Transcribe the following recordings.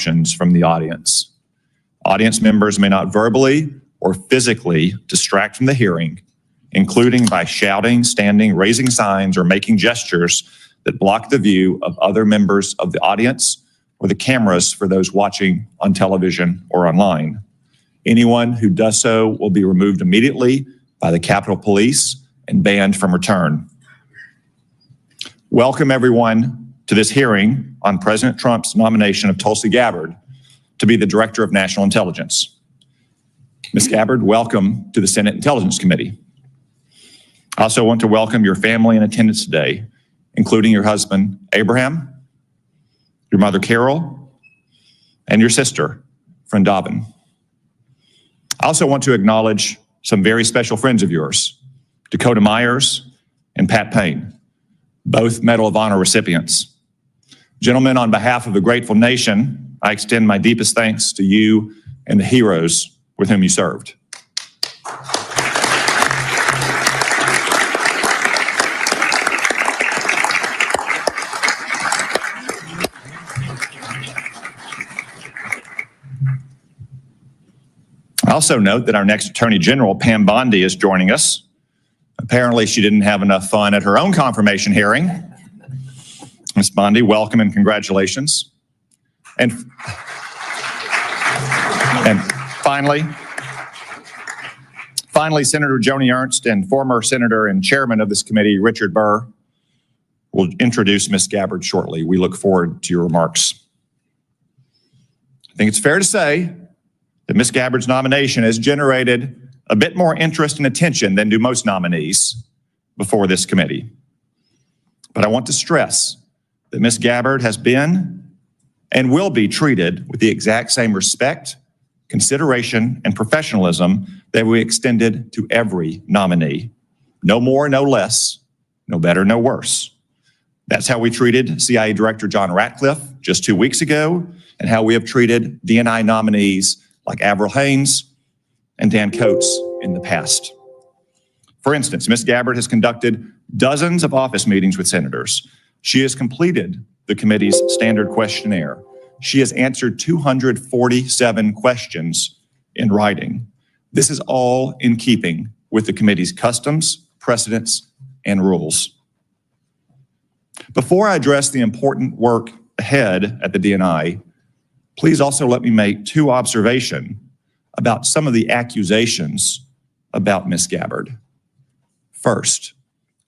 instructions from the audience. Audience members may not verbally or physically distract from the hearing, including by shouting, standing, raising signs, or making gestures that block the view of other members of the audience or the cameras for those watching on television or online. Anyone who does so will be removed immediately by the Capitol Police and banned from return. Welcome everyone to this hearing on President Trump's nomination of Tulsi Gabbard to be the Director of National Intelligence. Ms. Gabbard, welcome to the Senate Intelligence Committee. I also want to welcome your family in attendance today, including your husband, Abraham, your mother, Carol, and your sister, Dobbin. I also want to acknowledge some very special friends of yours, Dakota Myers and Pat Payne, both Medal of Honor recipients. Gentlemen, on behalf of the grateful nation, I extend my deepest thanks to you and the heroes with whom you served. I also note that our next Attorney General, Pam Bondi, is joining us. Apparently, she didn't have enough fun at her own confirmation hearing. Ms. Bondi, welcome and congratulations. And finally, Senator Joni Ernst and former Senator and Chairman of this committee, Richard Burr, will introduce Ms. Gabbard shortly. We look forward to your remarks. I think it's fair to say that Ms. Gabbard's nomination has generated a bit more interest and attention than do most nominees before this committee. But I want to stress that Ms. Gabbard has been and will be treated with the exact same respect, consideration, and professionalism that we extended to every nominee. No more, no less, no better, no worse. That's how we treated CIA Director John Ratcliffe just 2 weeks ago, and how we have treated DNI nominees like Avril Haines and Dan Coates in the past. For instance, Ms. Gabbard has conducted dozens of office meetings with senators. She has completed the committee's standard questionnaire. She has answered 247 questions in writing. This is all in keeping with the committee's customs, precedents, and rules. Before I address the important work ahead at the DNI, please also let me make two observations about some of the accusations about Ms. Gabbard. First,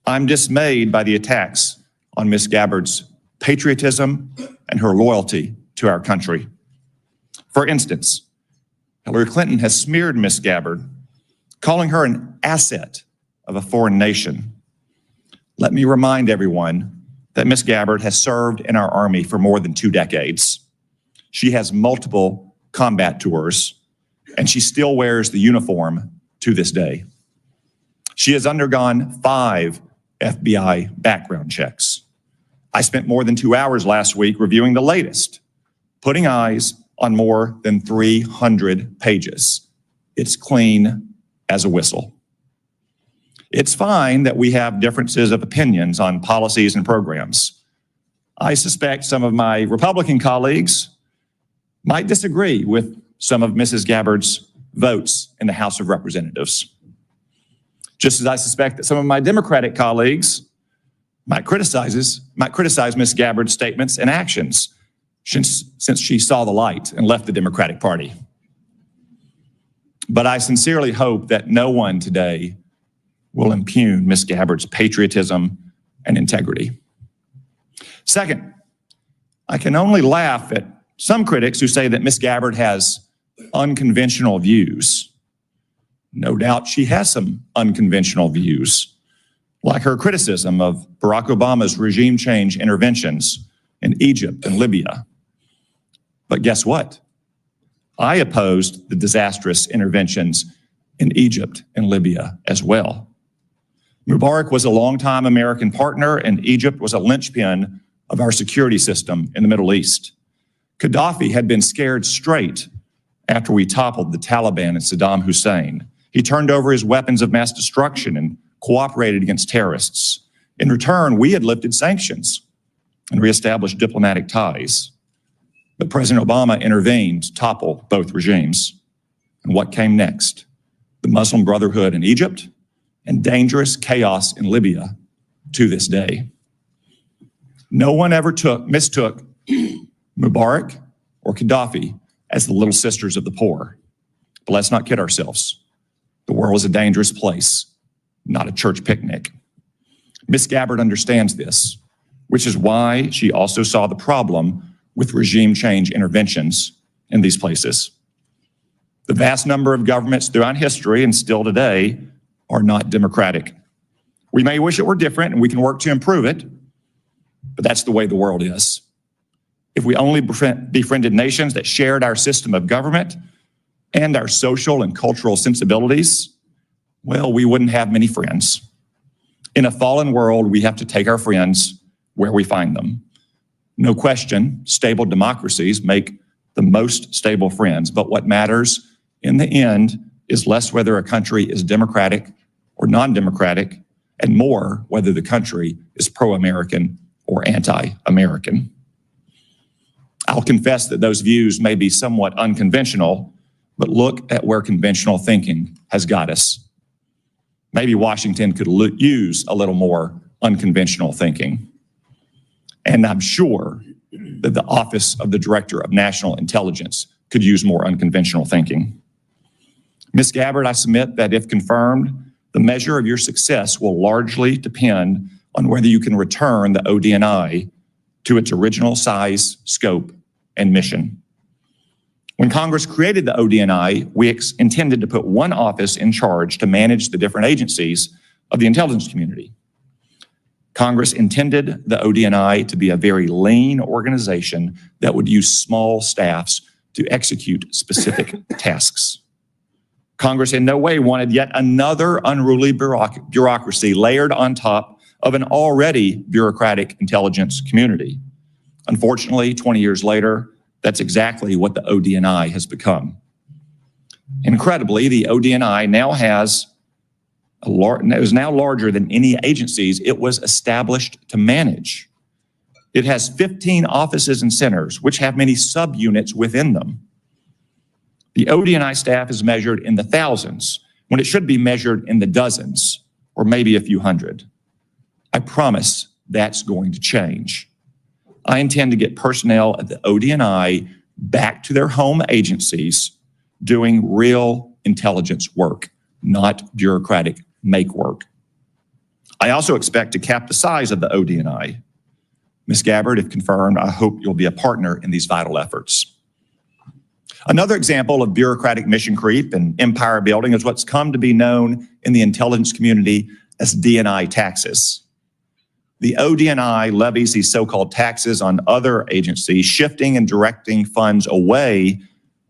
I'm dismayed by the attacks on Ms. Gabbard's patriotism and her loyalty to our country. For instance, Hillary Clinton has smeared Ms. Gabbard, calling her an asset of a foreign nation. Let me remind everyone that Ms. Gabbard has served in our Army for more than 2 decades. She has multiple combat tours, and she still wears the uniform to this day. She has undergone 5 FBI background checks. I spent more than 2 hours last week reviewing the latest, putting eyes on more than 300 pages. It's clean as a whistle. It's fine that we have differences of opinions on policies and programs. I suspect some of my Republican colleagues might disagree with some of Mrs. Gabbard's votes in the House of Representatives. Just as I suspect that some of my Democratic colleagues might criticize Ms. Gabbard's statements and actions since she saw the light and left the Democratic Party. But I sincerely hope that no one today will impugn Ms. Gabbard's patriotism and integrity. Second, I can only laugh at some critics who say that Ms. Gabbard has unconventional views. No doubt she has some unconventional views, like her criticism of Barack Obama's regime change interventions in Egypt and Libya. But guess what? I opposed the disastrous interventions in Egypt and Libya as well. Mubarak was a longtime American partner, and Egypt was a linchpin of our security system in the Middle East. Gaddafi had been scared straight after we toppled the Taliban and Saddam Hussein. He turned over his weapons of mass destruction and cooperated against terrorists. In return, we had lifted sanctions and reestablished diplomatic ties. But President Obama intervened to topple both regimes. And what came next? The Muslim Brotherhood in Egypt and dangerous chaos in Libya to this day. No one ever mistook Mubarak or Gaddafi as the little sisters of the poor. But let's not kid ourselves. The world is a dangerous place, not a church picnic. Ms. Gabbard understands this, which is why she also saw the problem with regime change interventions in these places. The vast number of governments throughout history and still today are not democratic. We may wish it were different and we can work to improve it, but that's the way the world is. If we only befriended nations that shared our system of government and our social and cultural sensibilities, well, we wouldn't have many friends. In a fallen world, we have to take our friends where we find them. No question, stable democracies make the most stable friends, but what matters in the end is less whether a country is democratic or non-democratic, and more whether the country is pro-American or anti-American. I'll confess that those views may be somewhat unconventional, but look at where conventional thinking has got us. Maybe Washington could use a little more unconventional thinking. And I'm sure that the Office of the Director of National Intelligence could use more unconventional thinking. Ms. Gabbard, I submit that if confirmed, the measure of your success will largely depend on whether you can return the ODNI to its original size, scope, and mission. When Congress created the ODNI, we intended to put one office in charge to manage the different agencies of the intelligence community. Congress intended the ODNI to be a very lean organization that would use small staffs to execute specific tasks. Congress in no way wanted yet another unruly bureaucracy layered on top of an already bureaucratic intelligence community. Unfortunately, 20 years later, that's exactly what the ODNI has become. Incredibly, the ODNI now is now larger than any agencies it was established to manage. It has 15 offices and centers, which have many subunits within them. The ODNI staff is measured in the thousands, when it should be measured in the dozens, or maybe a few hundred. I promise that's going to change. I intend to get personnel at the ODNI back to their home agencies doing real intelligence work, not bureaucratic make work. I also expect to cap the size of the ODNI. Ms. Gabbard, if confirmed, I hope you'll be a partner in these vital efforts. Another example of bureaucratic mission creep and empire building is what's come to be known in the intelligence community as DNI taxes. The ODNI levies these so-called taxes on other agencies, shifting and directing funds away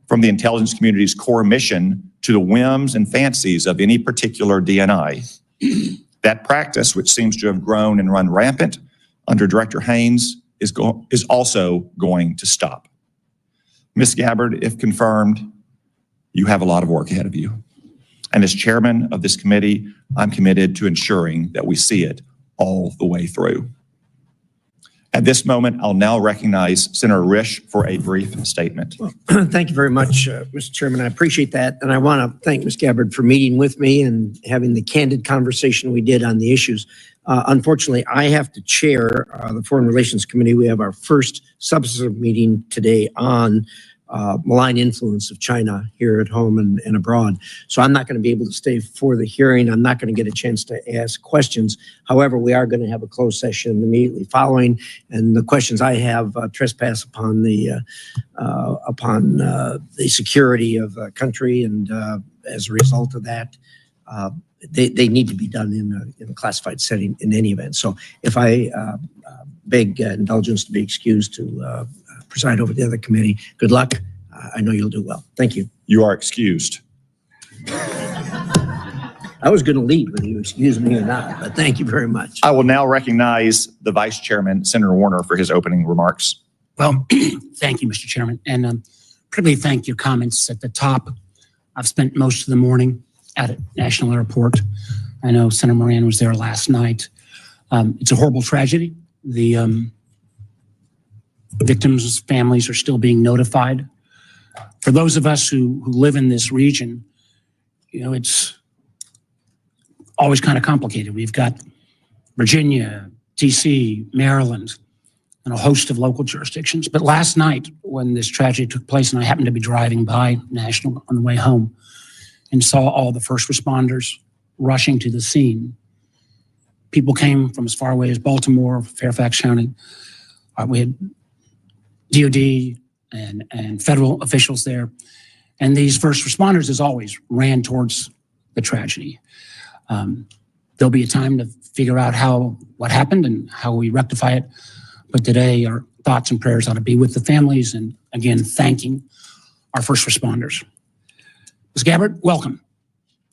from the intelligence community's core mission to the whims and fancies of any particular DNI. That practice, which seems to have grown and run rampant under Director Haynes, is also going to stop. Ms. Gabbard, if confirmed, you have a lot of work ahead of you. And as chairman of this committee, I'm committed to ensuring that we see it all the way through. At this moment, I'll now recognize Senator Risch for a brief statement. Well, thank you very much, Mr. Chairman. I appreciate that. And I want to thank Ms. Gabbard for meeting with me and having the candid conversation we did on the issues. Unfortunately, I have to chair the Foreign Relations Committee. We have our first substantive meeting today on malign influence of China here at home and abroad. So I'm not going to be able to stay for the hearing. I'm not going to get a chance to ask questions. However, we are going to have a closed session immediately following, and the questions I have trespass upon the security of the country, and as a result of that, they need to be done in a classified setting in any event. So if I beg indulgence to be excused to preside over the other committee, good luck. I know you'll do well. Thank you. You are excused. I was going to lead whether you excuse me or not, but thank you very much. I will now recognize the Vice Chairman, Senator Warner, for his opening remarks. Well, thank you, Mr. Chairman, and particularly thank your comments at the top. I've spent most of the morning at a National Airport. I know Senator Moran was there last night. It's a horrible tragedy. Victims' families are still being notified. For those of us who live in this region, it's always kind of complicated. We've got Virginia, DC, Maryland, and a host of local jurisdictions. But last night, when this tragedy took place, and I happened to be driving by National on the way home and saw all the first responders rushing to the scene. People came from as far away as Baltimore, Fairfax County. We had DOD and federal officials there. And these first responders, as always, ran towards the tragedy. There'll be a time to figure out what happened and how we rectify it. But today, our thoughts and prayers ought to be with the families and, again, thanking our first responders. Ms. Gabbard, welcome.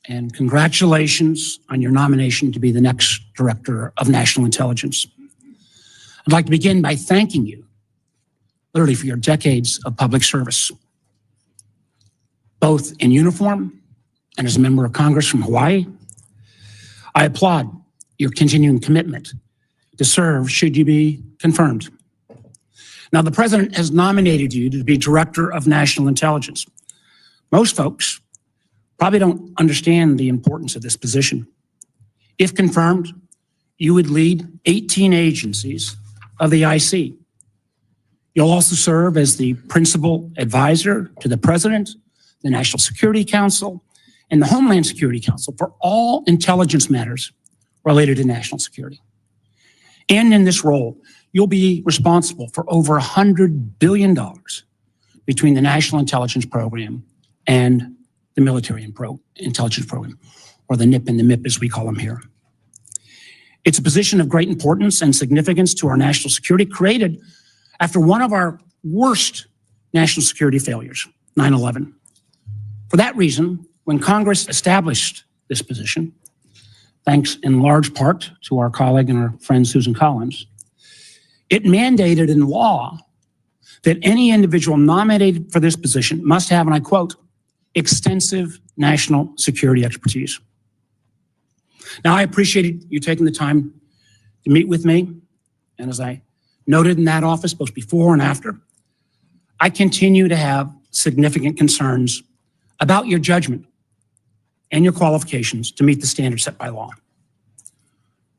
And congratulations on your nomination to be the next Director of National Intelligence. I'd like to begin by thanking you, literally, for your decades of public service, both in uniform and as a member of Congress from Hawaii. I applaud your continuing commitment to serve should you be confirmed. Now, the President has nominated you to be Director of National Intelligence. Most folks probably don't understand the importance of this position. If confirmed, you would lead 18 agencies of the IC. You'll also serve as the principal advisor to the President, the National Security Council, and the Homeland Security Council for all intelligence matters related to national security. And in this role, you'll be responsible for over $100 billion between the National Intelligence Program and the Military Intelligence Program, or the NIP and the MIP as we call them here. It's a position of great importance and significance to our national security, created after one of our worst national security failures, 9/11. For that reason, when Congress established this position, thanks in large part to our colleague and our friend Susan Collins, it mandated in law that any individual nominated for this position must have, and I quote, extensive national security expertise. Now, I appreciated you taking the time to meet with me, and as I noted in that office, both before and after, I continue to have significant concerns about your judgment and your qualifications to meet the standards set by law.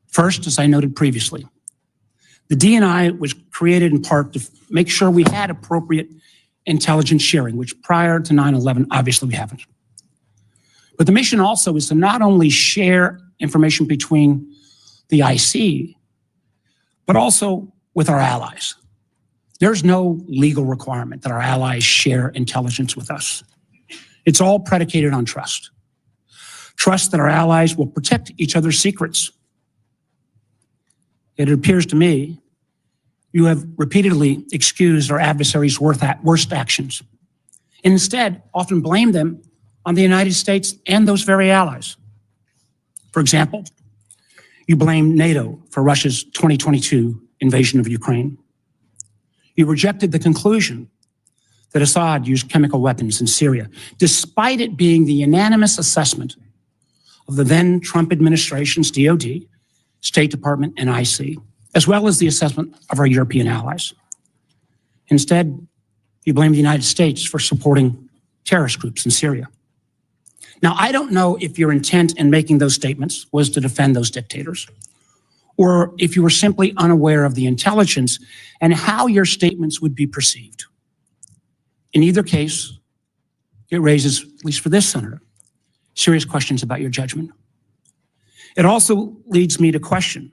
First, as I noted previously, the DNI was created in part to make sure we had appropriate intelligence sharing, which prior to 9/11, obviously we haven't. But the mission also is to not only share information between the IC, but also with our allies. There's no legal requirement that our allies share intelligence with us. It's all predicated on trust. Trust that our allies will protect each other's secrets. It appears to me you have repeatedly excused our adversaries' worst actions, and instead often blame them on the United States and those very allies. For example, you blame NATO for Russia's 2022 invasion of Ukraine. You rejected the conclusion that Assad used chemical weapons in Syria, despite it being the unanimous assessment of the then Trump administration's DOD, State Department, and IC, as well as the assessment of our European allies. Instead, you blame the United States for supporting terrorist groups in Syria. Now, I don't know if your intent in making those statements was to defend those dictators, or if you were simply unaware of the intelligence and how your statements would be perceived. In either case, it raises, at least for this senator, serious questions about your judgment. It also leads me to question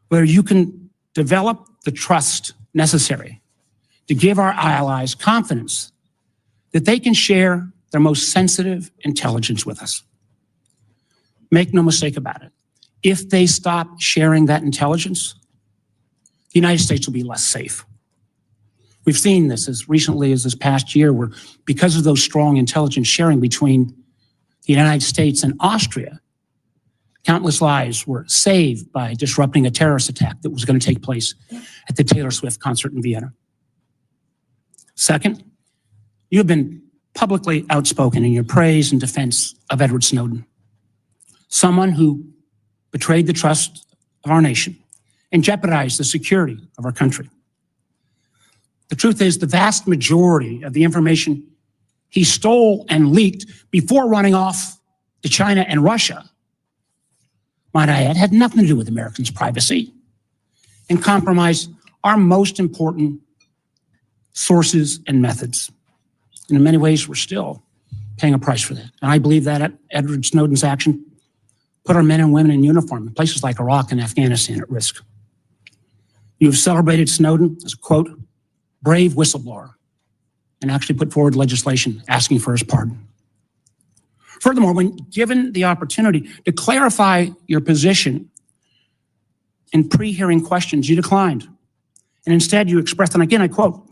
whether you can develop the trust necessary to give our allies confidence that they can share their most sensitive intelligence with us. Make no mistake about it. If they stop sharing that intelligence, the United States will be less safe. We've seen this as recently as this past year, where because of those strong intelligence sharing between the United States and Austria, countless lives were saved by disrupting a terrorist attack that was going to take place at the Taylor Swift concert in Vienna. Second, you have been publicly outspoken in your praise and defense of Edward Snowden, someone who betrayed the trust of our nation and jeopardized the security of our country. The truth is, the vast majority of the information he stole and leaked before running off to China and Russia, might I add, had nothing to do with Americans' privacy and compromised our most important sources and methods. And in many ways, we're still paying a price for that. And I believe that Edward Snowden's action put our men and women in uniform in places like Iraq and Afghanistan at risk. You have celebrated Snowden as a, quote, brave whistleblower, and actually put forward legislation asking for his pardon. Furthermore, when given the opportunity to clarify your position in pre-hearing questions, you declined. And instead you expressed, and again, I quote,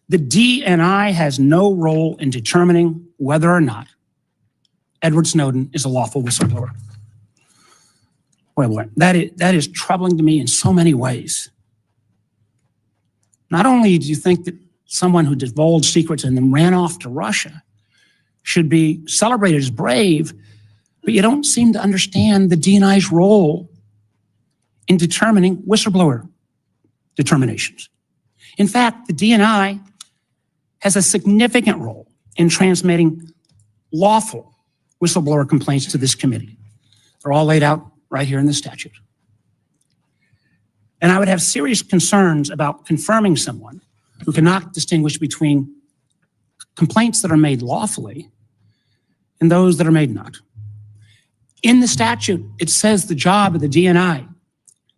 the DNI has no role in determining whether or not Edward Snowden is a lawful whistleblower. Boy, that is troubling to me in so many ways. Not only do you think that someone who divulged secrets and then ran off to Russia should be celebrated as brave, but you don't seem to understand the DNI's role in determining whistleblower determinations. In fact, the DNI has a significant role in transmitting lawful whistleblower complaints to this committee. They're all laid out right here in the statute. And I would have serious concerns about confirming someone who cannot distinguish between complaints that are made lawfully and those that are made not. In the statute, it says the job of the DNI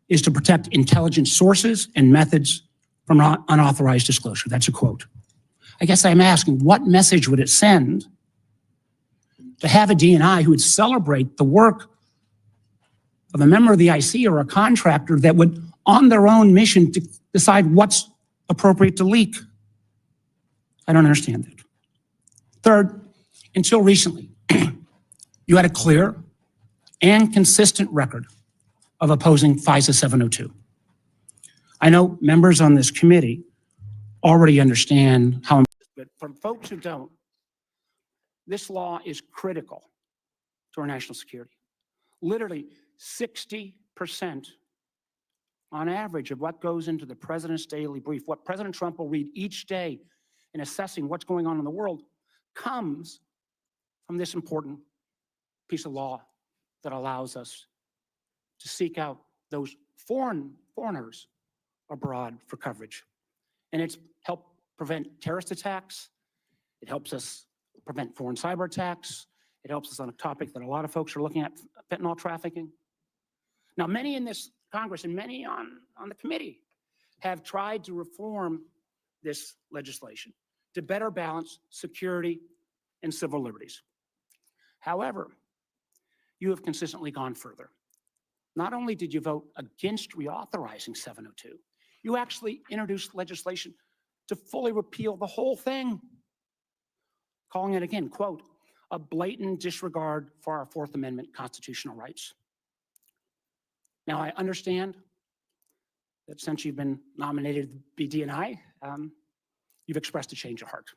is to protect intelligence sources and methods from unauthorized disclosure. That's a quote. I guess I'm asking, what message would it send to have a DNI who would celebrate the work of a member of the IC or a contractor that would, on their own mission, to decide what's appropriate to leak? I don't understand that. Third, until recently, you had a clear and consistent record of opposing FISA 702. I know members on this committee already understand how, but for folks who don't, this law is critical to our national security. Literally 60% on average of what goes into the president's daily brief, what President Trump will read each day in assessing what's going on in the world, comes from this important piece of law that allows us to seek out those foreigners abroad for coverage. And it's helped prevent terrorist attacks. It helps us prevent foreign cyber attacks. It helps us on a topic that a lot of folks are looking at, fentanyl trafficking. Now, many in this Congress and many on the committee have tried to reform this legislation to better balance security and civil liberties. However, you have consistently gone further. Not only did you vote against reauthorizing 702, you actually introduced legislation to fully repeal the whole thing, calling it again, quote, a blatant disregard for our Fourth Amendment constitutional rights. Now, I understand that since you've been nominated to be DNI, you've expressed a change of heart.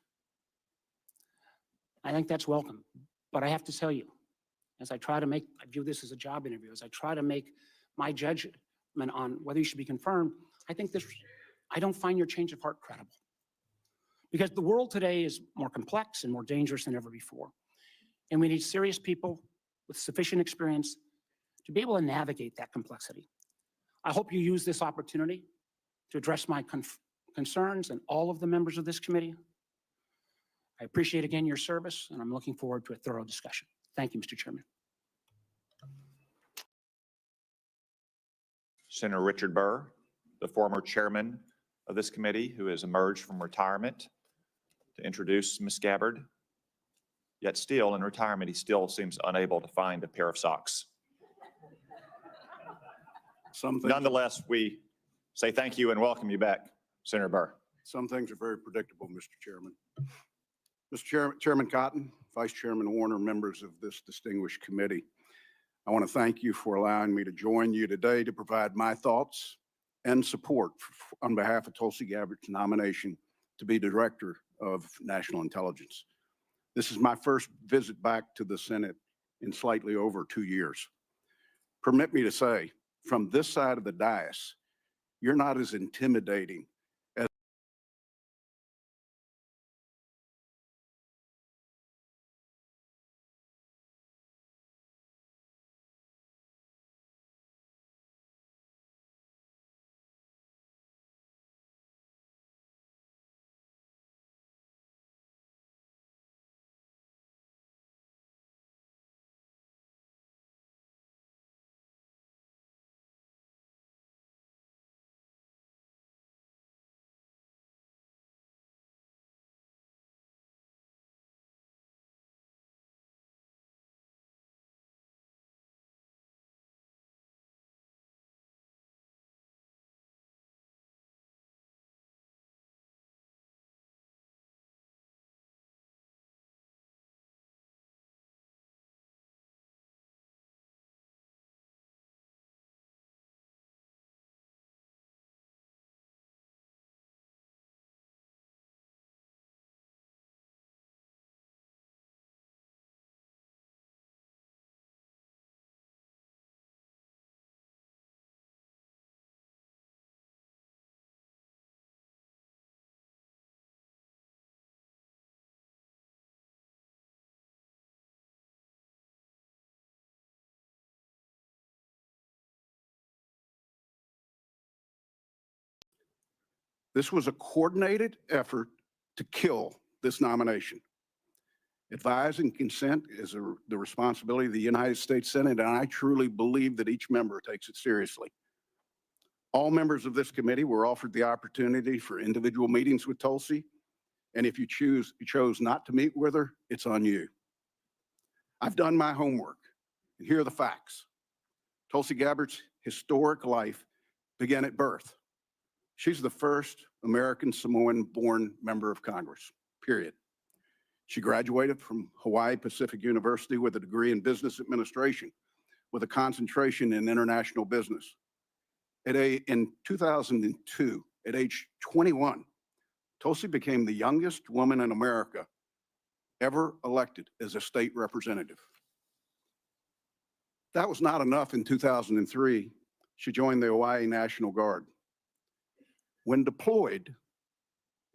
I think that's welcome, but I have to tell you, as I view this as a job interview, as I try to make my judgment on whether you should be confirmed, I don't find your change of heart credible. Because the world today is more complex and more dangerous than ever before. And we need serious people with sufficient experience to be able to navigate that complexity. I hope you use this opportunity to address my concerns and all of the members of this committee. I appreciate again your service, and I'm looking forward to a thorough discussion. Thank you, Mr. Chairman. Senator Richard Burr, the former chairman of this committee who has emerged from retirement, to introduce Ms. Gabbard. Yet still in retirement, he still seems unable to find a pair of socks. Nonetheless, we say thank you and welcome you back, Senator Burr. Some things are very predictable, Mr. Chairman. Chairman Cotton, Vice Chairman Warner, members of this distinguished committee, I want to thank you for allowing me to join you today to provide my thoughts and support on behalf of Tulsi Gabbard's nomination to be Director of National Intelligence. This is my first visit back to the Senate in slightly over 2 years. Permit me to say, from this side of the dais, you're not as intimidating This was a coordinated effort to kill this nomination. Advise and consent is the responsibility of the United States Senate, and I truly believe that each member takes it seriously. All members of this committee were offered the opportunity for individual meetings with Tulsi, and if you chose not to meet with her, it's on you. I've done my homework, and here are the facts. Tulsi Gabbard's historic life began at birth. She's the first American Samoan-born member of Congress, period. She graduated from Hawaii Pacific University with a degree in business administration with a concentration in international business. In 2002, at age 21, Tulsi became the youngest woman in America ever elected as a state representative. That was not enough. In 2003, she joined the Hawaii National Guard. When deployed,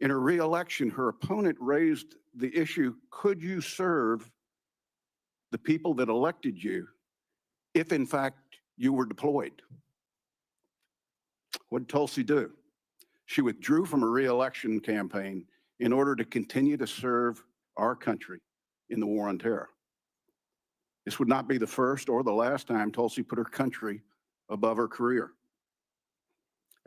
in her re-election, her opponent raised the issue, could you serve the people that elected you if in fact you were deployed? What did Tulsi do? She withdrew from her re-election campaign in order to continue to serve our country in the war on terror. This would not be the first or the last time Tulsi put her country above her career.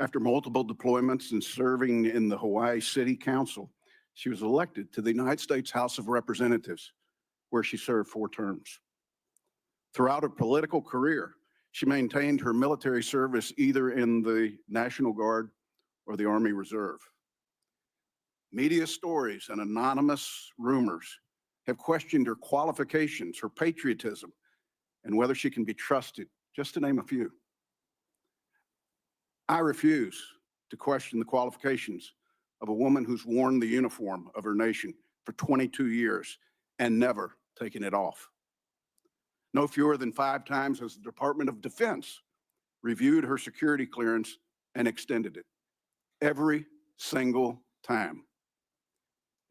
After multiple deployments and serving in the Hawaii City Council, she was elected to the United States House of Representatives, where she served 4 terms. Throughout her political career, she maintained her military service either in the National Guard or the Army Reserve. Media stories and anonymous rumors have questioned her qualifications, her patriotism, and whether she can be trusted, just to name a few. I refuse to question the qualifications of a woman who's worn the uniform of her nation for 22 years and never taken it off. No fewer than 5 times has the Department of Defense reviewed her security clearance and extended it. Every single time.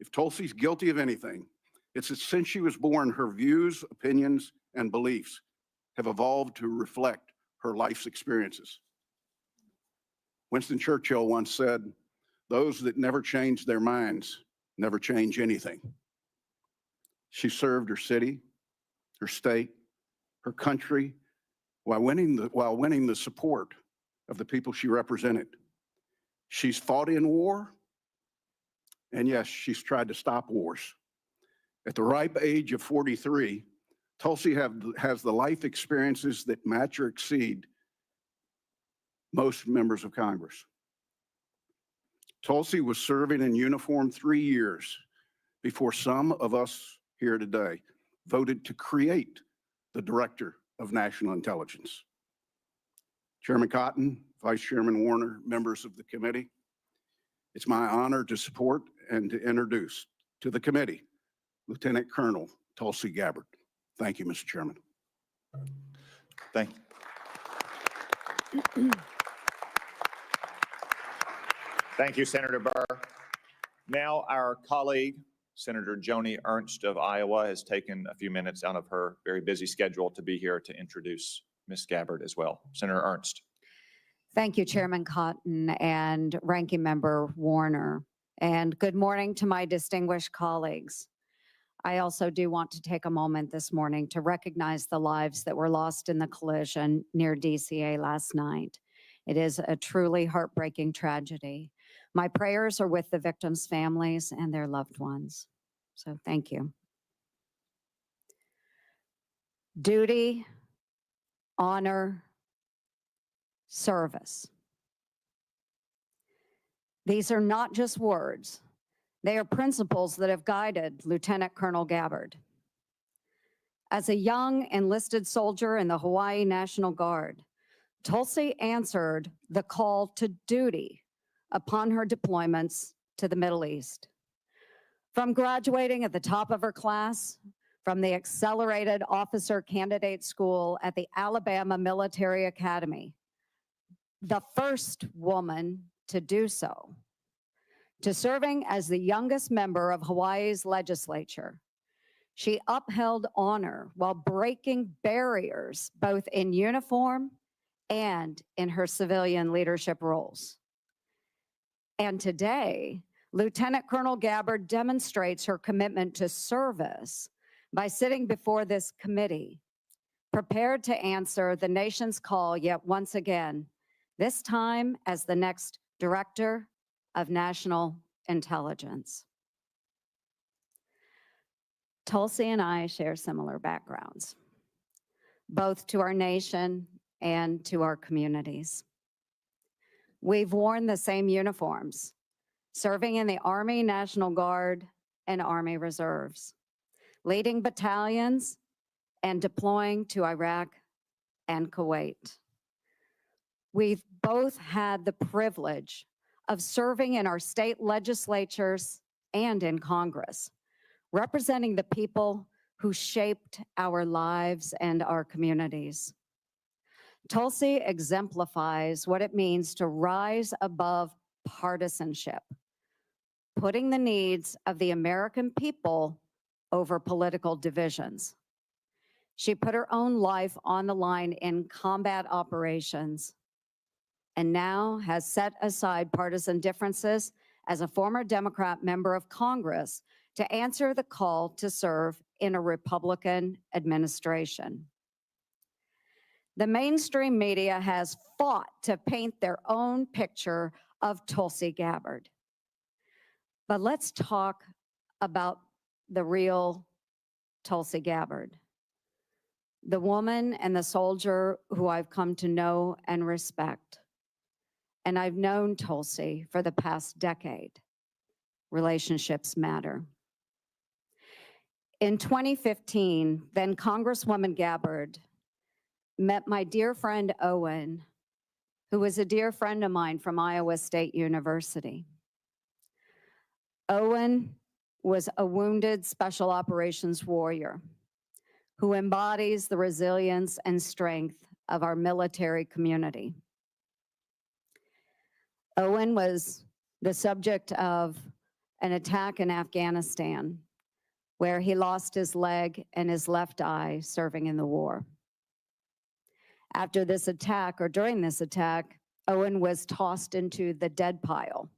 If Tulsi's guilty of anything, it's that since she was born, her views, opinions, and beliefs have evolved to reflect her life's experiences. Winston Churchill once said, "Those that never change their minds never change anything." She served her city, her state, her country, while winning the support of the people she represented. She's fought in war, and yes, she's tried to stop wars. At the ripe age of 43, Tulsi has the life experiences that match or exceed most members of Congress. Tulsi was serving in uniform 3 years before some of us here today voted to create the Director of National Intelligence. Chairman Cotton, Vice Chairman Warner, members of the committee, it's my honor to support and to introduce to the committee Lieutenant Colonel Tulsi Gabbard. Thank you, Mr. Chairman. Thank you. Thank you, Senator Burr. Now our colleague, Senator Joni Ernst of Iowa, has taken a few minutes out of her very busy schedule to be here to introduce Ms. Gabbard as well. Senator Ernst. Thank you, Chairman Cotton and Ranking Member Warner. And good morning to my distinguished colleagues. I also do want to take a moment this morning to recognize the lives that were lost in the collision near DCA last night. It is a truly heartbreaking tragedy. My prayers are with the victims' families and their loved ones. So thank you. Duty, honor, service. These are not just words. They are principles that have guided Lieutenant Colonel Gabbard. As a young enlisted soldier in the Hawaii National Guard, Tulsi answered the call to duty upon her deployments to the Middle East. From graduating at the top of her class from the Accelerated Officer Candidate School at the Alabama Military Academy, the first woman to do so, to serving as the youngest member of Hawaii's legislature, she upheld honor while breaking barriers both in uniform and in her civilian leadership roles. And today, Lieutenant Colonel Gabbard demonstrates her commitment to service by sitting before this committee, prepared to answer the nation's call yet once again, this time as the next Director of National Intelligence. Tulsi and I share similar backgrounds, both to our nation and to our communities. We've worn the same uniforms, serving in the Army National Guard and Army Reserves, leading battalions and deploying to Iraq and Kuwait. We've both had the privilege of serving in our state legislatures and in Congress, representing the people who shaped our lives and our communities. Tulsi exemplifies what it means to rise above partisanship, putting the needs of the American people over political divisions. She put her own life on the line in combat operations and now has set aside partisan differences as a former Democrat member of Congress to answer the call to serve in a Republican administration. The mainstream media has fought to paint their own picture of Tulsi Gabbard. But let's talk about the real Tulsi Gabbard, the woman and the soldier who I've come to know and respect. And I've known Tulsi for the past decade. Relationships matter. In 2015, then Congresswoman Gabbard met my dear friend Owen, who was a dear friend of mine from Iowa State University. Owen was a wounded special operations warrior who embodies the resilience and strength of our military community. Owen was the subject of an attack in Afghanistan where he lost his leg and his left eye serving in the war. After this attack, or during this attack, Owen was tossed into the dead pile.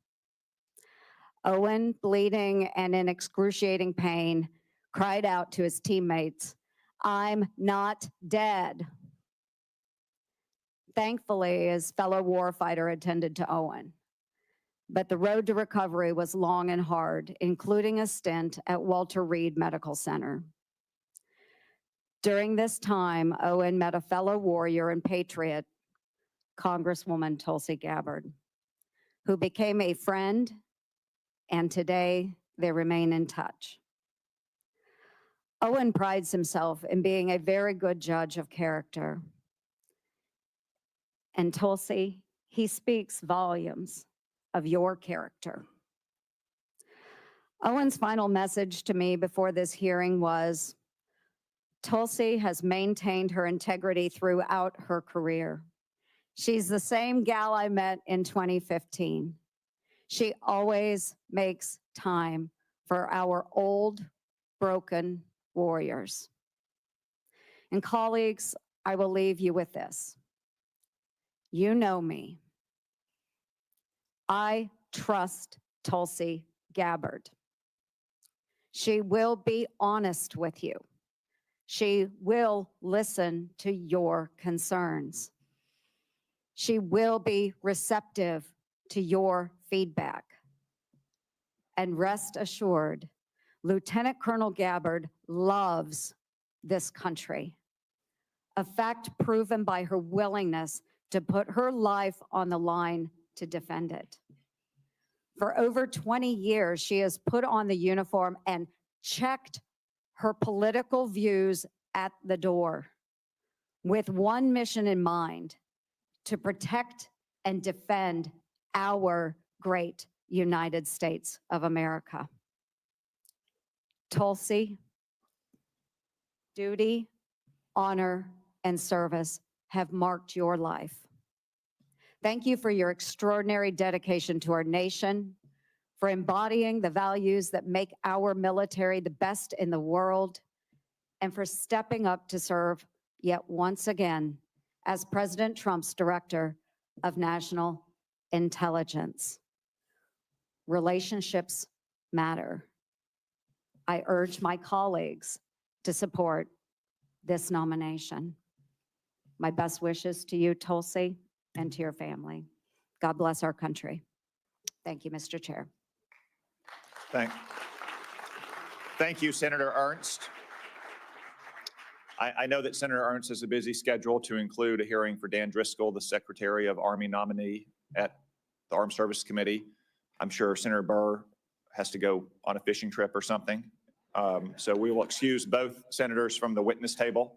Owen, bleeding and in excruciating pain, cried out to his teammates, "I'm not dead." Thankfully, his fellow warfighter attended to Owen, but the road to recovery was long and hard, including a stint at Walter Reed Medical Center. During this time, Owen met a fellow warrior and patriot, Congresswoman Tulsi Gabbard, who became a friend, and today they remain in touch. Owen prides himself in being a very good judge of character. And Tulsi, he speaks volumes of your character. Owen's final message to me before this hearing was, Tulsi has maintained her integrity throughout her career. She's the same gal I met in 2015. She always makes time for our old, broken warriors. And colleagues, I will leave you with this. You know me. I trust Tulsi Gabbard. She will be honest with you. She will listen to your concerns. She will be receptive to your feedback. And rest assured, Lieutenant Colonel Gabbard loves this country, a fact proven by her willingness to put her life on the line to defend it. For over 20 years, she has put on the uniform and checked her political views at the door with one mission in mind: to protect and defend our great United States of America. Tulsi, duty, honor, and service have marked your life. Thank you for your extraordinary dedication to our nation, for embodying the values that make our military the best in the world, and for stepping up to serve yet once again as President Trump's Director of National Intelligence. Relationships matter. I urge my colleagues to support this nomination. My best wishes to you, Tulsi, and to your family. God bless our country. Thank you, Mr. Chair. Thank you, Senator Ernst. I know that Senator Ernst has a busy schedule to include a hearing for Dan Driscoll, the Secretary of Army nominee at the Armed Services Committee. I'm sure Senator Burr has to go on a fishing trip or something. So we will excuse both senators from the witness table.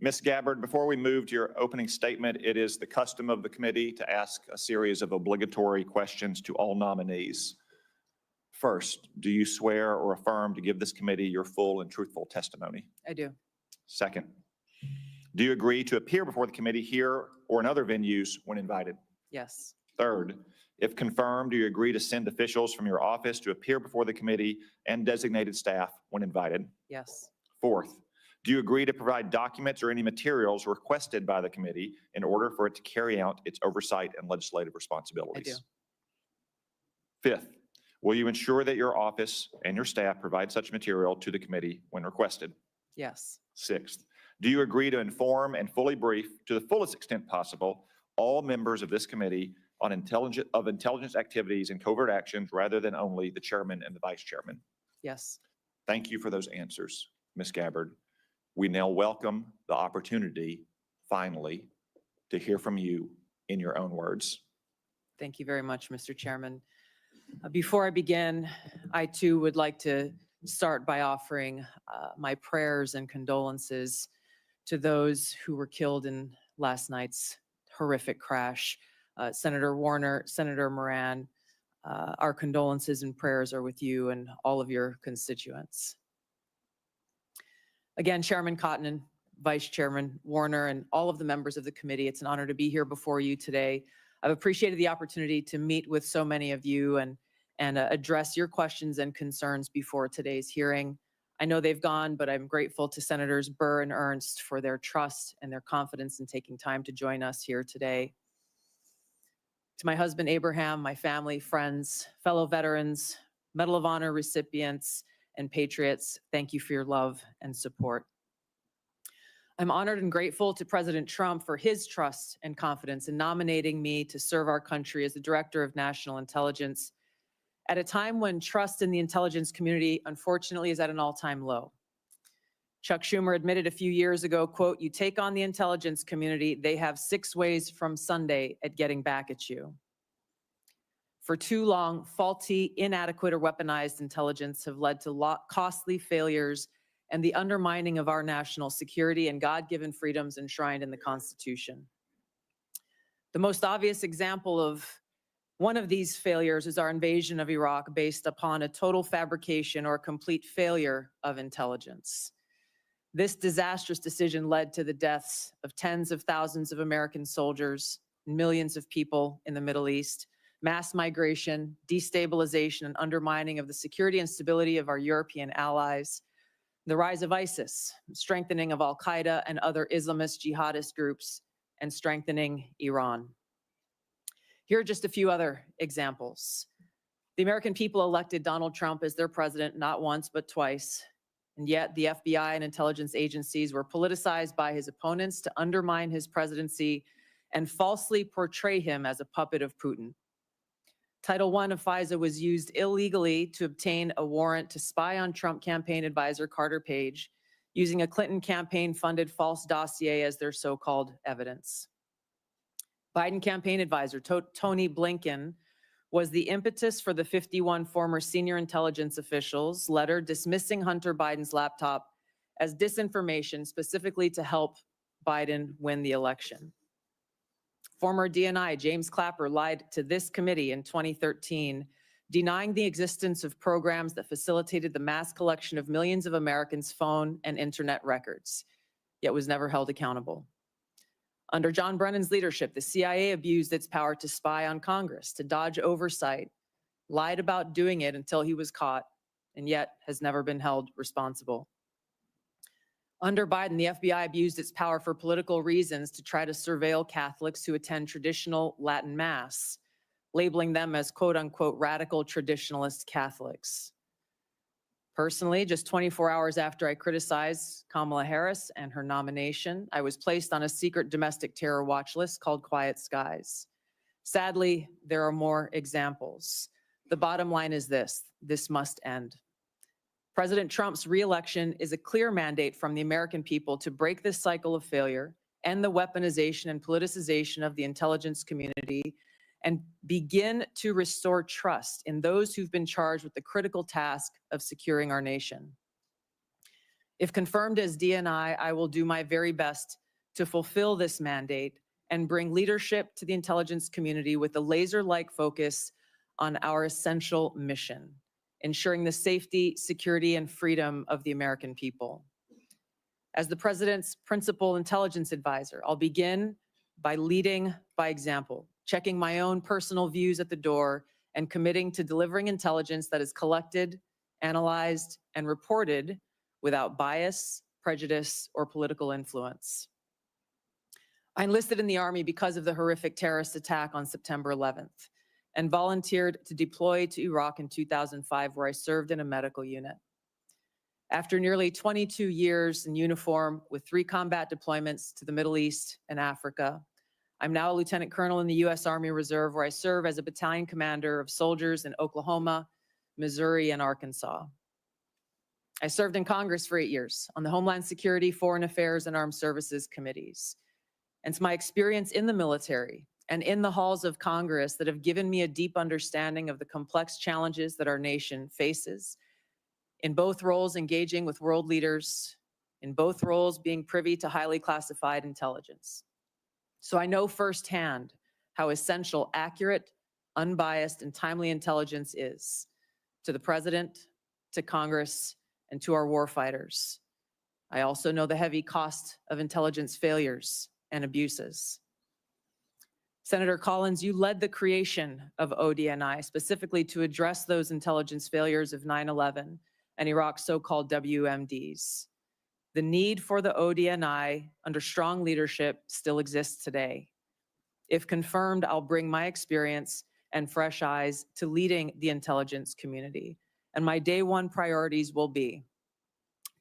Ms. Gabbard, before we move to your opening statement, it is the custom of the committee to ask a series of obligatory questions to all nominees. First, do you swear or affirm to give this committee your full and truthful testimony? I do. Second, do you agree to appear before the committee here or in other venues when invited? Yes. Third, if confirmed, do you agree to send officials from your office to appear before the committee and designated staff when invited? Yes. Fourth, do you agree to provide documents or any materials requested by the committee in order for it to carry out its oversight and legislative responsibilities? I do. Fifth, will you ensure that your office and your staff provide such material to the committee when requested? Yes. Sixth, do you agree to inform and fully brief to the fullest extent possible all members of this committee on intelligence activities and covert actions rather than only the chairman and the vice chairman? Yes. Thank you for those answers, Ms. Gabbard. We now welcome the opportunity, finally, to hear from you in your own words. Thank you very much, Mr. Chairman. Before I begin, I too would like to start by offering my prayers and condolences to those who were killed in last night's horrific crash. Senator Warner, Senator Moran, our condolences and prayers are with you and all of your constituents. Again, Chairman Cotton and Vice Chairman Warner and all of the members of the committee, it's an honor to be here before you today. I've appreciated the opportunity to meet with so many of you and address your questions and concerns before today's hearing. I know they've gone, but I'm grateful to Senators Burr and Ernst for their trust and their confidence in taking time to join us here today. To my husband, Abraham, my family, friends, fellow veterans, Medal of Honor recipients, and patriots, thank you for your love and support. I'm honored and grateful to President Trump for his trust and confidence in nominating me to serve our country as the Director of National Intelligence at a time when trust in the intelligence community, unfortunately, is at an all-time low. Chuck Schumer admitted a few years ago, quote, "You take on the intelligence community, they have 6 ways from Sunday at getting back at you." For too long, faulty, inadequate, or weaponized intelligence have led to costly failures and the undermining of our national security and God-given freedoms enshrined in the Constitution. The most obvious example of one of these failures is our invasion of Iraq based upon a total fabrication or complete failure of intelligence. This disastrous decision led to the deaths of tens of thousands of American soldiers, millions of people in the Middle East, mass migration, destabilization, and undermining of the security and stability of our European allies, the rise of ISIS, strengthening of Al-Qaeda and other Islamist jihadist groups, and strengthening Iran. Here are just a few other examples. The American people elected Donald Trump as their president not once, but twice. And yet the FBI and intelligence agencies were politicized by his opponents to undermine his presidency and falsely portray him as a puppet of Putin. Title I of FISA was used illegally to obtain a warrant to spy on Trump campaign advisor Carter Page, using a Clinton campaign-funded false dossier as their so-called evidence. Biden campaign advisor Tony Blinken was the impetus for the 51 former senior intelligence officials' letter dismissing Hunter Biden's laptop as disinformation specifically to help Biden win the election. Former DNI James Clapper lied to this committee in 2013, denying the existence of programs that facilitated the mass collection of millions of Americans' phone and internet records, yet was never held accountable. Under John Brennan's leadership, the CIA abused its power to spy on Congress, to dodge oversight, lied about doing it until he was caught, and yet has never been held responsible. Under Biden, the FBI abused its power for political reasons to try to surveil Catholics who attend traditional Latin Mass, labeling them as quote unquote radical traditionalist Catholics. Personally, just 24 hours after I criticized Kamala Harris and her nomination, I was placed on a secret domestic terror watch list called Quiet Skies. Sadly, there are more examples. The bottom line is this must end. President Trump's reelection is a clear mandate from the American people to break this cycle of failure, end the weaponization and politicization of the intelligence community, and begin to restore trust in those who've been charged with the critical task of securing our nation. If confirmed as DNI, I will do my very best to fulfill this mandate and bring leadership to the intelligence community with a laser-like focus on our essential mission, ensuring the safety, security, and freedom of the American people. As the President's principal intelligence advisor, I'll begin by leading by example, checking my own personal views at the door, and committing to delivering intelligence that is collected, analyzed, and reported without bias, prejudice, or political influence. I enlisted in the Army because of the horrific terrorist attack on September 11th and volunteered to deploy to Iraq in 2005, where I served in a medical unit. After nearly 22 years in uniform with 3 combat deployments to the Middle East and Africa, I'm now a lieutenant colonel in the U.S. Army Reserve, where I serve as a battalion commander of soldiers in Oklahoma, Missouri, and Arkansas. I served in Congress for 8 years on the Homeland Security, Foreign Affairs, and Armed Services committees. And it's my experience in the military and in the halls of Congress that have given me a deep understanding of the complex challenges that our nation faces, in both roles engaging with world leaders, in both roles being privy to highly classified intelligence. So I know firsthand how essential accurate, unbiased, and timely intelligence is to the President, to Congress, and to our warfighters. I also know the heavy cost of intelligence failures and abuses. Senator Collins, you led the creation of ODNI specifically to address those intelligence failures of 9/11 and Iraq's so-called WMDs. The need for the ODNI under strong leadership still exists today. If confirmed, I'll bring my experience and fresh eyes to leading the intelligence community. And my day one priorities will be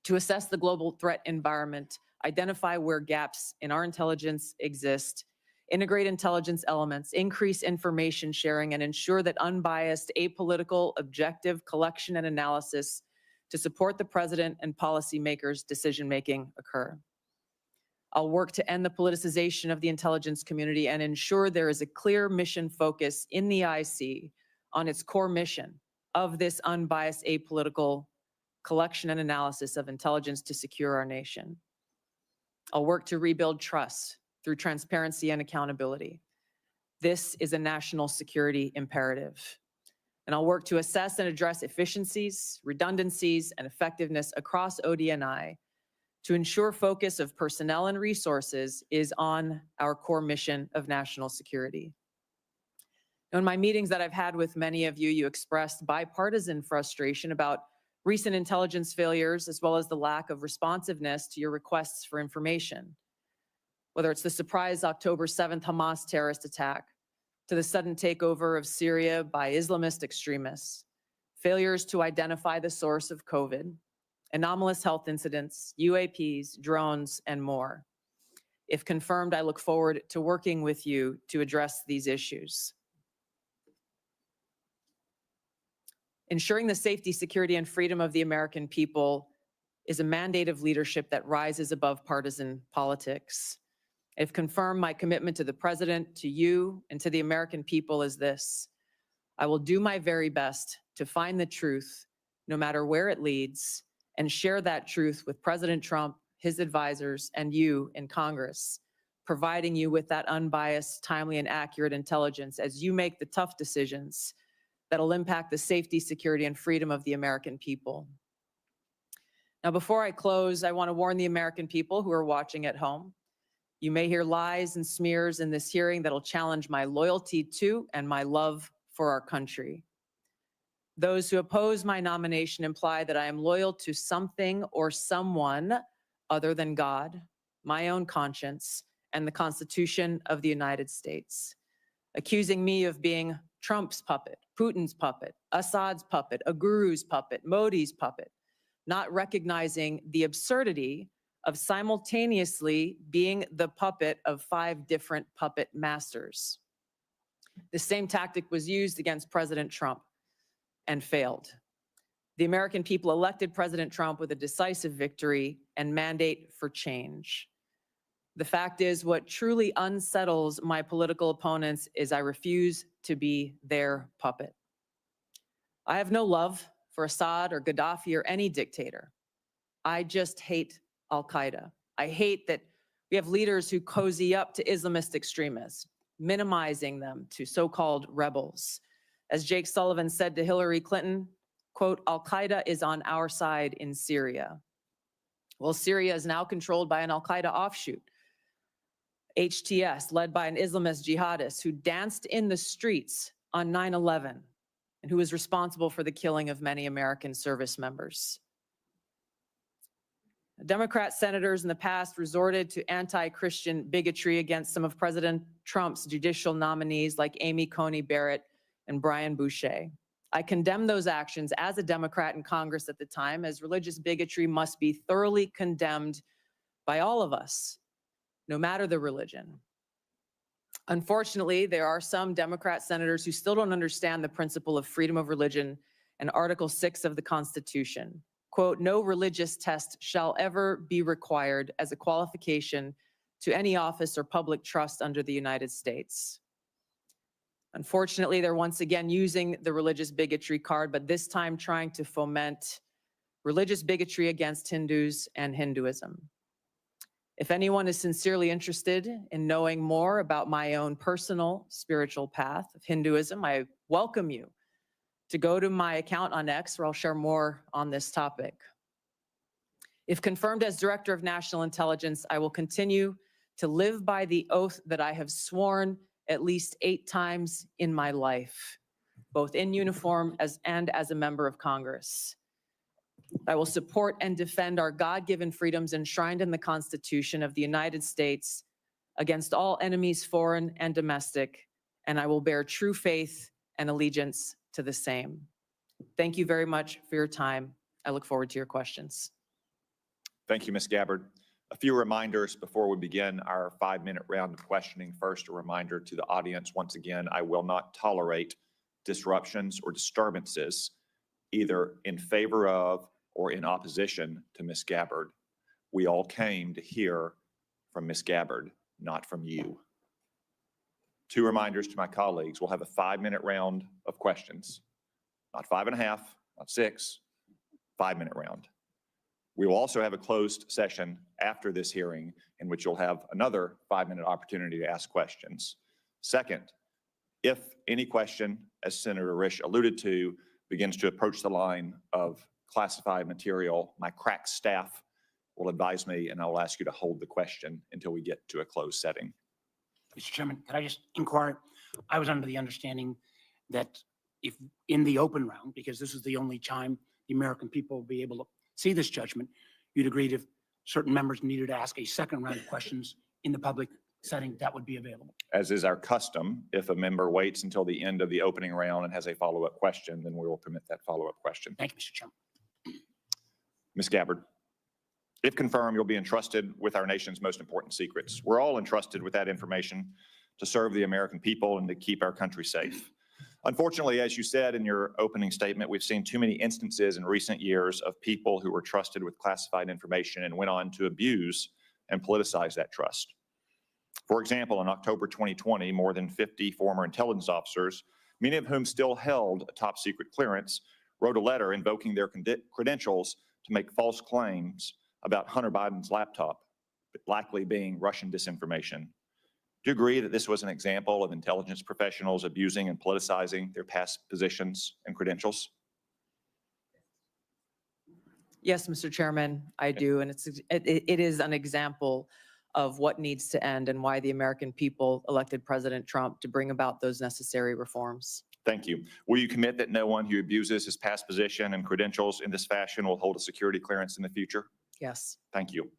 to assess the global threat environment, identify where gaps in our intelligence exist, integrate intelligence elements, increase information sharing, and ensure that unbiased, apolitical, objective collection and analysis to support the President and policymakers' decision-making occur. I'll work to end the politicization of the intelligence community and ensure there is a clear mission focus in the IC on its core mission of this unbiased, apolitical collection and analysis of intelligence to secure our nation. I'll work to rebuild trust through transparency and accountability. This is a national security imperative. And I'll work to assess and address efficiencies, redundancies, and effectiveness across ODNI to ensure focus of personnel and resources is on our core mission of national security. In my meetings that I've had with many of you, you expressed bipartisan frustration about recent intelligence failures, as well as the lack of responsiveness to your requests for information. Whether it's the surprise October 7th Hamas terrorist attack, to the sudden takeover of Syria by Islamist extremists, failures to identify the source of COVID, anomalous health incidents, UAPs, drones, and more. If confirmed, I look forward to working with you to address these issues. Ensuring the safety, security, and freedom of the American people is a mandate of leadership that rises above partisan politics. If confirmed, my commitment to the President, to you, and to the American people is this: I will do my very best to find the truth, no matter where it leads, and share that truth with President Trump, his advisors, and you in Congress, providing you with that unbiased, timely, and accurate intelligence as you make the tough decisions that'll impact the safety, security, and freedom of the American people. Now, before I close, I want to warn the American people who are watching at home. You may hear lies and smears in this hearing that'll challenge my loyalty to and my love for our country. Those who oppose my nomination imply that I am loyal to something or someone other than God, my own conscience, and the Constitution of the United States, accusing me of being Trump's puppet, Putin's puppet, Assad's puppet, a guru's puppet, Modi's puppet, not recognizing the absurdity of simultaneously being the puppet of 5 different puppet masters. The same tactic was used against President Trump and failed. The American people elected President Trump with a decisive victory and mandate for change. The fact is, what truly unsettles my political opponents is I refuse to be their puppet. I have no love for Assad or Gaddafi or any dictator. I just hate Al-Qaeda. I hate that we have leaders who cozy up to Islamist extremists, minimizing them to so-called rebels. As Jake Sullivan said to Hillary Clinton, quote, Al-Qaeda is on our side in Syria. Well, Syria is now controlled by an Al-Qaeda offshoot, HTS, led by an Islamist jihadist who danced in the streets on 9/11 and who was responsible for the killing of many American service members. Democrat senators in the past resorted to anti-Christian bigotry against some of President Trump's judicial nominees like Amy Coney Barrett and Brian Boucher. I condemn those actions as a Democrat in Congress at the time, as religious bigotry must be thoroughly condemned by all of us, no matter the religion. Unfortunately, there are some Democrat senators who still don't understand the principle of freedom of religion and Article 6 of the Constitution. Quote, no religious test shall ever be required as a qualification to any office or public trust under the United States. Unfortunately, they're once again using the religious bigotry card, but this time trying to foment religious bigotry against Hindus and Hinduism. If anyone is sincerely interested in knowing more about my own personal spiritual path of Hinduism, I welcome you to go to my account on X, where I'll share more on this topic. If confirmed as Director of National Intelligence, I will continue to live by the oath that I have sworn at least 8 times in my life, both in uniform and as a member of Congress. I will support and defend our God-given freedoms enshrined in the Constitution of the United States against all enemies, foreign and domestic, and I will bear true faith and allegiance to the same. Thank you very much for your time. I look forward to your questions. Thank you, Ms. Gabbard. A few reminders before we begin our 5-minute round of questioning. First, a reminder to the audience, once again, I will not tolerate disruptions or disturbances, either in favor of or in opposition to Ms. Gabbard. We all came to hear from Ms. Gabbard, not from you. 2 reminders to my colleagues. We'll have a 5-minute round of questions. Not 5.5, not 6, 5-minute round. We will also have a closed session after this hearing in which you'll have another 5-minute opportunity to ask questions. Second, if any question, as Senator Risch alluded to, begins to approach the line of classified material, my crack staff will advise me and I will ask you to hold the question until we get to a closed setting. Mr. Chairman, could I just inquire? I was under the understanding that if in the open round, because this is the only time the American people will be able to see this judgment, you'd agreed if certain members needed to ask a second round of questions in the public setting, that would be available. As is our custom, if a member waits until the end of the opening round and has a follow-up question, then we will permit that follow-up question. Thank you, Mr. Chairman. Ms. Gabbard, if confirmed, you'll be entrusted with our nation's most important secrets. We're all entrusted with that information to serve the American people and to keep our country safe. Unfortunately, as you said in your opening statement, we've seen too many instances in recent years of people who were trusted with classified information and went on to abuse and politicize that trust. For example, in October 2020, more than 50 former intelligence officers, many of whom still held a top secret clearance, wrote a letter invoking their credentials to make false claims about Hunter Biden's laptop, likely being Russian disinformation. Do you agree that this was an example of intelligence professionals abusing and politicizing their past positions and credentials? Yes, Mr. Chairman, I do. And it is an example of what needs to end and why the American people elected President Trump to bring about those necessary reforms. Thank you. Will you commit that no one who abuses his past position and credentials in this fashion will hold a security clearance in the future? Yes. Thank you.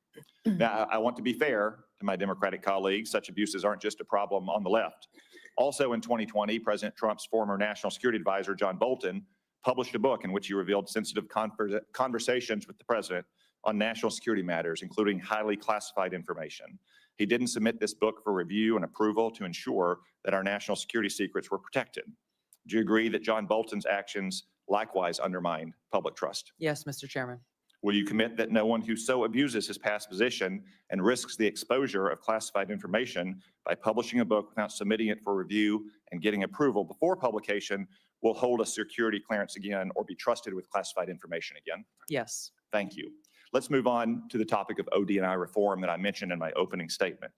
Now, I want to be fair to my Democratic colleagues. Such abuses aren't just a problem on the left. Also in 2020, President Trump's former national security advisor, John Bolton, published a book in which he revealed sensitive conversations with the president on national security matters, including highly classified information. He didn't submit this book for review and approval to ensure that our national security secrets were protected. Do you agree that John Bolton's actions likewise undermined public trust? Yes, Mr. Chairman. Will you commit that no one who so abuses his past position and risks the exposure of classified information by publishing a book without submitting it for review and getting approval before publication will hold a security clearance again or be trusted with classified information again? Yes. Thank you. Let's move on to the topic of OD&I reform that I mentioned in my opening statement.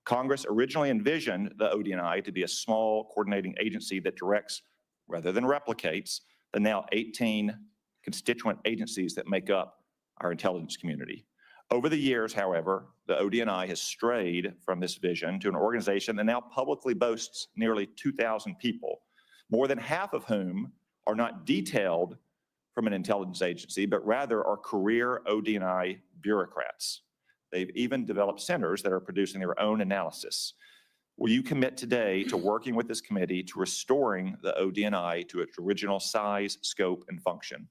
Congress originally envisioned the OD&I to be a small coordinating agency that directs rather than replicates the now 18 constituent agencies that make up our intelligence community. Over the years, however, the OD&I has strayed from this vision to an organization that now publicly boasts nearly 2,000 people, more than half of whom are not detailed from an intelligence agency, but rather are career OD&I bureaucrats. They've even developed centers that are producing their own analysis. Will you commit today to working with this committee to restoring the OD&I to its original size, scope, and function?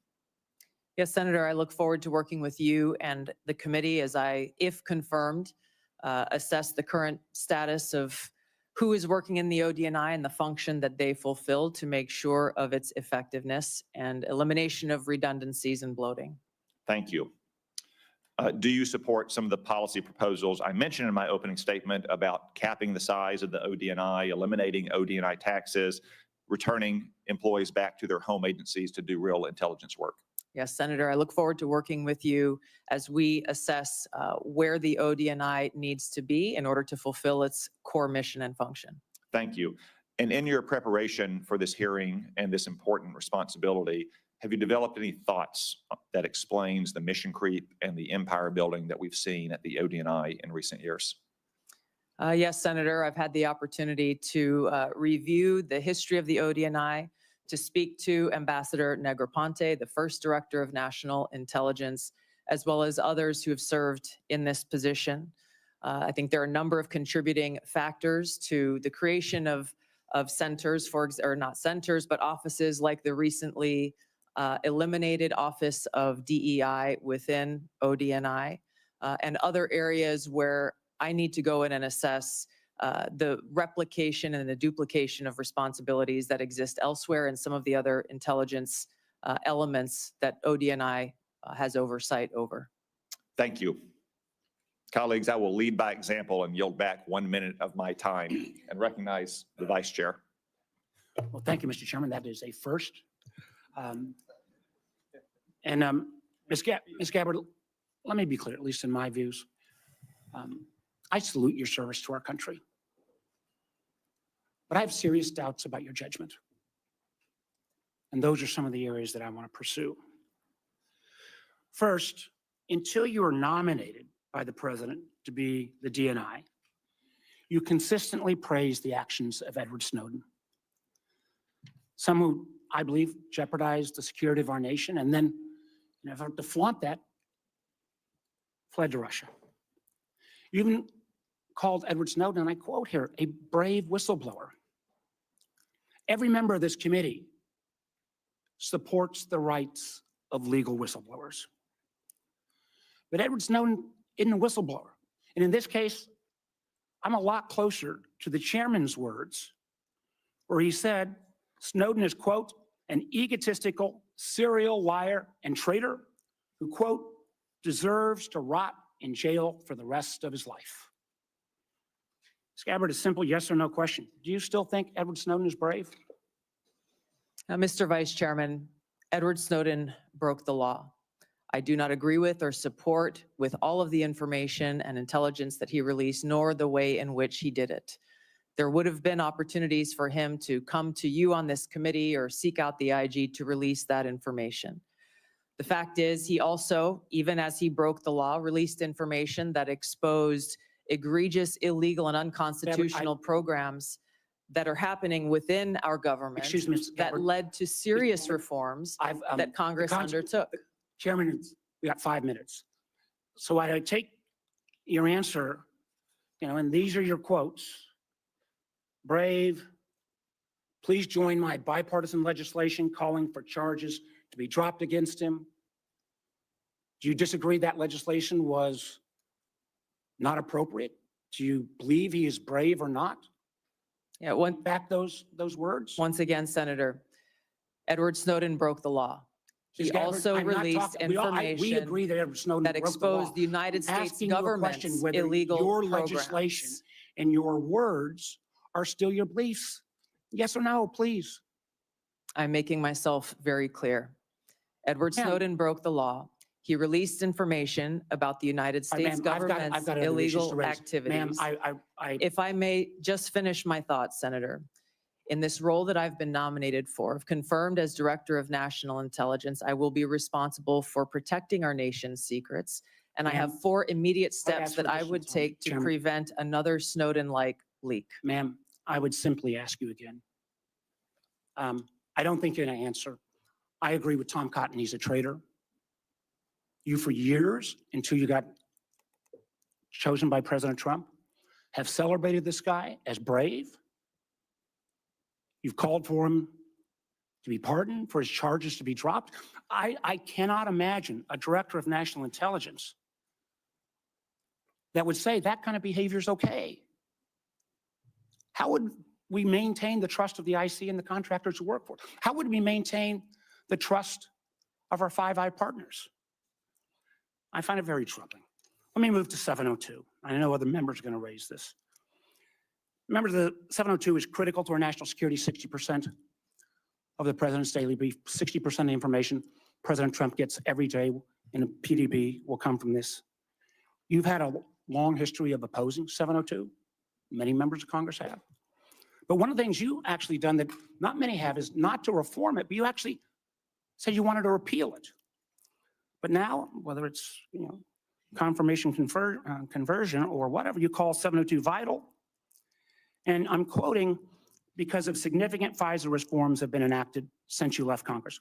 Yes, Senator, I look forward to working with you and the committee as I, if confirmed, assess the current status of who is working in the OD&I and the function that they fulfill to make sure of its effectiveness and elimination of redundancies and bloating. Thank you. Do you support some of the policy proposals I mentioned in my opening statement about capping the size of the OD&I, eliminating OD&I taxes, returning employees back to their home agencies to do real intelligence work? Yes, Senator, I look forward to working with you as we assess where the OD&I needs to be in order to fulfill its core mission and function. Thank you. And in your preparation for this hearing and this important responsibility, have you developed any thoughts that explains the mission creep and the empire building that we've seen at the OD&I in recent years? Yes, Senator, I've had the opportunity to review the history of the OD&I, to speak to Ambassador Negroponte, the first Director of National Intelligence, as well as others who have served in this position. I think there are a number of contributing factors to the creation of centers, or not centers, but offices like the recently eliminated Office of DEI within OD&I, and other areas where I need to go in and assess the replication and the duplication of responsibilities that exist elsewhere and some of the other intelligence elements that OD&I has oversight over. Thank you. Colleagues, I will lead by example and yield back 1 minute of my time and recognize the Vice Chair. Well, thank you, Mr. Chairman. That is a first. Ms. Gabbard, let me be clear, at least in my views. I salute your service to our country, but I have serious doubts about your judgment. And those are some of the areas that I want to pursue. First, until you are nominated by the president to be the DNI, you consistently praise the actions of Edward Snowden. Some who, I believe, jeopardized the security of our nation and then, in an effort to flaunt that, fled to Russia. You even called Edward Snowden, and I quote here, a brave whistleblower. Every member of this committee supports the rights of legal whistleblowers. But Edward Snowden isn't a whistleblower. And in this case, I'm a lot closer to the chairman's words, where he said Snowden is, quote, an egotistical serial liar and traitor who, quote, deserves to rot in jail for the rest of his life. Ms. Gabbard, a simple yes or no question. Do you still think Edward Snowden is brave? Mr. Vice Chairman, Edward Snowden broke the law. I do not agree with or support with all of the information and intelligence that he released, nor the way in which he did it. There would have been opportunities for him to come to you on this committee or seek out the IG to release that information. The fact is, he also, even as he broke the law, released information that exposed egregious, illegal, and unconstitutional programs that are happening within our government. Excuse me, that led to serious reforms that Congress undertook. Chairman, we got 5 minutes. So I take your answer, and these are your quotes. Brave, please join my bipartisan legislation calling for charges to be dropped against him. Do you disagree that legislation was not appropriate? Do you believe he is brave or not? Yeah, Back those words? once again, Senator, Edward Snowden broke the law. He Ms. Gabbard, also I'm not released talking- we information agree that Edward Snowden that broke the exposed law. the United States Asking you a question government's whether illegal your programs. legislation and your words are still your beliefs. Yes or no, please? I'm making myself very clear. Edward Ma'am. Snowden broke the law. He released information about the United All right, States ma'am, I've government's got other issues to illegal raise. Ma'am, activities. I If I may just finish my thoughts, Senator. In this role that I've been nominated for, if confirmed as Director of National Intelligence, I will be responsible for protecting our nation's secrets. And I have Ma'am, 4 immediate ask steps for that I additional would time. take to Chairman. prevent another Snowden-like leak. ma'am, I would simply ask you again. I don't think you're going to answer. I agree with Tom Cotton. He's a traitor. You, for years, until you got chosen by President Trump, have celebrated this guy as brave. You've called for him to be pardoned, for his charges to be dropped. I cannot imagine a director of national intelligence that would say that kind of behavior is okay. How would we maintain the trust of the IC and the contractors who work for it? How would we maintain the trust of our Five Eye partners? I find it very troubling. Let me move to 702. I know other members are going to raise this. Remember, the 702 is critical to our national security. 60% of the president's daily brief, 60% of the information President Trump gets every day in a PDB will come from this. You've had a long history of opposing 702. Many members of Congress have. But one of the things you actually done that not many have is not to reform it, but you actually said you wanted to repeal it. But now, whether it's confirmation conversion or whatever, you call 702 vital. And I'm quoting, because of significant FISA reforms have been enacted since you left Congress.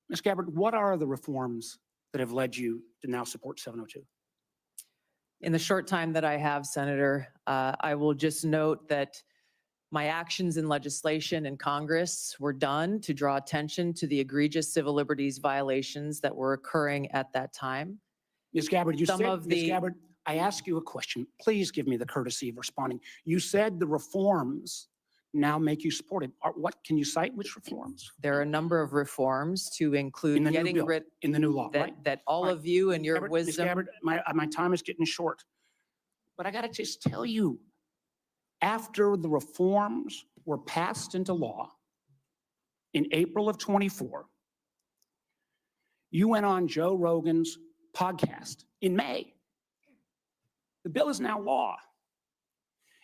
Ms. Gabbard, what are the reforms that have led you to now support 702? In the short time that I have, Senator, I will just note that my actions in legislation in Congress were done to draw attention to the egregious civil liberties violations that were occurring at that time. Ms. Gabbard, Some of Ms. the- Gabbard, I ask you a question. Please give me the courtesy of responding. You said the reforms now make you support it. What can you cite? Which reforms? There are a number of reforms to include In the new getting bill, rid in the new law, right? that all Right. of you and your Gabbard, Ms. wisdom. Gabbard, my time is getting short. But I got to just tell you, after the reforms were passed into law in April of 24, you went on Joe Rogan's podcast in May. The bill is now law.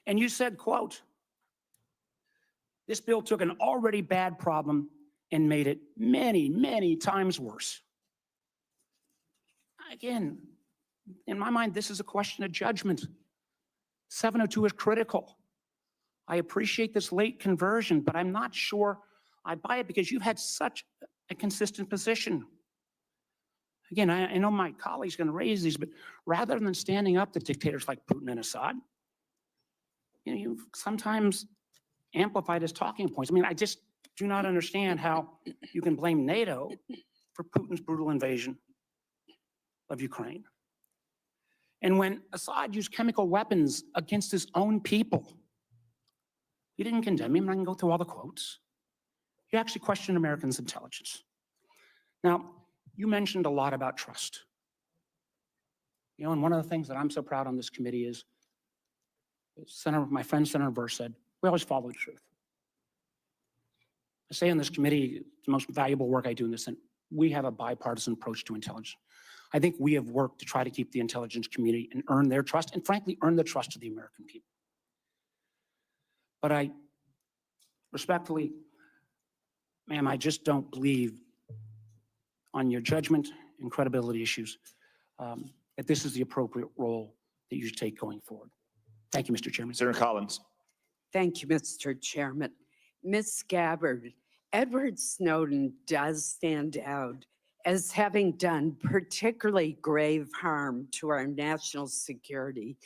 And you said, quote, this bill took an already bad problem and made it many, many times worse. Again, in my mind, this is a question of judgment. 702 is critical. I appreciate this late conversion, but I'm not sure I buy it because you've had such a consistent position. Again, I know my colleague's going to raise these, but rather than standing up to dictators like Putin and Assad, you've sometimes amplified his talking points. I mean, I just do not understand how you can blame NATO for Putin's brutal invasion of Ukraine. And when Assad used chemical weapons against his own people, you didn't condemn him. I can go through all the quotes. You actually questioned Americans' intelligence. Now, you mentioned a lot about trust. And one of the things that I'm so proud on this committee is my friend Senator Burr said, we always follow the truth. I say on this committee, it's the most valuable work I do in this, and we have a bipartisan approach to intelligence. I think we have worked to try to keep the intelligence community and earn their trust, and frankly, earn the trust of the American people. But I respectfully, ma'am, I just don't believe on your judgment and credibility issues that this is the appropriate role that you should take going forward. Thank you, Mr. Chairman. Senator Collins. Thank you, Mr. Chairman. Ms. Gabbard, Edward Snowden does stand out as having done particularly grave harm to our national security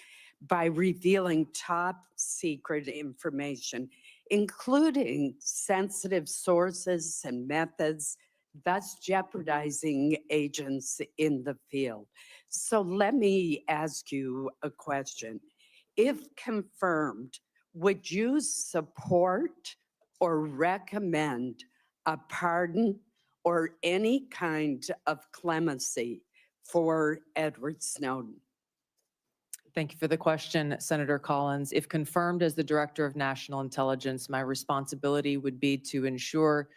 by revealing top secret information, including sensitive sources and methods, thus jeopardizing agents in the field. So let me ask you a question. If confirmed, would you support or recommend a pardon or any kind of clemency for Edward Snowden? Thank you for the question, Senator Collins. If confirmed as the Director of National Intelligence, my responsibility would be to ensure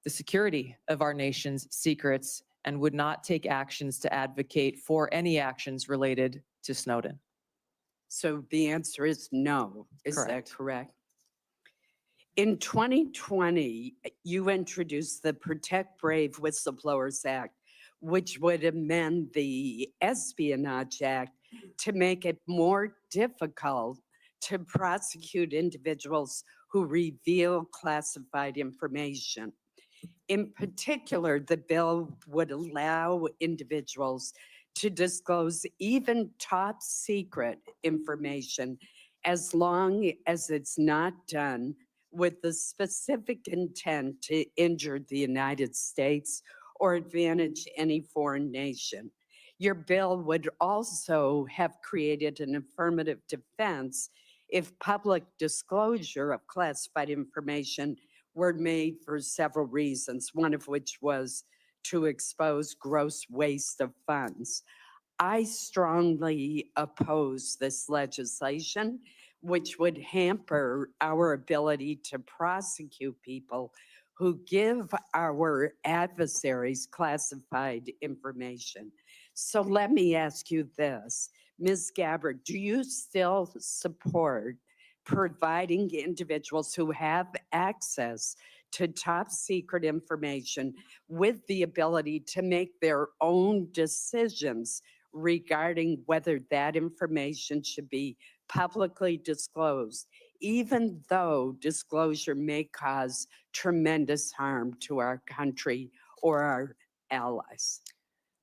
the security of our nation's secrets and would not take actions to advocate for any actions related to Snowden. So the answer is no. Is that Correct. correct? In 2020, you introduced the Protect Brave Whistleblowers Act, which would amend the Espionage Act to make it more difficult to prosecute individuals who reveal classified information. In particular, the bill would allow individuals to disclose even top secret information as long as it's not done with the specific intent to injure the United States or advantage any foreign nation. Your bill would also have created an affirmative defense if public disclosure of classified information were made for several reasons, one of which was to expose gross waste of funds. I strongly oppose this legislation, which would hamper our ability to prosecute people who give our adversaries classified information. So let me ask you this, Ms. Gabbard, do you still support providing individuals who have access to top secret information with the ability to make their own decisions regarding whether that information should be publicly disclosed, even though disclosure may cause tremendous harm to our country or our allies?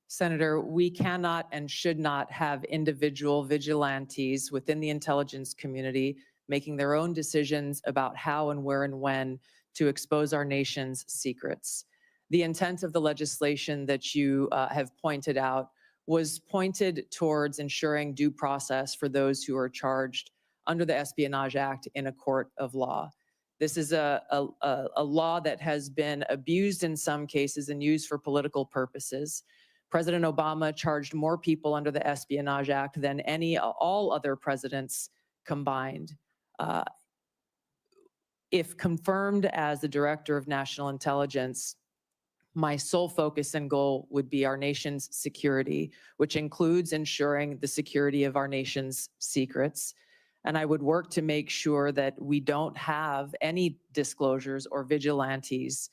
Senator, we cannot and should not have individual vigilantes within the intelligence community making their own decisions about how and where and when to expose our nation's secrets. The intent of the legislation that you have pointed out was pointed towards ensuring due process for those who are charged under the Espionage Act in a court of law. This is a law that has been abused in some cases and used for political purposes. President Obama charged more people under the Espionage Act than all other presidents combined. If confirmed as the Director of National Intelligence, my sole focus and goal would be our nation's security, which includes ensuring the security of our nation's secrets. And I would work to make sure that we don't have any disclosures or vigilantes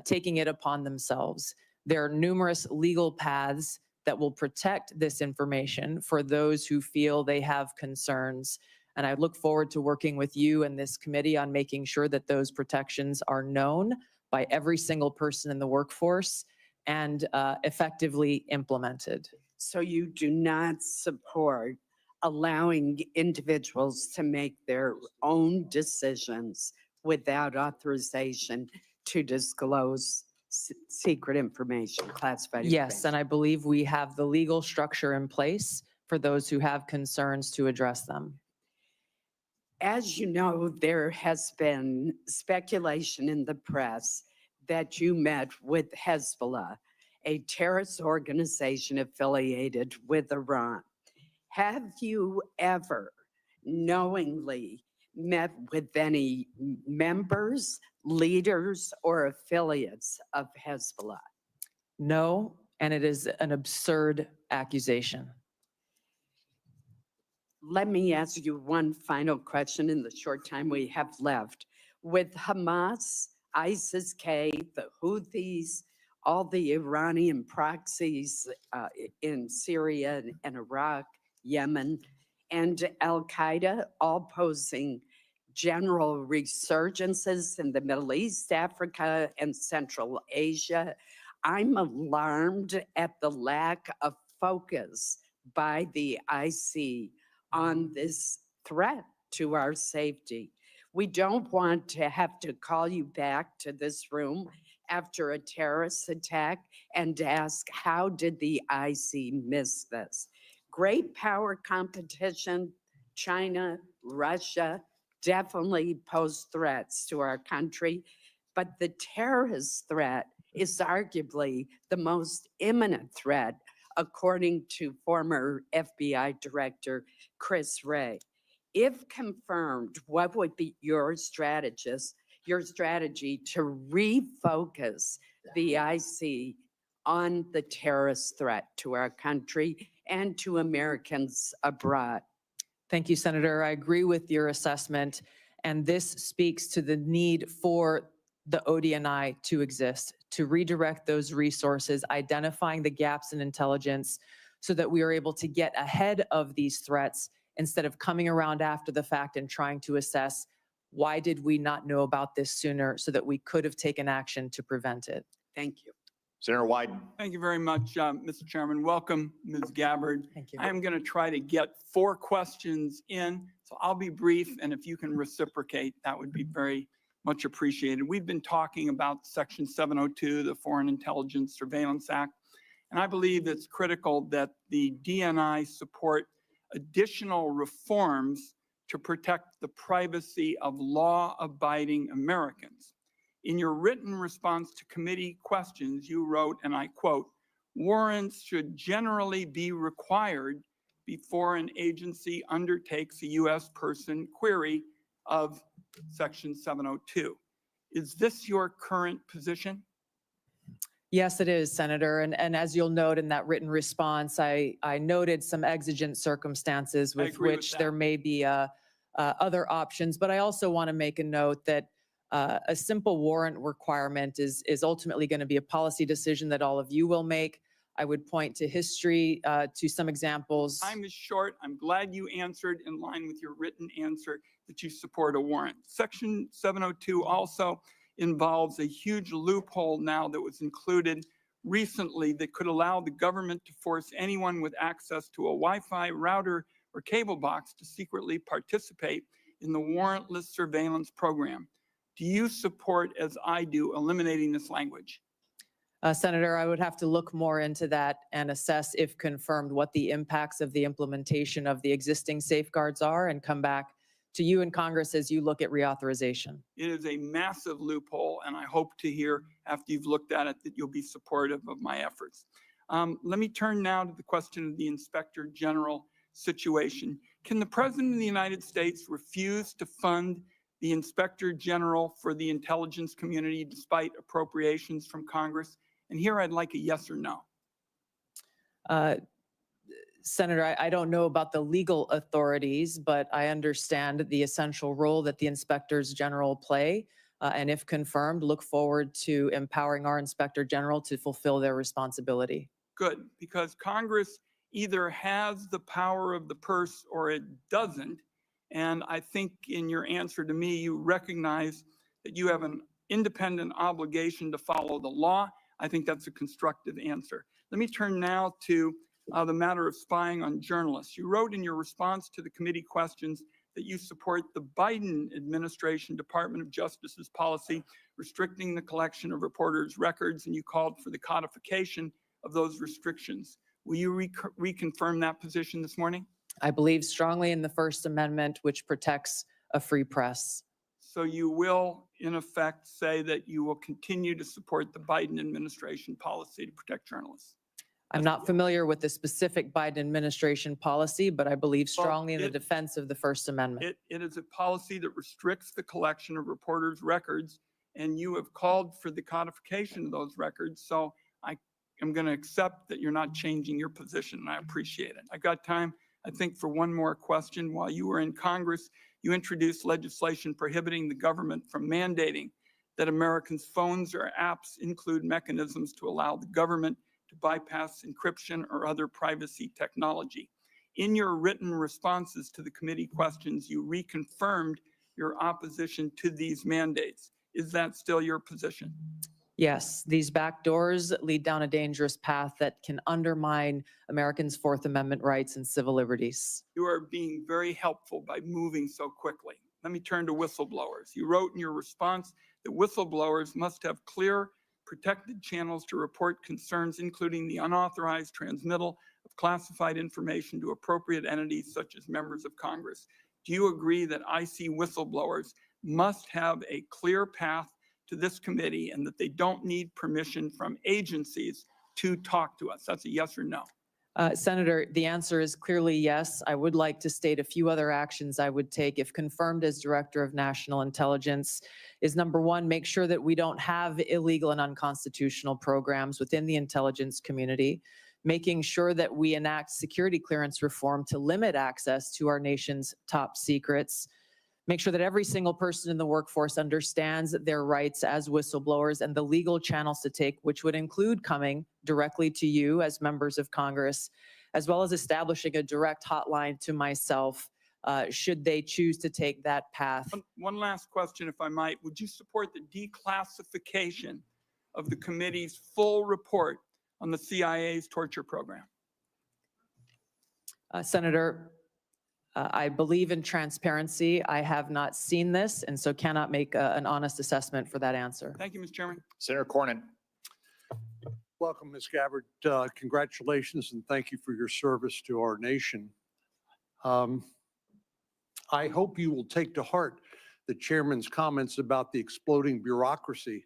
taking it upon themselves. There are numerous legal paths that will protect this information for those who feel they have concerns. And I look forward to working with you and this committee on making sure that those protections are known by every single person in the workforce and effectively implemented. So you do not support allowing individuals to make their own decisions without authorization to disclose secret information, classified information? Yes, and I believe we have the legal structure in place for those who have concerns to address them. As you know, there has been speculation in the press that you met with Hezbollah, a terrorist organization affiliated with Iran. Have you ever knowingly met with any members, leaders, or affiliates of Hezbollah? No, and it is an absurd accusation. Let me ask you one final question in the short time we have left. With Hamas, ISIS-K, the Houthis, all the Iranian proxies in Syria and Iraq, Yemen, and Al-Qaeda all posing general resurgences in the Middle East, Africa, and Central Asia, I'm alarmed at the lack of focus by the IC on this threat to our safety. We don't want to have to call you back to this room after a terrorist attack and ask, how did the IC miss this? Great power competition, China, Russia, definitely pose threats to our country, but the terrorist threat is arguably the most imminent threat, according to former FBI Director Chris Wray. If confirmed, what would be your strategy to refocus the IC on the terrorist threat to our country and to Americans abroad? Thank you, Senator. I agree with your assessment, and this speaks to the need for the ODNI to exist, to redirect those resources, identifying the gaps in intelligence so that we are able to get ahead of these threats instead of coming around after the fact and trying to assess why did we not know about this sooner so that we could have taken action to prevent it. Thank you. Senator Wyden. Thank you very much, Mr. Chairman. Welcome, Ms. Gabbard. Thank you. I am going to try to get 4 questions in, so I'll be brief, and if you can reciprocate, that would be very much appreciated. We've been talking about Section 702, the Foreign Intelligence Surveillance Act, and I believe it's critical that the DNI support additional reforms to protect the privacy of law-abiding Americans. In your written response to committee questions, you wrote, and I quote, "Warrants should generally be required before an agency undertakes a U.S. person query of Section 702. Is this your current position?" Yes, it is, Senator. And as you'll note in that written response, I noted some exigent circumstances with agree with which that. there may be other options. But I also want to make a note that a simple warrant requirement is ultimately going to be a policy decision that all of you will make. I would point to history, to some examples. Time is short. I'm glad you answered in line with your written answer that you support a warrant. Section 702 also involves a huge loophole now that was included recently that could allow the government to force anyone with access to a Wi-Fi router or cable box to secretly participate in the warrantless surveillance program. Do you support, as I do, eliminating this language? Senator, I would have to look more into that and assess, if confirmed, what the impacts of the implementation of the existing safeguards are and come back to you in Congress as you look at reauthorization. It is a massive loophole, and I hope to hear after you've looked at it that you'll be supportive of my efforts. Let me turn now to the question of the Inspector General situation. Can the President of the United States refuse to fund the Inspector General for the intelligence community despite appropriations from Congress? And here I'd like a yes or no. Senator, I don't know about the legal authorities, but I understand the essential role that the inspectors general play. And if confirmed, look forward to empowering our Inspector General to fulfill their responsibility. Good, because Congress either has the power of the purse or it doesn't. And I think in your answer to me, you recognize that you have an independent obligation to follow the law. I think that's a constructive answer. Let me turn now to the matter of spying on journalists. You wrote in your response to the committee questions that you support the Biden administration Department of Justice's policy restricting the collection of reporters' records, and you called for the codification of those restrictions. Will you reconfirm that position this morning? I believe strongly in the First Amendment, which protects a free press. So you will, in effect, say that you will continue to support the Biden administration policy to protect journalists? I'm not familiar with the specific Biden administration policy, but I believe strongly in the defense of the First Amendment. It is a policy that restricts the collection of reporters' records, and you have called for the codification of those records. So I am going to accept that you're not changing your position, and I appreciate it. I got time, I think, for one more question. While you were in Congress, you introduced legislation prohibiting the government from mandating that Americans' phones or apps include mechanisms to allow the government to bypass encryption or other privacy technology. In your written responses to the committee questions, you reconfirmed your opposition to these mandates. Is that still your position? Yes, these back doors lead down a dangerous path that can undermine Americans' Fourth Amendment rights and civil liberties. You are being very helpful by moving so quickly. Let me turn to whistleblowers. You wrote in your response that whistleblowers must have clear, protected channels to report concerns, including the unauthorized transmittal of classified information to appropriate entities such as members of Congress. Do you agree that IC whistleblowers must have a clear path to this committee and that they don't need permission from agencies to talk to us? That's a yes or no. Senator, the answer is clearly yes. I would like to state a few other actions I would take if confirmed as Director of National Intelligence is number one, make sure that we don't have illegal and unconstitutional programs within the intelligence community, making sure that we enact security clearance reform to limit access to our nation's top secrets, make sure that every single person in the workforce understands their rights as whistleblowers and the legal channels to take, which would include coming directly to you as members of Congress, as well as establishing a direct hotline to myself should they choose to take that path. One last question, if I might. Would you support the declassification of the committee's full report on the CIA's torture program? Senator, I believe in transparency. I have not seen this and so cannot make an honest assessment for that answer. Thank you, Mr. Chairman. Senator Cornyn. Welcome, Ms. Gabbard. Congratulations and thank you for your service to our nation. I hope you will take to heart the chairman's comments about the exploding bureaucracy,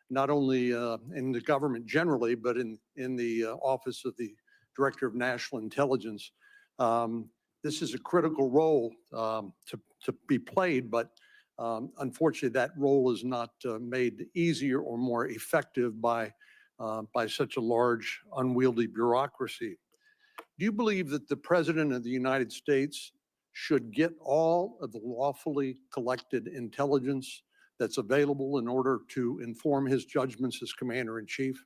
not only in the government generally, but in the office of the Director of National Intelligence. This is a critical role to be played, but unfortunately that role is not made easier or more effective by such a large, unwieldy bureaucracy. Do you believe that the President of the United States should get all of the lawfully collected intelligence that's available in order to inform his judgments as Commander-in-Chief?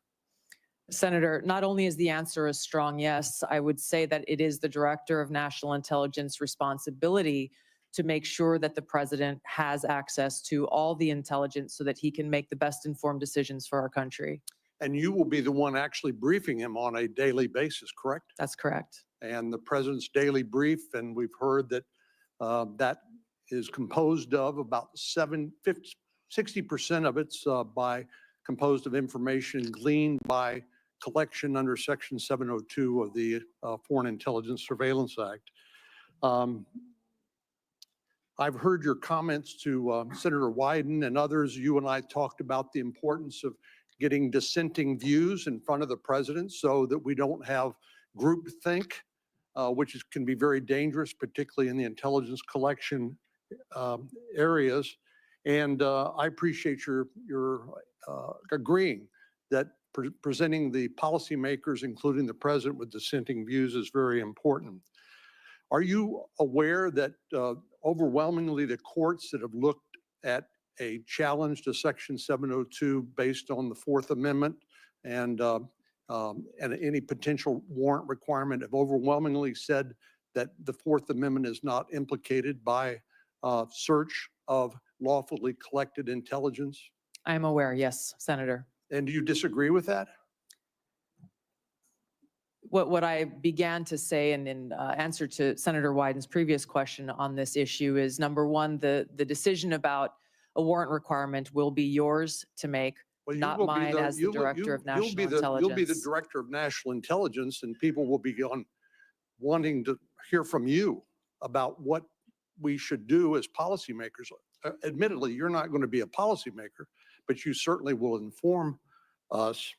Senator, not only is the answer a strong yes, I would say that it is the Director of National Intelligence responsibility to make sure that the President has access to all the intelligence so that he can make the best informed decisions for our country. And you will be the one actually briefing him on a daily basis, correct? That's correct. And the President's daily brief, and we've heard that that is composed of about 60% of it's composed of information gleaned by collection under Section 702 of the Foreign Intelligence Surveillance Act. I've heard your comments to Senator Wyden and others. You and I talked about the importance of getting dissenting views in front of the president so that we don't have groupthink, which can be very dangerous, particularly in the intelligence collection areas. And I appreciate your agreeing that presenting the policymakers, including the president, with dissenting views is very important. Are you aware that overwhelmingly the courts that have looked at a challenge to Section 702 based on the Fourth Amendment and any potential warrant requirement have overwhelmingly said that the Fourth Amendment is not implicated by search of lawfully collected intelligence? I am aware, yes, Senator. And do you disagree with that? What I began to say in answer to Senator Wyden's previous question on this issue is, number one, the decision about a warrant requirement will be yours to make, Well, not mine as the Director of National Intelligence. You'll be the Director of National Intelligence, and people will be wanting to hear from you about what we should do as policymakers. Admittedly, you're not going to be a policymaker, but you certainly will inform us.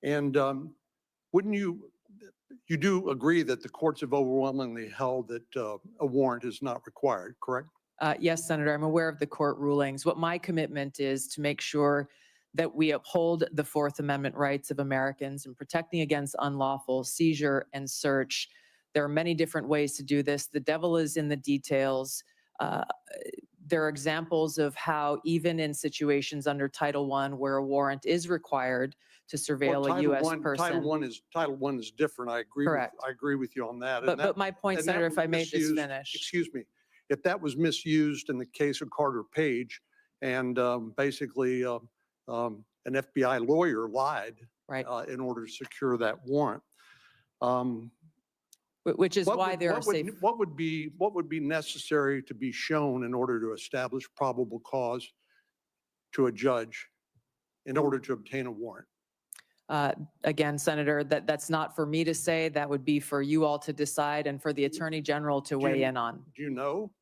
And wouldn't you do agree that the courts have overwhelmingly held that a warrant is not required, correct? Yes, Senator, I'm aware of the court rulings. What my commitment is to make sure that we uphold the Fourth Amendment rights of Americans and protecting against unlawful seizure and search. There are many different ways to do this. The devil is in the details. There are examples of how even in situations under Title I where a warrant is required to surveil a U.S. person. Title I is different. I agree. Correct. I agree with you on that. But my point, Senator, if I may just finish. Excuse me. If that was misused in the case of Carter Page and basically an FBI lawyer lied Right. in order to secure that warrant. Which is What why would- there are what would- safe. What would be necessary to be shown in order to establish probable cause to a judge in order to obtain a warrant? Again, Senator, that's not for me to say. That would be for you all to decide and for the Attorney General to weigh in on. Do you know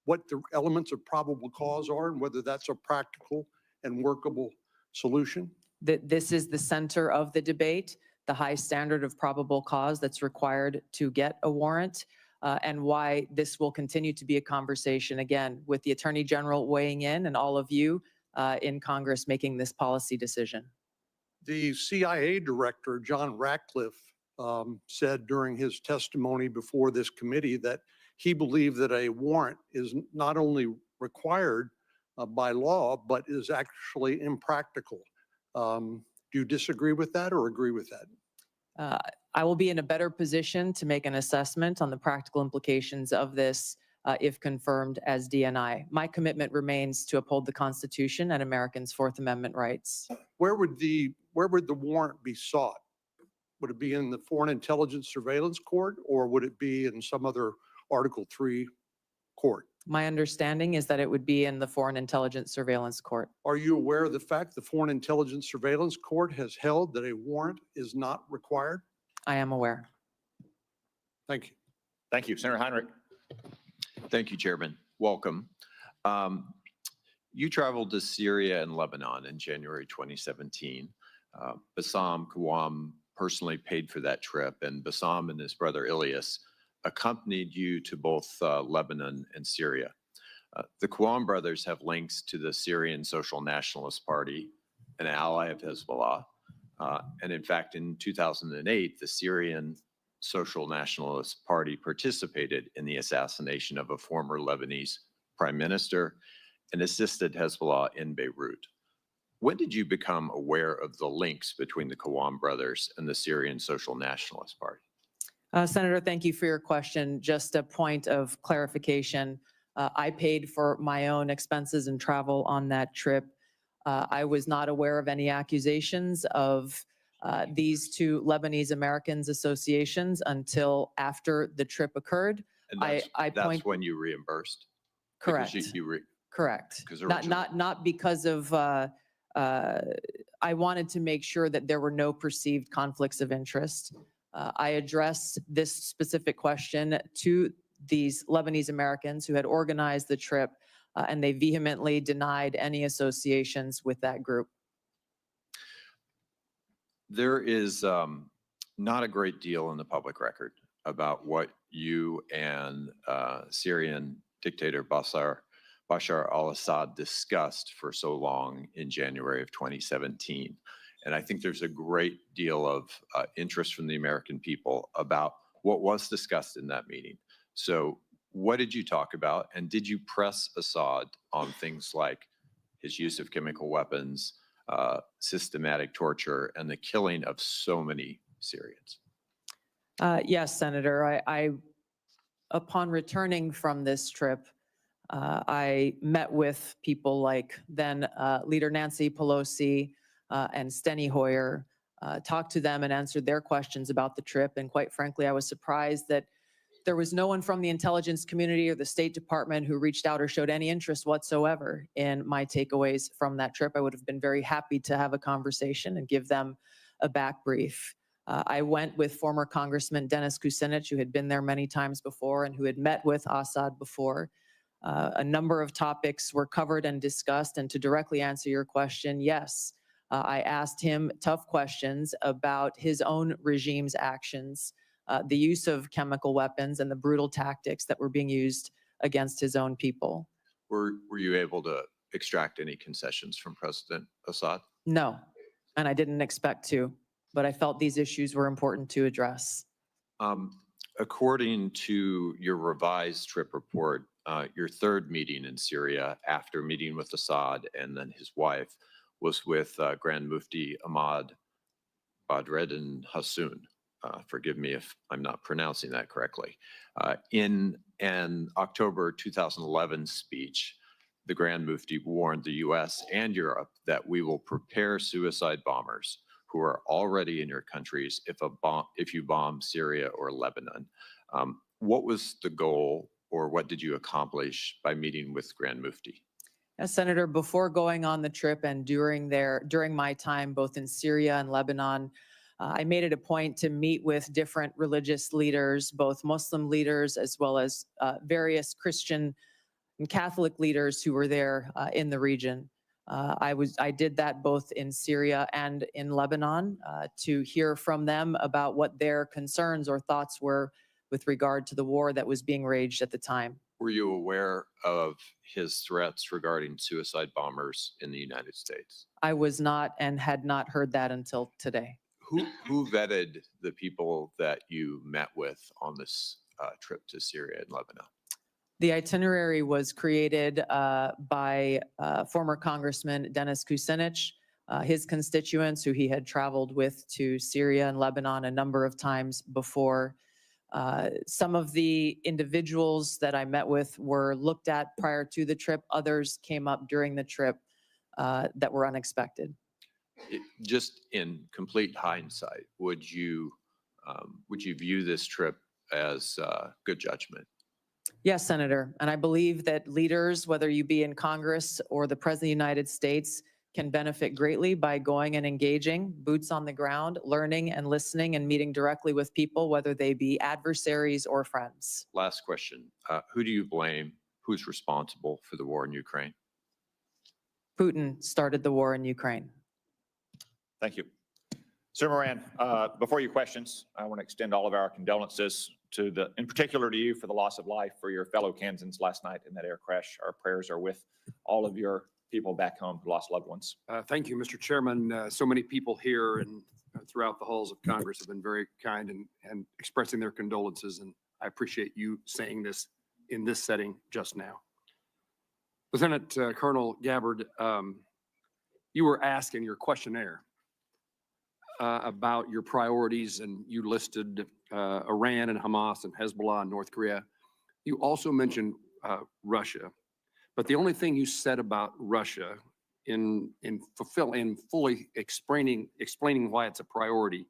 what the elements of probable cause are and whether that's a practical and workable solution? That this is the center of the debate, the high standard of probable cause that's required to get a warrant, and why this will continue to be a conversation, again, with the Attorney General weighing in and all of you in Congress making this policy decision. The CIA director, John Ratcliffe, said during his testimony before this committee that he believed that a warrant is not only required by law, but is actually impractical. Do you disagree with that or agree with that? I will be in a better position to make an assessment on the practical implications of this if confirmed as DNI. My commitment remains to uphold the Constitution and Americans' Fourth Amendment rights. Where would the warrant be sought? Would it be in the Foreign Intelligence Surveillance Court or would it be in some other Article 3 court? My understanding is that it would be in the Foreign Intelligence Surveillance Court. Are you aware of the fact the Foreign Intelligence Surveillance Court has held that a warrant is not required? I am aware. Thank you. Thank you. Senator Heinrich. Thank you, Chairman. Welcome. You traveled to Syria and Lebanon in January 2017. Bassam Kawam personally paid for that trip, and Bassam and his brother Ilyas accompanied you to both Lebanon and Syria. The Kawam brothers have links to the Syrian Social Nationalist Party, an ally of Hezbollah. And in fact, in 2008, the Syrian Social Nationalist Party participated in the assassination of a former Lebanese prime minister and assisted Hezbollah in Beirut. When did you become aware of the links between the Kawam brothers and the Syrian Social Nationalist Party? Senator, thank you for your question. Just a point of clarification. I paid for my own expenses and travel on that trip. I was not aware of any accusations of these two Lebanese Americans associations until after the trip occurred. And that's that's when you reimbursed? Correct. Because Correct. 'cause Not because of, I wanted to make sure that there were no perceived conflicts of interest. I addressed this specific question to these Lebanese Americans who had organized the trip, and they vehemently denied any associations with that group. There is not a great deal in the public record about what you and Syrian dictator Bashar al-Assad discussed for so long in January of 2017. And I think there's a great deal of interest from the American people about what was discussed in that meeting. So what did you talk about? And did you press Assad on things like his use of chemical weapons, systematic torture, and the killing of so many Syrians? Yes, Senator. Upon returning from this trip, I met with people like then Leader Nancy Pelosi and Steny Hoyer, talked to them and answered their questions about the trip. And quite frankly, I was surprised that there was no one from the intelligence community or the State Department who reached out or showed any interest whatsoever in my takeaways from that trip. I would have been very happy to have a conversation and give them a back brief. I went with former Congressman Dennis Kucinich, who had been there many times before and who had met with Assad before. A number of topics were covered and discussed. And to directly answer your question, yes, I asked him tough questions about his own regime's actions, the use of chemical weapons and the brutal tactics that were being used against his own people. Were you able to extract any concessions from President Assad? No, and I didn't expect to, but I felt these issues were important to address. According to your revised trip report, your third meeting in Syria after meeting with Assad and then his wife was with Grand Mufti Ahmad Badreddin Hassoun. Forgive me if I'm not pronouncing that correctly. In an October 2011 speech, the Grand Mufti warned the US and Europe that we will prepare suicide bombers who are already in your countries if you bomb Syria or Lebanon. What was the goal, or what did you accomplish by meeting with Grand Mufti? Senator, before going on the trip and during my time both in Syria and Lebanon, I made it a point to meet with different religious leaders, both Muslim leaders as well as various Christian and Catholic leaders who were there in the region. I did that both in Syria and in Lebanon to hear from them about what their concerns or thoughts were with regard to the war that was being waged at the time. Were you aware of his threats regarding suicide bombers in the United States? I was not and had not heard that until today. Who vetted the people that you met with on this trip to Syria and Lebanon? The itinerary was created by former Congressman Dennis Kucinich, his constituents who he had traveled with to Syria and Lebanon a number of times before. Some of the individuals that I met with were looked at prior to the trip. Others came up during the trip that were unexpected. Just in complete hindsight, would you view this trip as good judgment? Yes, Senator. And I believe that leaders, whether you be in Congress or the President of the United States, can benefit greatly by going and engaging, boots on the ground, learning and listening and meeting directly with people, whether they be adversaries or friends. Last question. Who do you blame? Who's responsible for the war in Ukraine? Putin started the war in Ukraine. Thank you. Sir Moran, before your questions, I want to extend all of our condolences in particular to you for the loss of life for your fellow Kansans last night in that air crash. Our prayers are with all of your people back home who lost loved ones. Thank you, Mr. Chairman. So many people here and throughout the halls of Congress have been very kind and expressing their condolences, and I appreciate you saying this in this setting just now. Lieutenant Colonel Gabbard, you were asked in your questionnaire about your priorities, and you listed Iran and Hamas and Hezbollah and North Korea. You also mentioned Russia, but the only thing you said about Russia in fully explaining why it's a priority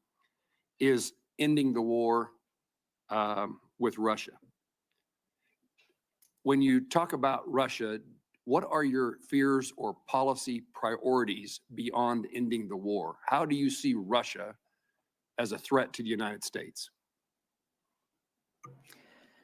is ending the war with Russia. When you talk about Russia, what are your fears or policy priorities beyond ending the war? How do you see Russia as a threat to the United States?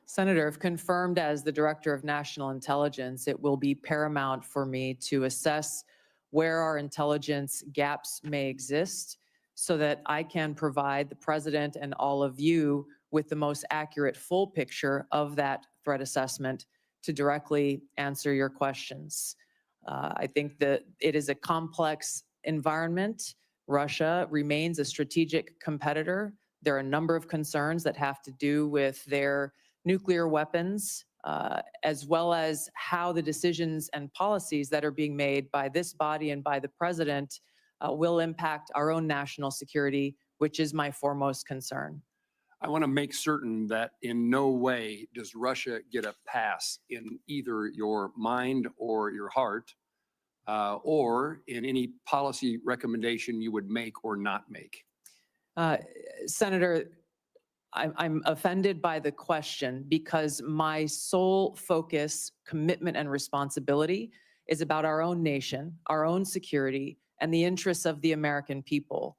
Senator, if confirmed as the Director of National Intelligence, it will be paramount for me to assess where our intelligence gaps may exist so that I can provide the President and all of you with the most accurate full picture of that threat assessment to directly answer your questions. I think that it is a complex environment. Russia remains a strategic competitor. There are a number of concerns that have to do with their nuclear weapons, as well as how the decisions and policies that are being made by this body and by the President will impact our own national security, which is my foremost concern. I want to make certain that in no way does Russia get a pass in either your mind or your heart, or in any policy recommendation you would make or not make. Senator, I'm offended by the question because my sole focus, commitment, and responsibility is about our own nation, our own security, and the interests of the American people.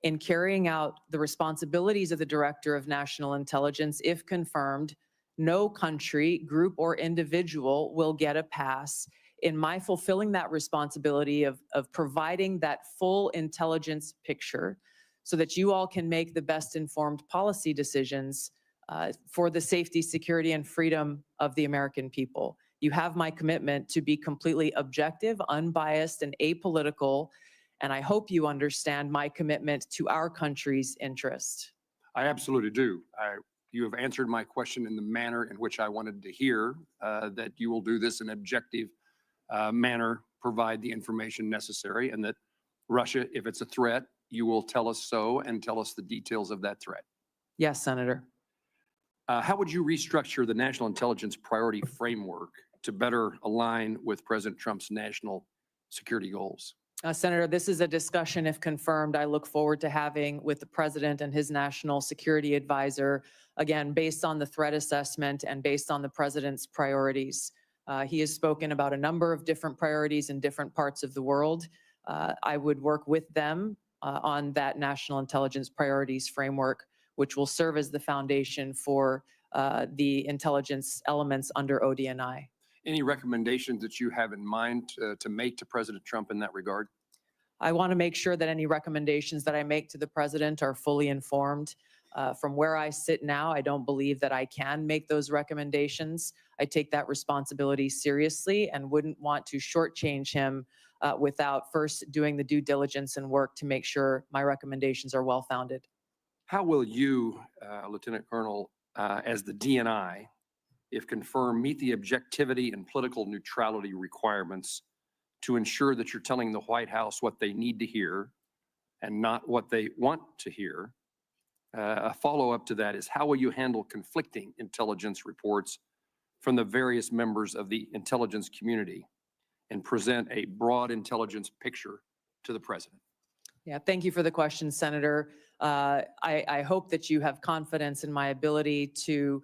In carrying out the responsibilities of the Director of National Intelligence, if confirmed, no country, group, or individual will get a pass in my fulfilling that responsibility of providing that full intelligence picture so that you all can make the best informed policy decisions for the safety, security, and freedom of the American people. You have my commitment to be completely objective, unbiased, and apolitical, and I hope you understand my commitment to our country's interest. I absolutely do. You have answered my question in the manner in which I wanted to hear, that you will do this in an objective manner, provide the information necessary, and that Russia, if it's a threat, you will tell us so and tell us the details of that threat. Yes, Senator. How would you restructure the national intelligence priority framework to better align with President Trump's national security goals? Senator, this is a discussion, if confirmed, I look forward to having with the president and his national security advisor, again, based on the threat assessment and based on the president's priorities. He has spoken about a number of different priorities in different parts of the world. I would work with them on that national intelligence priorities framework, which will serve as the foundation for the intelligence elements under ODNI. Any recommendations that you have in mind to make to President Trump in that regard? I want to make sure that any recommendations that I make to the president are fully informed. From where I sit now, I don't believe that I can make those recommendations. I take that responsibility seriously and wouldn't want to shortchange him without first doing the due diligence and work to make sure my recommendations are well-founded. How will you, Lieutenant Colonel, as the DNI, if confirmed, meet the objectivity and political neutrality requirements to ensure that you're telling the White House what they need to hear and not what they want to hear? A follow-up to that is, how will you handle conflicting intelligence reports from the various members of the intelligence community and present a broad intelligence picture to the president? Yeah, thank you for the question, Senator. I hope that you have confidence in my ability to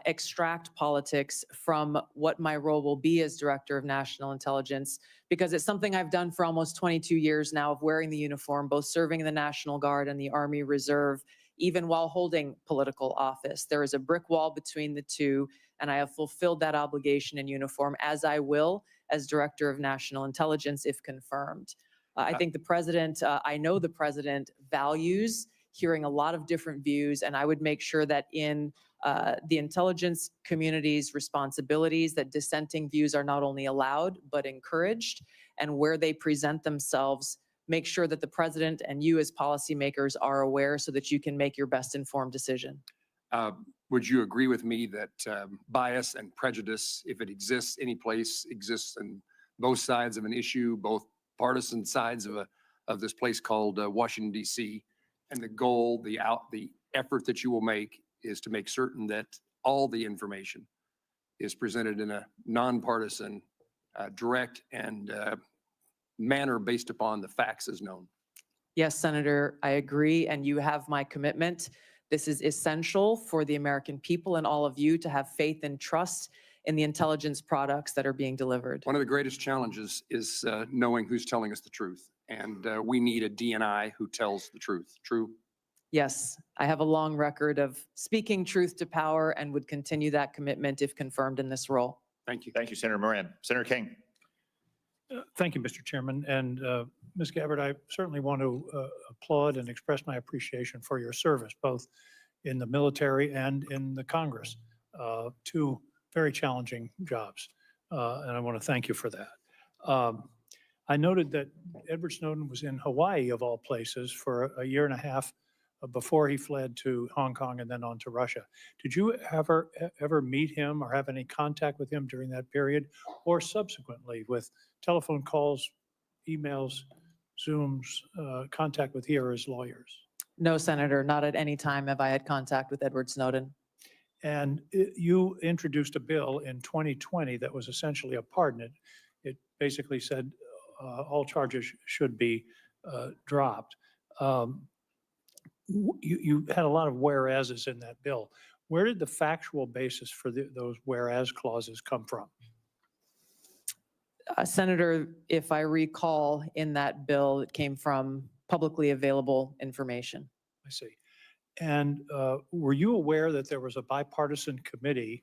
extract politics from what my role will be as Director of National Intelligence, because it's something I've done for almost 22 years now of wearing the uniform, both serving in the National Guard and the Army Reserve, even while holding political office. There is a brick wall between the two, and I have fulfilled that obligation in uniform, as I will as Director of National Intelligence if confirmed. I think the president, I know the president values hearing a lot of different views, and I would make sure that in the intelligence community's responsibilities, that dissenting views are not only allowed, but encouraged, and where they present themselves, make sure that the president and you as policymakers are aware so that you can make your best informed decision. Would you agree with me that bias and prejudice, if it exists any place, exists in both sides of an issue, both partisan sides of this place called Washington, D.C., and the goal, the effort that you will make is to make certain that all the information is presented in a nonpartisan, direct, and manner based upon the facts as known? Yes, Senator, I agree, and you have my commitment. This is essential for the American people and all of you to have faith and trust in the intelligence products that are being delivered. One of the greatest challenges is knowing who's telling us the truth, and we need a DNI who tells the truth. True? Yes, I have a long record of speaking truth to power and would continue that commitment if confirmed in this role. Thank you. Thank you, Senator Moran. Senator King. Thank you, Mr. Chairman. And Ms. Gabbard, I certainly want to applaud and express my appreciation for your service, both in the military and in the Congress. Two very challenging jobs, and I want to thank you for that. I noted that Edward Snowden was in Hawaii, of all places, for a year and a half before he fled to Hong Kong and then on to Russia. Did you ever meet him or have any contact with him during that period, or subsequently with telephone calls, emails, Zooms, contact with he or his lawyers? No, Senator, not at any time have I had contact with Edward Snowden. And you introduced a bill in 2020 that was essentially a pardon. It basically said all charges should be dropped. You had a lot of whereases in that bill. Where did the factual basis for those whereas clauses come from? Senator, if I recall, in that bill, it came from publicly available information. I see. And were you aware that there was a bipartisan committee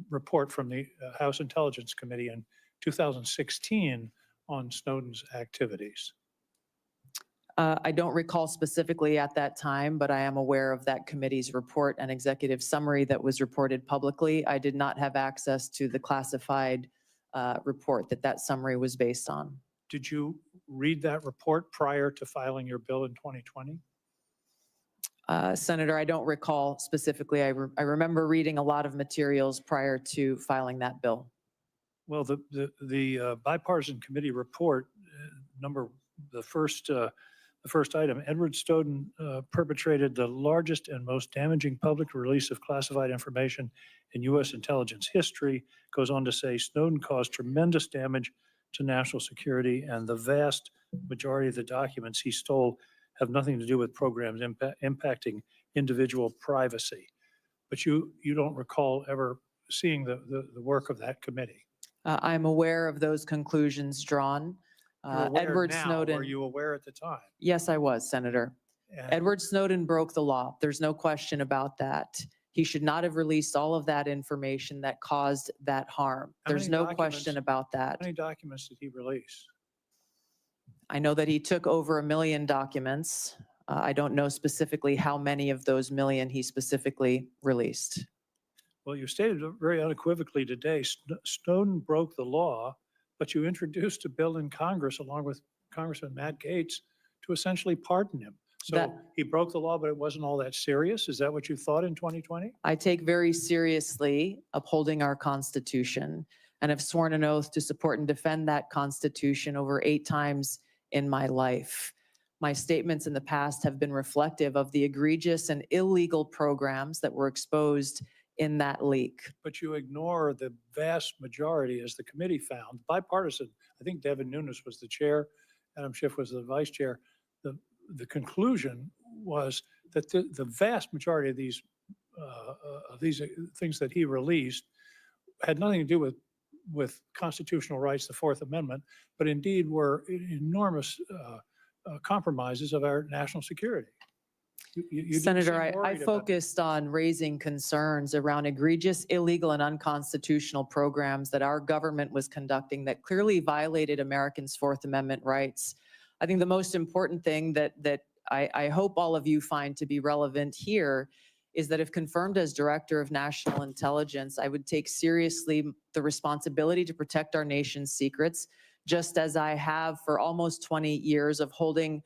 report from the House Intelligence Committee in 2016 on Snowden's activities? I don't recall specifically at that time, but I am aware of that committee's report and executive summary that was reported publicly. I did not have access to the classified report that summary was based on. Did you read that report prior to filing your bill in 2020? Senator, I don't recall specifically. I remember reading a lot of materials prior to filing that bill. Well, the bipartisan committee report, the first The first item, Edward Snowden perpetrated the largest and most damaging public release of classified information in U.S. intelligence history. Goes on to say Snowden caused tremendous damage to national security, and the vast majority of the documents he stole have nothing to do with programs impacting individual privacy. But you don't recall ever seeing the work of that committee. I'm aware of those conclusions drawn. You're aware Edward now. Snowden. Were you aware at the time? Yes, I was, Senator. And Edward Snowden broke the law. There's no question about that. He should not have released all of that information that caused that harm. How There's many no question documents- about that. How many documents did he release? I know that he took over 1 million documents. I don't know specifically how many of those million he specifically released. Well, you stated very unequivocally today, Snowden broke the law, but you introduced a bill in Congress along with Congressman Matt Gaetz to essentially pardon him. So That- he broke the law, but it wasn't all that serious. Is that what you thought in 2020? I take very seriously upholding our Constitution and have sworn an oath to support and defend that Constitution over 8 times in my life. My statements in the past have been reflective of the egregious and illegal programs that were exposed in that leak. But you ignore the vast majority, as the committee found, bipartisan. I think Devin Nunes was the chair, Adam Schiff was the vice chair. The conclusion was that the vast majority of these things that he released had nothing to do with constitutional rights, the Fourth Amendment, but indeed were enormous compromises of our national security. You didn't Senator, seem I worried about- focused on raising concerns around egregious, illegal, and unconstitutional programs that our government was conducting that clearly violated Americans' Fourth Amendment rights. I think the most important thing that I hope all of you find to be relevant here is that if confirmed as Director of National Intelligence, I would take seriously the responsibility to protect our nation's secrets, just as I have for almost 20 years of holding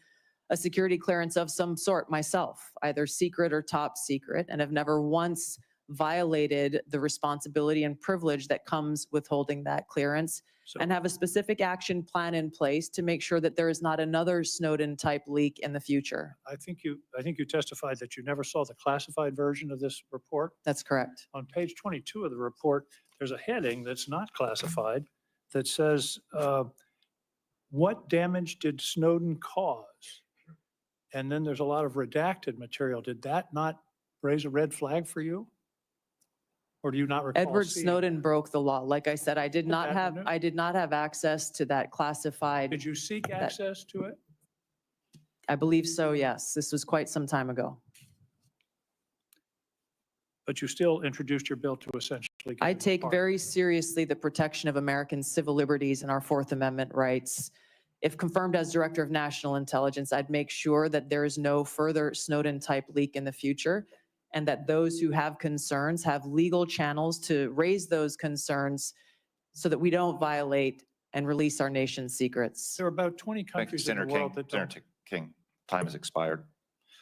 a security clearance of some sort myself, either secret or top secret, and have never once violated the responsibility and privilege that comes with holding that clearance, So- and have a specific action plan in place to make sure that there is not another Snowden-type leak in the future. I think you testified that you never saw the classified version of this report. That's correct. On page 22 of the report, there's a heading that's not classified that says, what damage did Snowden cause? And then there's a lot of redacted material. Did that not raise a red flag for you? Or do you not recall Edward seeing Snowden that? broke the law. Like I said, I did Put not that in have, there. I did not have access to that classified. Did you seek access to it? I believe so, yes. This was quite some time ago. But you still introduced your bill to essentially. give I it a take pardon. very seriously the protection of American civil liberties and our Fourth Amendment rights. If confirmed as Director of National Intelligence, I'd make sure that there is no further Snowden-type leak in the future, and that those who have concerns have legal channels to raise those concerns so that we don't violate and release our nation's secrets. There are about 20 Thank you, countries in Senator the world King. that don't. Senator King, time has expired.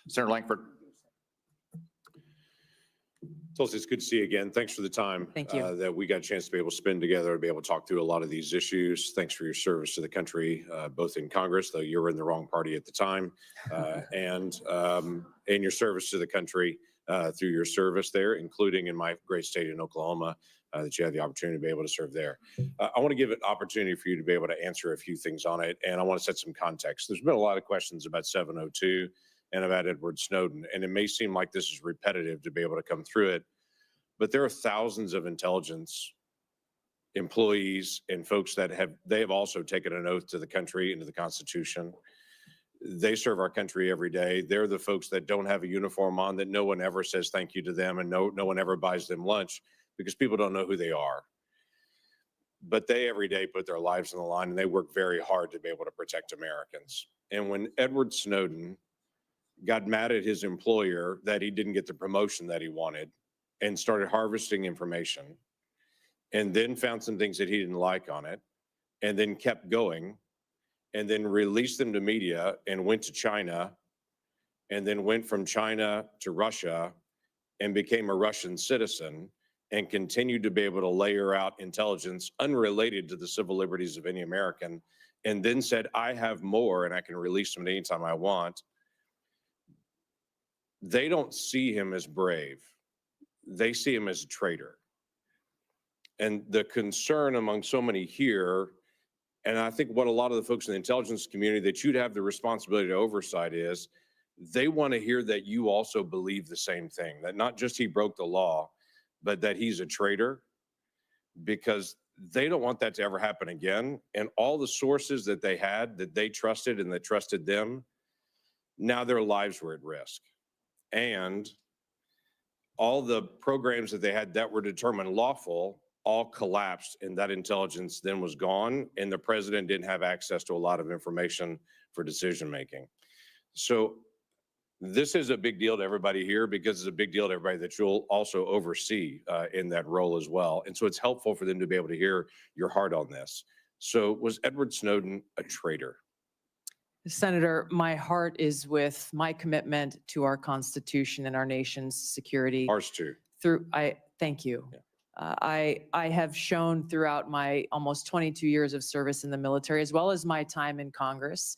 Senator Lankford. Tulsi, it's good to see you again. Thanks for the time. Thank you. That we got a chance to be able to spend together and be able to talk through a lot of these issues. Thanks for your service to the country, both in Congress, though you were in the wrong party at the time, and your service to the country through your service there, including in my great state in Oklahoma, that you had the opportunity to be able to serve there. I want to give an opportunity for you to be able to answer a few things on it, and I want to set some context. There's been a lot of questions about 702 and about Edward Snowden, and it may seem like this is repetitive to be able to come through it, but there are thousands of intelligence employees and folks that they have also taken an oath to the country and to the Constitution. They serve our country every day. They're the folks that don't have a uniform on, that no one ever says thank you to them, and no one ever buys them lunch because people don't know who they are. But they every day put their lives on the line, and they work very hard to be able to protect Americans. And when Edward Snowden got mad at his employer that he didn't get the promotion that he wanted and started harvesting information, and then found some things that he didn't like on it, and then kept going, and then released them to media and went to China, and then went from China to Russia and became a Russian citizen and continued to be able to layer out intelligence unrelated to the civil liberties of any American and then said, I have more and I can release them at any time I want, they don't see him as brave. They see him as a traitor. And the concern among so many here, and I think what a lot of the folks in the intelligence community that you'd have the responsibility to oversight is, they want to hear that you also believe the same thing, that not just he broke the law, but that he's a traitor, because they don't want that to ever happen again. And all the sources that they had, that they trusted and that trusted them, now their lives were at risk. And all the programs that they had that were determined lawful all collapsed, and that intelligence then was gone, and the president didn't have access to a lot of information for decision making. So this is a big deal to everybody here, because it's a big deal to everybody that you'll also oversee in that role as well. And so it's helpful for them to be able to hear your heart on this. So was Edward Snowden a traitor? Senator, my heart is with my commitment to our Constitution and our nation's security. Ours too. Thank you. Yeah. I have shown throughout my almost 22 years of service in the military, as well as my time in Congress,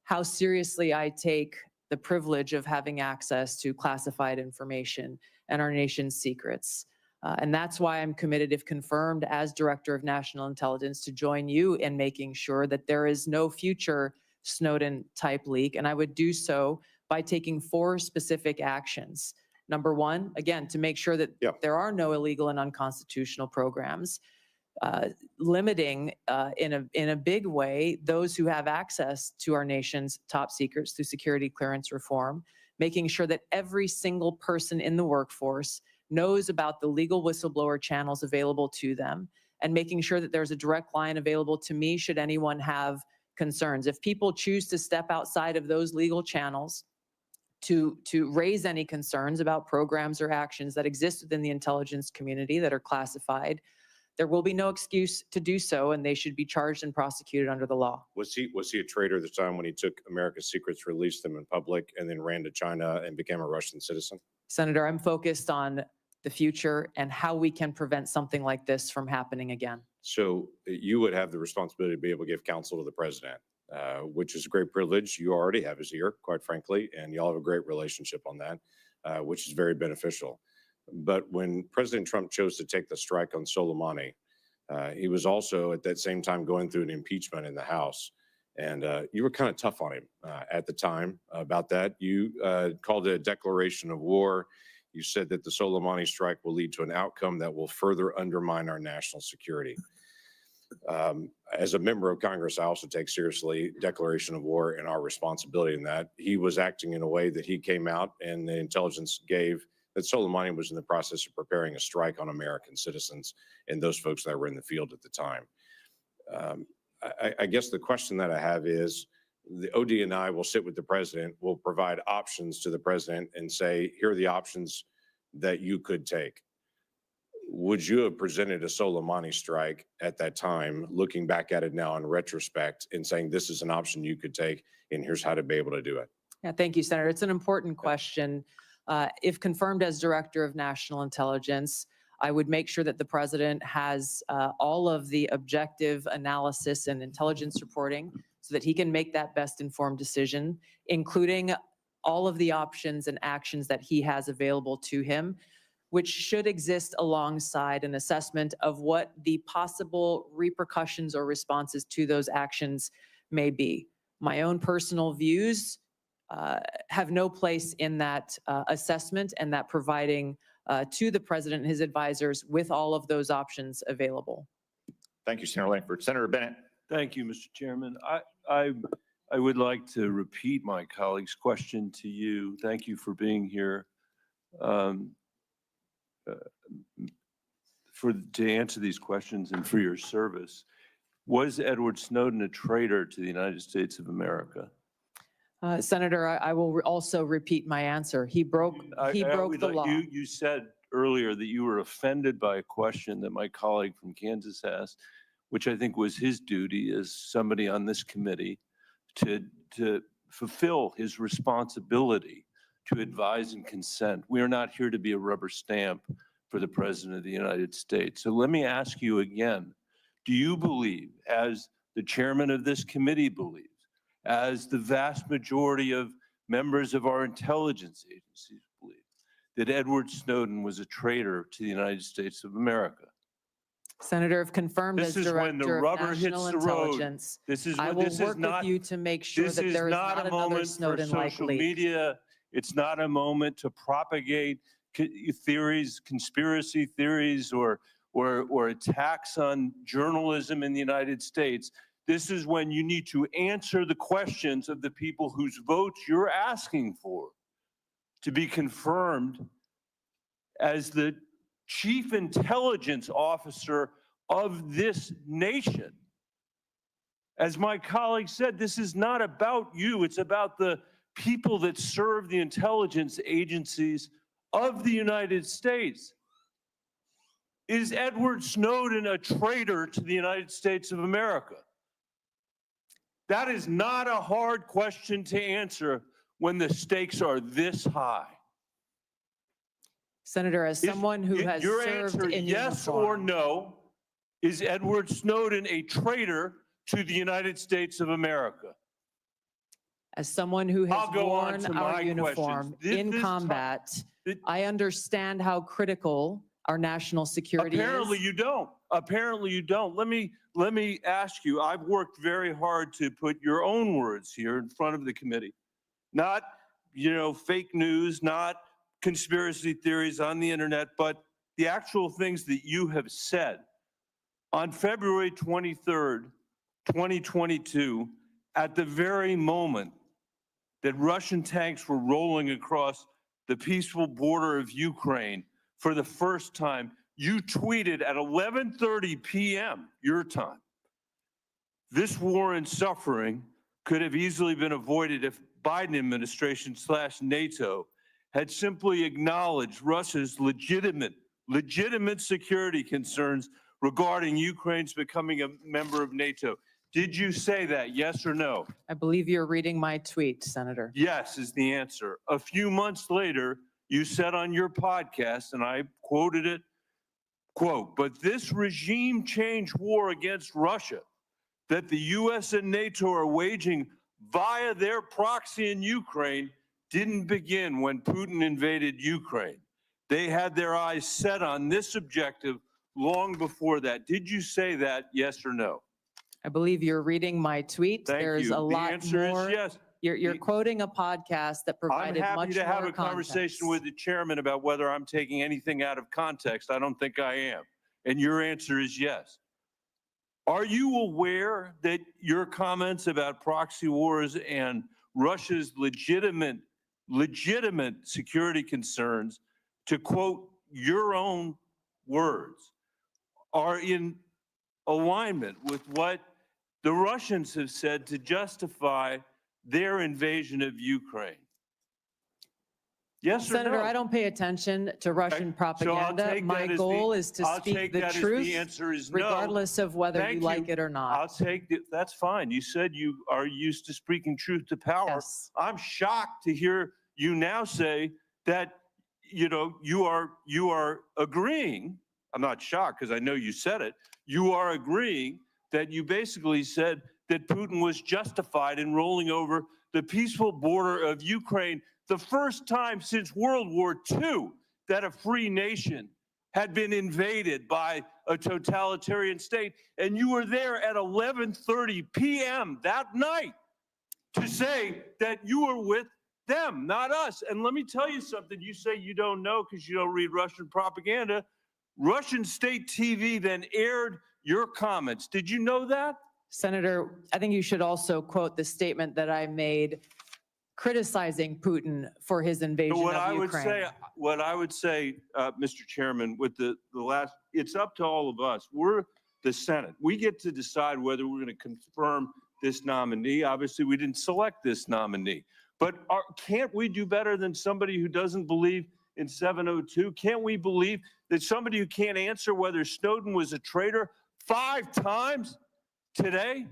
how seriously I take the privilege of having access to classified information and our nation's secrets. And that's why I'm committed, if confirmed as Director of National Intelligence, to join you in making sure that there is no future Snowden-type leak. And I would do so by taking 4 specific actions. Number 1, again, to make sure that there are no illegal and unconstitutional programs, limiting in a big way those who have access to our nation's top secrets through security clearance reform, making sure that every single person in the workforce knows about the legal whistleblower channels available to them, and making sure that there's a direct line available to me should anyone have concerns. If people choose to step outside of those legal channels to raise any concerns about programs or actions that exist within the intelligence community that are classified, there will be no excuse to do so, and they should be charged and prosecuted under the law. Was he a traitor at the time when he took America's secrets, released them in public, and then ran to China and became a Russian citizen? Senator, I'm focused on the future and how we can prevent something like this from happening again. So you would have the responsibility to be able to give counsel to the president, which is a great privilege. You already have his ear, quite frankly, and y'all have a great relationship on that, which is very beneficial. But when President Trump chose to take the strike on Soleimani, he was also at that same time going through an impeachment in the House. And you were kind of tough on him at the time about that. You called it a declaration of war. You said that the Soleimani strike will lead to an outcome that will further undermine our national security. As a member of Congress, I also take seriously declaration of war and our responsibility in that. He was acting in a way that he came out and the intelligence gave that Soleimani was in the process of preparing a strike on American citizens and those folks that were in the field at the time. I guess the question that I have is, the ODNI will sit with the president, will provide options to the president and say, here are the options that you could take. Would you have presented a Soleimani strike at that time, looking back at it now in retrospect and saying, this is an option you could take and here's how to be able to do it? Yeah, thank you, Senator. It's an important question. If confirmed as Director of National Intelligence, I would make sure that the president has all of the objective analysis and intelligence reporting so that he can make that best informed decision, including all of the options and actions that he has available to him, which should exist alongside an assessment of what the possible repercussions or responses to those actions may be. My own personal views have no place in that assessment and that providing to the president and his advisors with all of those options available. Thank you, Senator Lankford. Senator Bennett. Thank you, Mr. Chairman. I would like to repeat my colleague's question to you. Thank you for being here to answer these questions and for your service. Was Edward Snowden a traitor to the United States of America? Senator, I will also repeat my answer. He broke the law. You said earlier that you were offended by a question that my colleague from Kansas asked, which I think was his duty as somebody on this committee to fulfill his responsibility to advise and consent. We are not here to be a rubber stamp for the President of the United States. So let me ask you again, do you believe, as the chairman of this committee believes, as the vast majority of members of our intelligence agencies believe, that Edward Snowden was a traitor to the United States of America. Senator, if confirmed as This is when the Director of rubber hits National the road. Intelligence, This is I when will this is work with not, you to make sure this that is there is not not a another moment for Snowden-like social leak. media. It's not a moment to propagate theories, conspiracy theories, or attacks on journalism in the United States. This is when you need to answer the questions of the people whose votes you're asking for to be confirmed as the chief intelligence officer of this nation. As my colleague said, this is not about you. It's about the people that serve the intelligence agencies of the United States. Is Edward Snowden a traitor to the United States of America? That is not a hard question to answer when the stakes are this high. Senator, as someone who has Your served answer, in yes uniform, or no, is Edward Snowden a traitor to the United States of America? as someone who has I'll go on worn to our my uniform questions. in This combat, this- I understand how critical our national security Apparently is. you don't. Apparently you don't. Let me ask you, I've worked very hard to put your own words here in front of the committee. Not, fake news, not conspiracy theories on the internet, but the actual things that you have said. On February 23rd, 2022, at the very moment that Russian tanks were rolling across the peaceful border of Ukraine for the first time, you tweeted at 11:30 p.m. your time, "This war and suffering could have easily been avoided if Biden administration / NATO had simply acknowledged Russia's legitimate security concerns regarding Ukraine's becoming a member of NATO." Did you say that, yes or no? I believe you're reading my tweet, Senator. Yes is the answer. A few months later, you said on your podcast, and I quoted it, quote, "But this regime change war against Russia that the U.S. and NATO are waging via their proxy in Ukraine didn't begin when Putin invaded Ukraine. They had their eyes set on this objective long before that." Did you say that, yes or no? I believe you're reading my tweet. Thank There's you. a lot The answer more. is yes. You're quoting a podcast that I'm provided happy much to have more a conversation context. with the chairman about whether I'm taking anything out of context. I don't think I am. And your answer is yes. Are you aware that your comments about proxy wars and Russia's legitimate security concerns, to quote your own words, are in alignment with what the Russians have said to justify their invasion of Ukraine? Yes or no? Senator, I don't pay attention to Russian So I'll propaganda. take My that as goal is to I'll speak take the that as truth, the answer is no. regardless of whether Thank you like it or not. I'll take it. That's fine. You said you are used to speaking truth to power. Yes. I'm shocked to hear you now say that, you are agreeing. I'm not shocked because I know you said it. You are agreeing that you basically said that Putin was justified in rolling over the peaceful border of Ukraine, the first time since World War II that a free nation had been invaded by a totalitarian state. And you were there at 11:30 p.m. that night to say that you were with them, not us. And let me tell you something. You say you don't know because you don't read Russian propaganda. Russian state TV then aired your comments. Did you know that? Senator, I think you should also quote the statement that I made criticizing Putin for his invasion What of I Ukraine. would say, Mr. Chairman, with the last, it's up to all of us. We're the Senate. We get to decide whether we're going to confirm this nominee. Obviously, we didn't select this nominee. But can't we do better than somebody who doesn't believe in 702? Can't we believe that somebody who can't answer whether Snowden was a traitor 5 times today,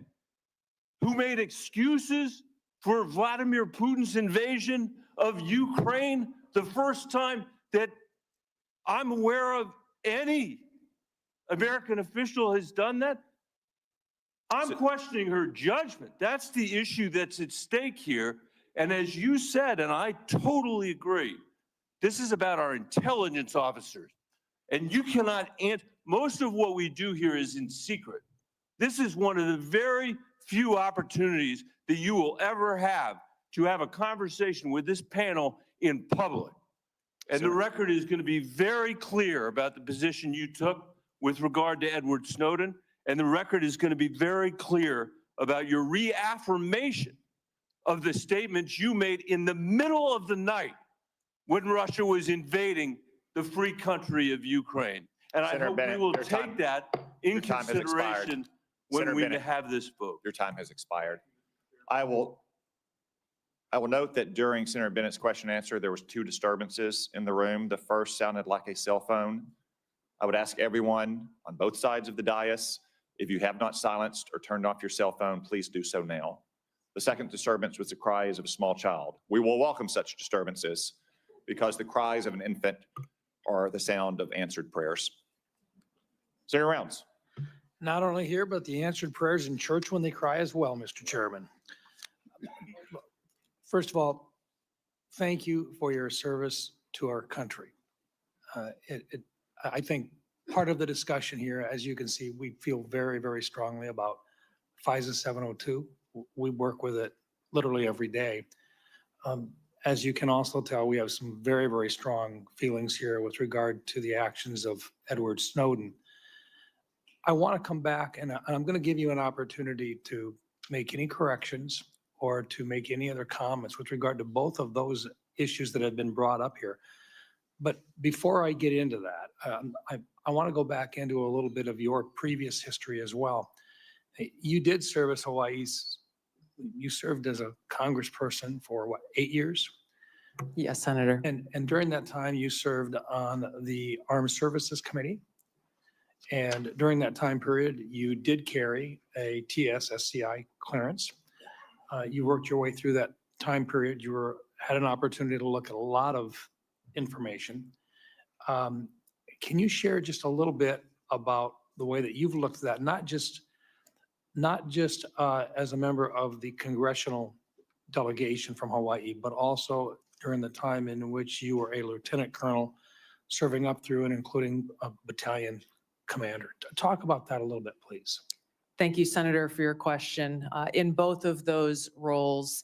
who made excuses for Vladimir Putin's invasion of Ukraine, the first time that I'm aware of any American official has done that? I'm questioning her judgment. That's the issue that's at stake here. And as you said, and I totally agree, this is about our intelligence officers. And you cannot, most of what we do here is in secret. This is one of the very few opportunities that you will ever have to have a conversation with this panel in public. And the record is going to be very clear about the position you took with regard to Edward Snowden. And the record is going to be very clear about your reaffirmation of the statements you made in the middle of the night when Russia was invading the free country of Ukraine. And I hope we will take that in consideration when we have this vote. Your time has expired. I will note that during Senator Bennett's question and answer, there was 2 disturbances in the room. The first sounded like a cell phone. I would ask everyone on both sides of the dais, if you have not silenced or turned off your cell phone, please do so now. The second disturbance was the cries of a small child. We will welcome such disturbances because the cries of an infant are the sound of answered prayers. Senator Rounds. Not only here, but the answered prayers in church when they cry as well, Mr. Chairman. First of all, thank you for your service to our country. I think part of the discussion here, as you can see, we feel very, very strongly about FISA 702. We work with it literally every day. As you can also tell, we have some very, very strong feelings here with regard to the actions of Edward Snowden. I want to come back and I'm going to give you an opportunity to make any corrections or to make any other comments with regard to both of those issues that have been brought up here. But before I get into that, I want to go back into a little bit of your previous history as well. You did serve as Hawaii's, you served as a congressperson for what, 8 years? Yes, Senator. And during that time, you served on the Armed Services Committee. And during that time period, you did carry a TS-SCI clearance. You worked your way through that time period. You had an opportunity to look at a lot of information. Can you share just a little bit about the way that you've looked at that, not just as a member of the congressional delegation from Hawaii, but also during the time in which you were a lieutenant colonel serving up through and including a battalion commander? Talk about that a little bit, please. Thank you, Senator, for your question. In both of those roles,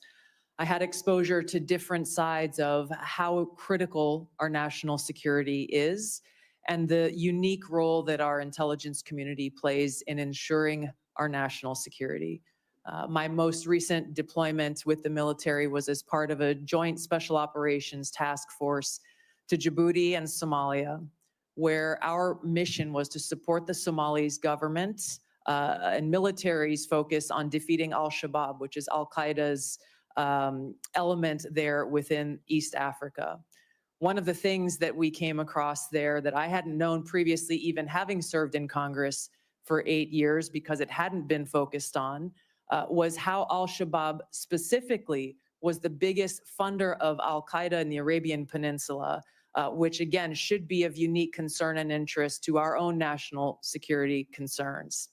I had exposure to different sides of how critical our national security is and the unique role that our intelligence community plays in ensuring our national security. My most recent deployment with the military was as part of a joint special operations task force to Djibouti and Somalia, where our mission was to support the Somalis government and military's focus on defeating al-Shabaab, which is al-Qaeda's element there within East Africa. One of the things that we came across there that I hadn't known previously, even having served in Congress for 8 years because it hadn't been focused on, was how al-Shabaab specifically was the biggest funder of al-Qaeda in the Arabian Peninsula, which again should be of unique concern and interest to our own national security concerns.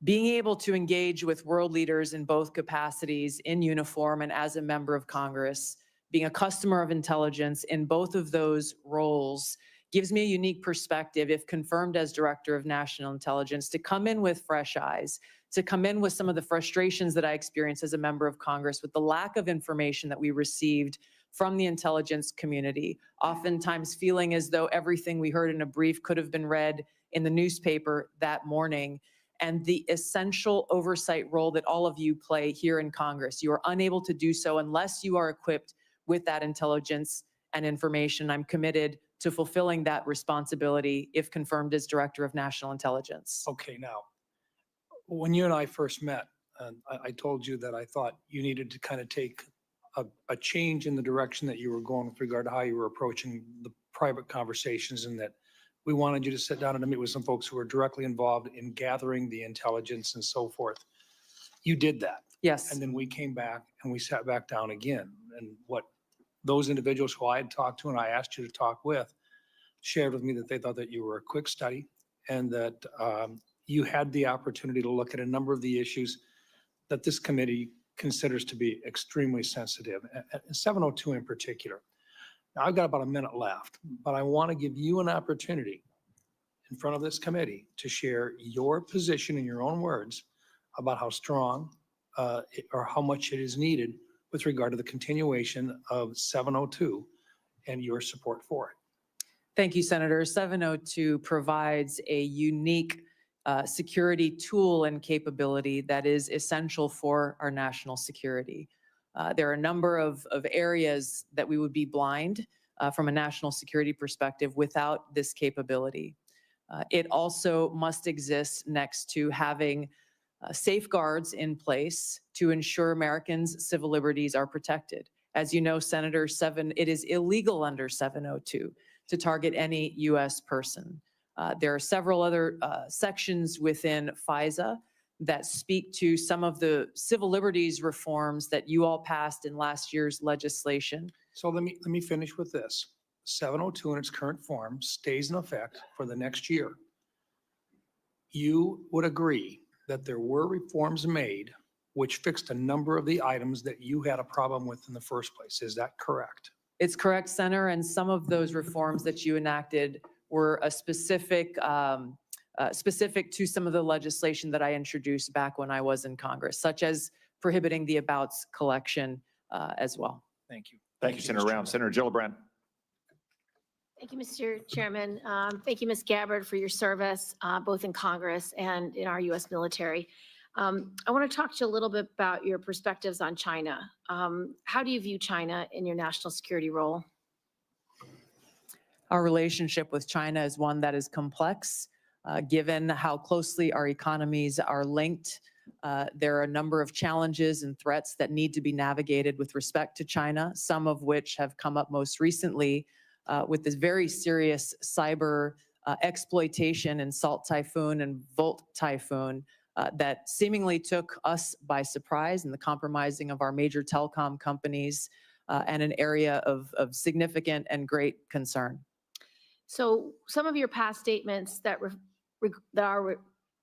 Being able to engage with world leaders in both capacities, in uniform and as a member of Congress, being a customer of intelligence in both of those roles gives me a unique perspective, if confirmed as Director of National Intelligence, to come in with fresh eyes, to come in with some of the frustrations that I experienced as a member of Congress with the lack of information that we received from the intelligence community, oftentimes feeling as though everything we heard in a brief could have been read in the newspaper that morning, and the essential oversight role that all of you play here in Congress. You are unable to do so unless you are equipped with that intelligence and information. I'm committed to fulfilling that responsibility if confirmed as Director of National Intelligence. Okay, now, when you and I first met, I told you that I thought you needed to kind of take a change in the direction that you were going with regard to how you were approaching the private conversations, and that we wanted you to sit down and meet with some folks who were directly involved in gathering the intelligence and so forth. You did that. Yes. And then we came back and we sat back down again. And what those individuals who I had talked to and I asked you to talk with shared with me that they thought that you were a quick study and that you had the opportunity to look at a number of the issues that this committee considers to be extremely sensitive, 702 in particular. Now, I've got about a minute left, but I want to give you an opportunity in front of this committee to share your position in your own words about how strong or how much it is needed with regard to the continuation of 702 and your support for it. Thank you, Senator. 702 provides a unique security tool and capability that is essential for our national security. There are a number of areas that we would be blind from a national security perspective without this capability. It also must exist next to having safeguards in place to ensure Americans' civil liberties are protected. As you know, Senator, it is illegal under 702 to target any U.S. person. There are several other sections within FISA that speak to some of the civil liberties reforms that you all passed in last year's legislation. So let me finish with this. 702 in its current form stays in effect for the next year. You would agree that there were reforms made which fixed a number of the items that you had a problem with in the first place. Is that correct? It's correct, Senator, and some of those reforms that you enacted were specific to some of the legislation that I introduced back when I was in Congress, such as prohibiting the abouts collection as well. Thank you. Thank you, Senator Round. Senator Gillibrand. Thank you, Mr. Chairman. Thank you, Ms. Gabbard, for your service, both in Congress and in our U.S. military. I want to talk to you a little bit about your perspectives on China. How do you view China in your national security role? Our relationship with China is one that is complex, given how closely our economies are linked. There are a number of challenges and threats that need to be navigated with respect to China, some of which have come up most recently with this very serious cyber exploitation and Salt Typhoon and Volt Typhoon that seemingly took us by surprise in the compromising of our major telecom companies and an area of significant and great concern. So some of your past statements that are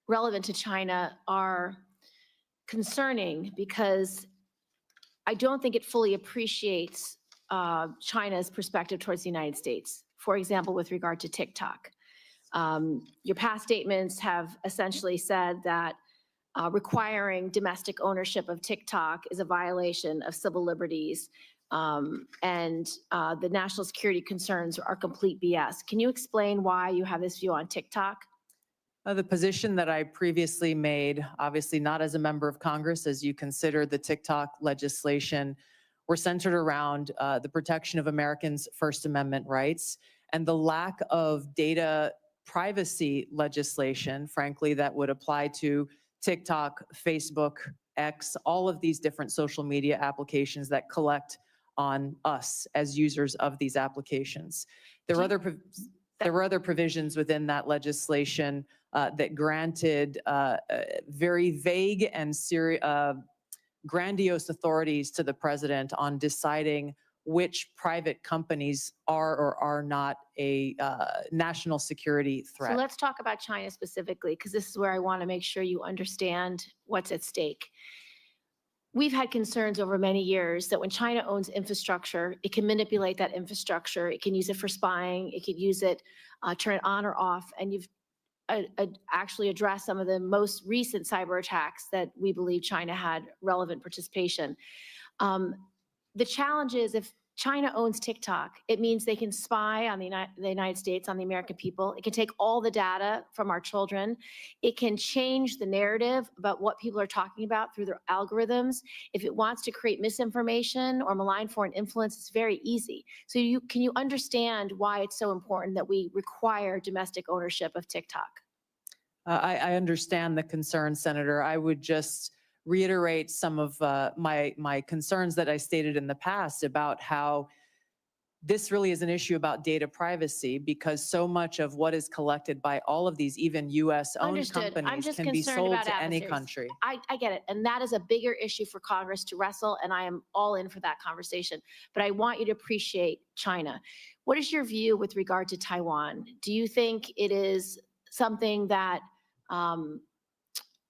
relevant to China are concerning because I don't think it fully appreciates China's perspective towards the United States. For example, with regard to TikTok. Your past statements have essentially said that requiring domestic ownership of TikTok is a violation of civil liberties and the national security concerns are complete BS. Can you explain why you have this view on TikTok? The position that I previously made, obviously not as a member of Congress, as you consider the TikTok legislation, were centered around the protection of Americans' First Amendment rights and the lack of data privacy legislation, frankly, that would apply to TikTok, Facebook, X, all of these different social media applications that collect on us as users of these applications. There were other provisions within that legislation that granted very vague and grandiose authorities to the president on deciding which private companies are or are not a national security threat. So let's talk about China specifically, because this is where I want to make sure you understand what's at stake. We've had concerns over many years that when China owns infrastructure, it can manipulate that infrastructure. It can use it for spying. It could use it, turn it on or off. And you've actually addressed some of the most recent cyber attacks that we believe China had relevant participation. The challenge is if China owns TikTok, it means they can spy on the United States, on the American people. It can take all the data from our children. It can change the narrative about what people are talking about through their algorithms. If it wants to create misinformation or malign foreign influence, it's very easy. So can you understand why it's so important that we require domestic ownership of TikTok? I understand the concern, Senator. I would just reiterate some of my concerns that I stated in the past about how this really is an issue about data privacy because so much of what is collected by all of these, even U.S.-owned companies, can be sold to any country. I get it. And that is a bigger issue for Congress to wrestle, and I am all in for that conversation. But I want you to appreciate China. What is your view with regard to Taiwan? Do you think it is something that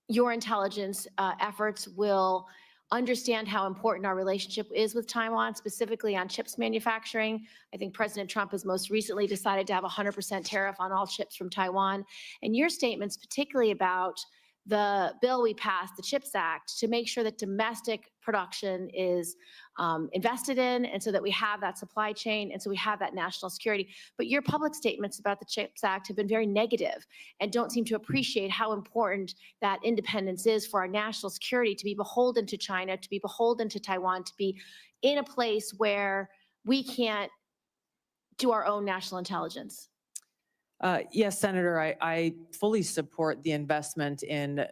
your intelligence efforts will understand how important our relationship is with Taiwan, specifically on chips manufacturing. I think President Trump has most recently decided to have a 100% tariff on all chips from Taiwan. And your statements, particularly about the bill we passed, the CHIPS Act, to make sure that domestic production is invested in, and so that we have that supply chain, and so we have that national security. But your public statements about the CHIPS Act have been very negative and don't seem to appreciate how important that independence is for our national security, to be beholden to China, to be beholden to Taiwan, to be in a place where we can't do our own national intelligence. Yes, Senator, I fully support the investment in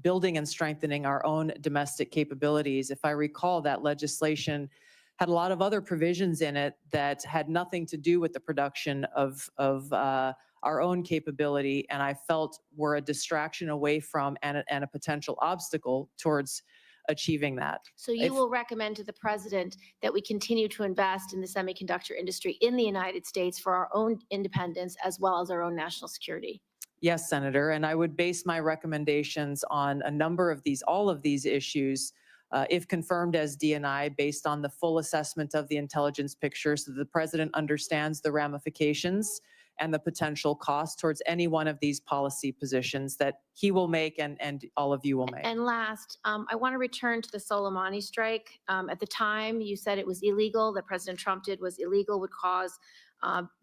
building and strengthening our own domestic capabilities. If I recall, that legislation had a lot of other provisions in it that had nothing to do with the production of our own capability, and I felt were a distraction away from and a potential obstacle towards achieving that. So you will recommend to the president that we continue to invest in the semiconductor industry in the United States for our own independence as well as our own national security? Yes, Senator, and I would base my recommendations on a number of these, all of these issues, if confirmed as DNI, based on the full assessment of the intelligence picture so that the president understands the ramifications and the potential cost towards any one of these policy positions that he will make and all of you will make. And last, I want to return to the Soleimani strike. At the time, you said it was illegal, that President Trump did was illegal, would cause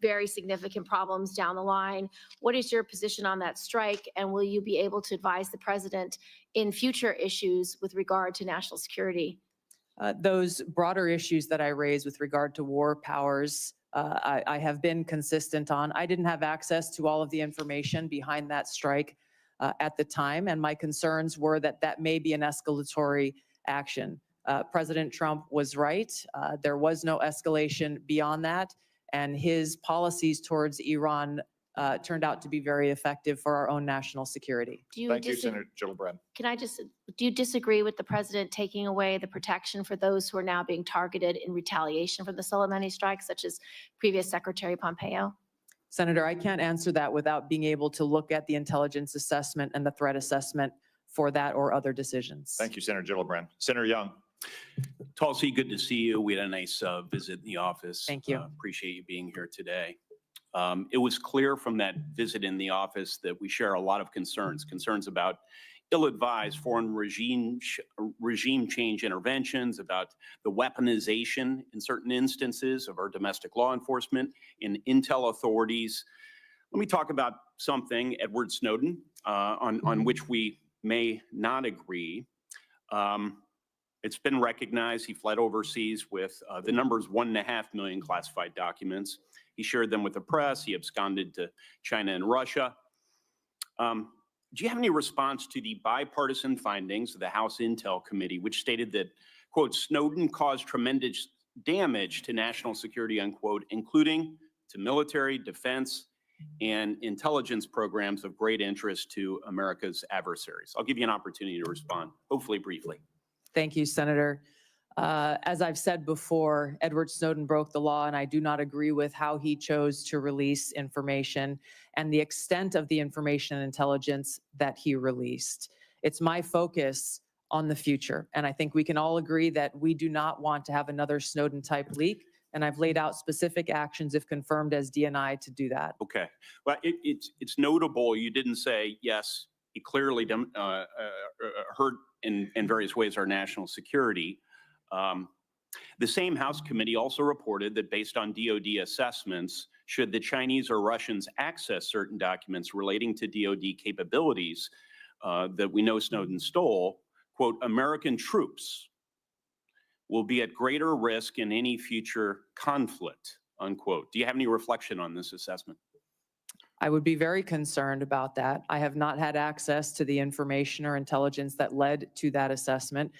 very significant problems down the line. What is your position on that strike? And will you be able to advise the president in future issues with regard to national security? Those broader issues that I raised with regard to war powers, I have been consistent on. I didn't have access to all of the information behind that strike at the time, and my concerns were that that may be an escalatory action. President Trump was right. There was no escalation beyond that, and his policies towards Iran turned out to be very effective for our own national security. Thank you, Senator Gillibrand. Can I just, do you disagree with the president taking away the protection for those who are now being targeted in retaliation for the Soleimani strike, such as previous Secretary Pompeo? Senator, I can't answer that without being able to look at the intelligence assessment and the threat assessment for that or other decisions. Thank you, Senator Gillibrand. Senator Young. Tulsi, good to see you. We had a nice visit in the office. Thank you. Appreciate you being here today. It was clear from that visit in the office that we share a lot of concerns about ill-advised foreign regime change interventions, about the weaponization in certain instances of our domestic law enforcement and intel authorities. Let me talk about something, Edward Snowden, on which we may not agree. It's been recognized he fled overseas with the numbers 1.5 million classified documents. He shared them with the press. He absconded to China and Russia. Do you have any response to the bipartisan findings of the House Intel Committee, which stated that, quote, Snowden caused tremendous damage to national security, unquote, including to military, defense, and intelligence programs of great interest to America's adversaries? I'll give you an opportunity to respond, hopefully briefly. Thank you, Senator. As I've said before, Edward Snowden broke the law, and I do not agree with how he chose to release information and the extent of the information and intelligence that he released. It's my focus on the future, and I think we can all agree that we do not want to have another Snowden-type leak, and I've laid out specific actions, if confirmed as DNI, to do that. Okay. Well, it's notable you didn't say, yes, he clearly hurt in various ways our national security. The same House committee also reported that based on DoD assessments, should the Chinese or Russians access certain documents relating to DoD capabilities that we know Snowden stole, quote, American troops will be at greater risk in any future conflict, unquote. Do you have any reflection on this assessment? I would be very concerned about that. I have not had access to the information or intelligence that led to that assessment.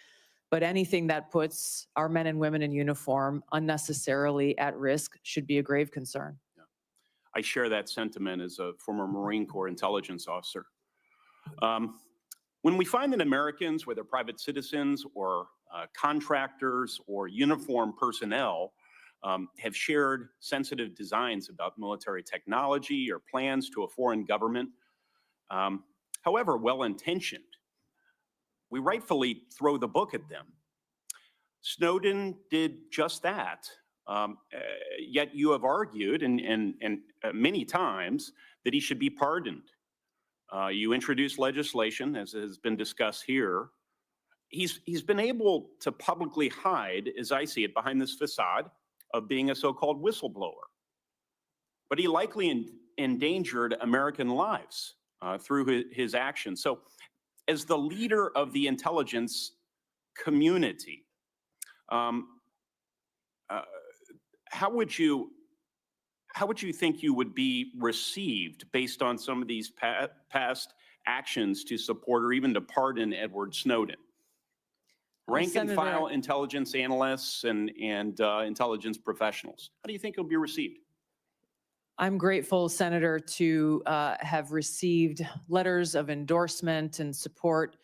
But anything that puts our men and women in uniform unnecessarily at risk should be a grave concern. Yeah. I share that sentiment as a former Marine Corps intelligence officer. When we find that Americans, whether private citizens or contractors or uniformed personnel, have shared sensitive designs about military technology or plans to a foreign government, however well-intentioned, we rightfully throw the book at them. Snowden did just that. Yet you have argued and many times that he should be pardoned. You introduced legislation, as has been discussed here. He's been able to publicly hide, as I see it, behind this facade of being a so-called whistleblower. But he likely endangered American lives through his actions. So as the leader of the intelligence community, how would you think you would be received based on some of these past actions to support or even to pardon Edward Snowden? Rank and file intelligence analysts and intelligence professionals. How do you think it'll be received? I'm grateful, Senator, to have received letters of endorsement and support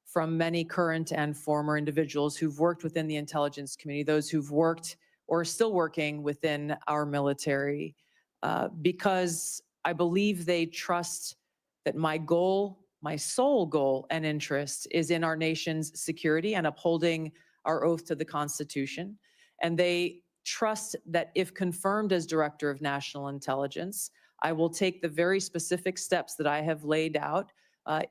from many current and former individuals who've worked within the intelligence community, those who've worked or are still working within our military, because I believe they trust that my goal, my sole goal and interest is in our nation's security and upholding our oath to the Constitution. And they trust that if confirmed as Director of National Intelligence, I will take the very specific steps that I have laid out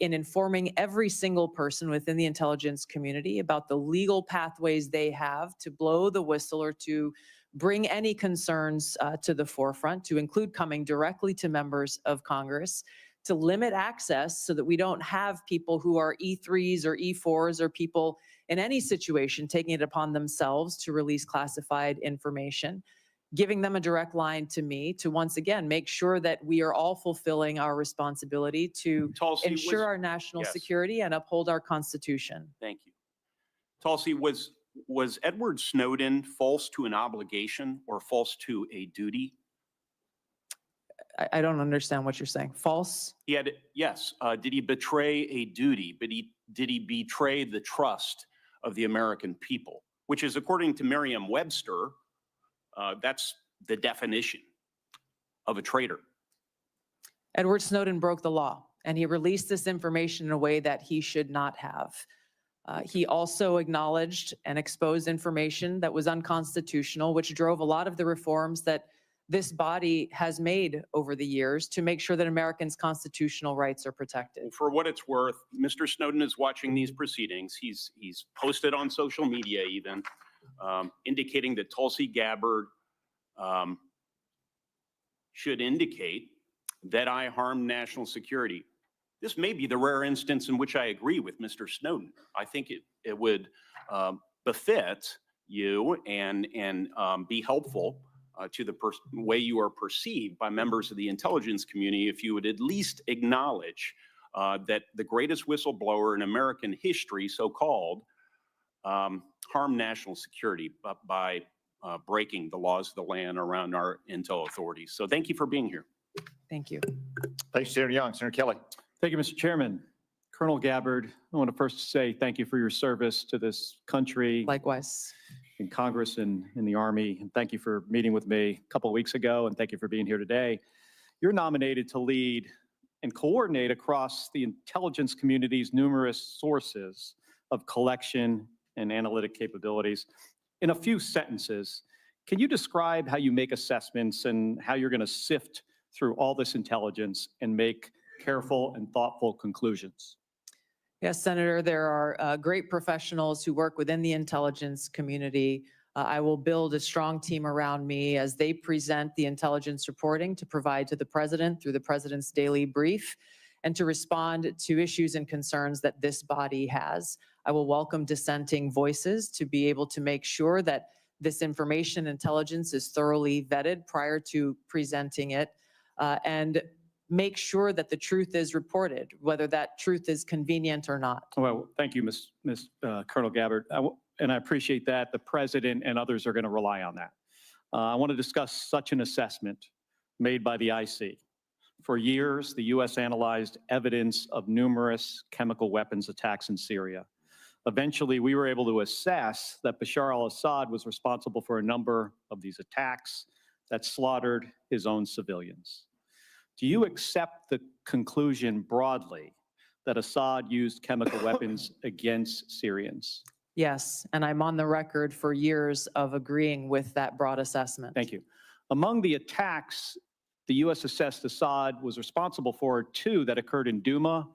in informing every single person within the intelligence community about the legal pathways they have to blow the whistle or to bring any concerns to the forefront, to include coming directly to members of Congress, to limit access so that we don't have people who are E3s or E4s or people in any situation taking it upon themselves to release classified information, giving them a direct line to me to once again make sure that we are all fulfilling our responsibility to Tulsi, ensure our national security and uphold our Constitution. Thank you. Tulsi, was Edward Snowden false to an obligation or false to a duty? I don't understand what you're saying. False? Yes. Did he betray a duty? But did he betray the trust of the American people? Which is, according to Merriam-Webster, that's the definition of a traitor. Edward Snowden broke the law, and he released this information in a way that he should not have. He also acknowledged and exposed information that was unconstitutional, which drove a lot of the reforms that this body has made over the years to make sure that Americans' constitutional rights are protected. For what it's worth, Mr. Snowden is watching these proceedings. He's posted on social media even, indicating that Tulsi Gabbard should indicate that I harmed national security. This may be the rare instance in which I agree with Mr. Snowden. I think it would befit you and be helpful to the way you are perceived by members of the intelligence community if you would at least acknowledge that the greatest whistleblower in American history, so-called, harmed national security by breaking the laws of the land around our intel authorities. So thank you for being here. Thank you. Thanks, Senator Young. Senator Kelly. Thank you, Mr. Chairman. Colonel Gabbard, I want to first say thank you for your service to this country. Likewise. In Congress and in the Army. And thank you for meeting with me a couple of weeks ago, and thank you for being here today. You're nominated to lead and coordinate across the intelligence community's numerous sources of collection and analytic capabilities. In a few sentences, can you describe how you make assessments and how you're going to sift through all this intelligence and make careful and thoughtful conclusions? Yes, Senator, there are great professionals who work within the intelligence community. I will build a strong team around me as they present the intelligence reporting to provide to the President through the President's daily brief and to respond to issues and concerns that this body has. I will welcome dissenting voices to be able to make sure that this information intelligence is thoroughly vetted prior to presenting it and make sure that the truth is reported, whether that truth is convenient or not. Well, thank you, Ms. Colonel Gabbard. And I appreciate that. The President and others are going to rely on that. I want to discuss such an assessment made by the IC. For years, the U.S. analyzed evidence of numerous chemical weapons attacks in Syria. Eventually, we were able to assess that Bashar al-Assad was responsible for a number of these attacks that slaughtered his own civilians. Do you accept the conclusion broadly that Assad used chemical weapons against Syrians? Yes, and I'm on the record for years of agreeing with that broad assessment. Thank you. Among the attacks the U.S. assessed Assad was responsible for, two that occurred in Douma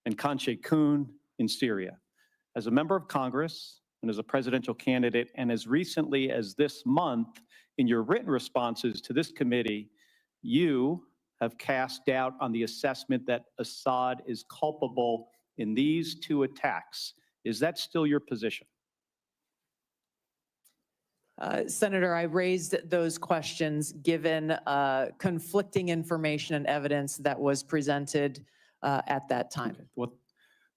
and Khan Sheikhoun in Syria. As a member of Congress and as a presidential candidate, and as recently as this month, in your written responses to this committee, you have cast doubt on the assessment that Assad is culpable in these two attacks. Is that still your position? Senator, I raised those questions given conflicting information and evidence that was presented at that time. Okay.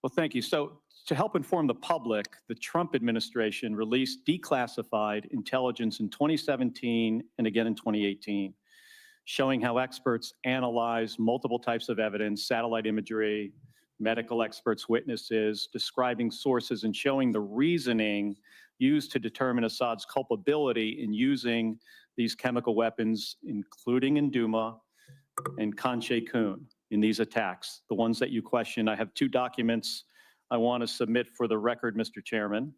Well, thank you. So to help inform the public, the Trump administration released declassified intelligence in 2017 and again in 2018, showing how experts analyzed multiple types of evidence, satellite imagery, medical experts, witnesses, describing sources and showing the reasoning used to determine Assad's culpability in using these chemical weapons, including in Douma and Khan Sheikhoun in these attacks, the ones that you questioned. I have two documents I want to submit for the record, Mr. Chairman.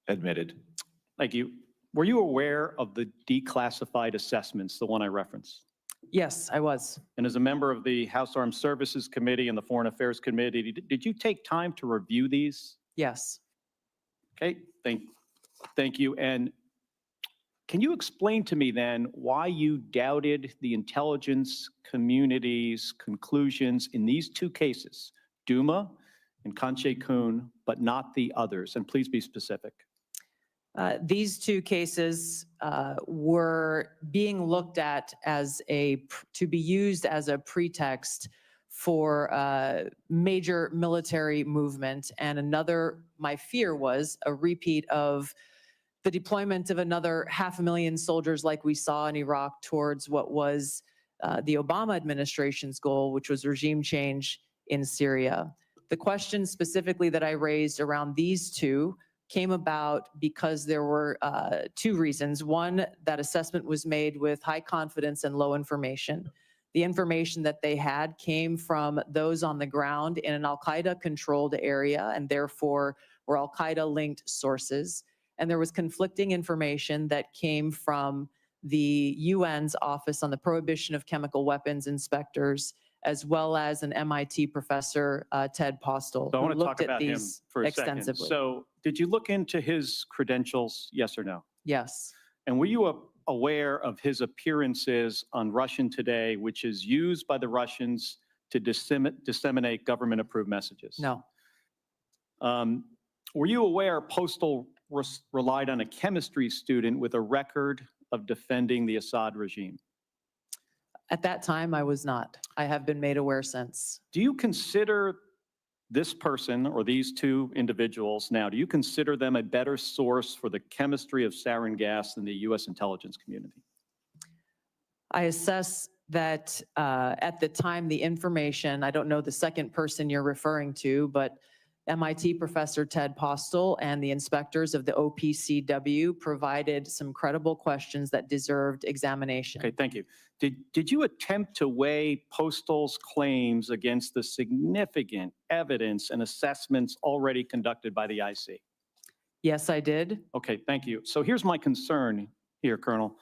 Admitted. Thank you. Were you aware of the declassified assessments, the one I referenced? Yes, I was. And as a member of the House Armed Services Committee and the Foreign Affairs Committee, did you take time to review these? Yes. Okay, thank you. And can you explain to me then why you doubted the intelligence community's conclusions in these two cases, Douma and Khan Sheikhoun, but not the others? And please be specific. These two cases were being looked at as to be used as a pretext for major military movement. And my fear was a repeat of the deployment of another 500,000 soldiers like we saw in Iraq towards what was the Obama administration's goal, which was regime change in Syria. The question specifically that I raised around these two came about because there were two reasons. One, that assessment was made with high confidence and low information. The information that they had came from those on the ground in an al-Qaeda controlled area and therefore were al-Qaeda linked sources. And there was conflicting information that came from the UN's Office on the Prohibition of Chemical Weapons inspectors, as well as an MIT professor, Ted Postel, So I who want to talk looked at about him these for a second. extensively. So did you look into his credentials, yes or no? Yes. And were you aware of his appearances on Russian Today, which is used by the Russians to disseminate government-approved messages? No. Were you aware Postal relied on a chemistry student with a record of defending the Assad regime? At that time, I was not. I have been made aware since. Do you consider this person or these two individuals now, do you consider them a better source for the chemistry of sarin gas than the U.S. intelligence community? I assess that at the time, the information, I don't know the second person you're referring to, but MIT professor Ted Postel and the inspectors of the OPCW provided some credible questions that deserved examination. Okay, thank you. Did you attempt to weigh Postal's claims against the significant evidence and assessments already conducted by the IC? Yes, I did. Okay, thank you. So here's my concern here, Colonel.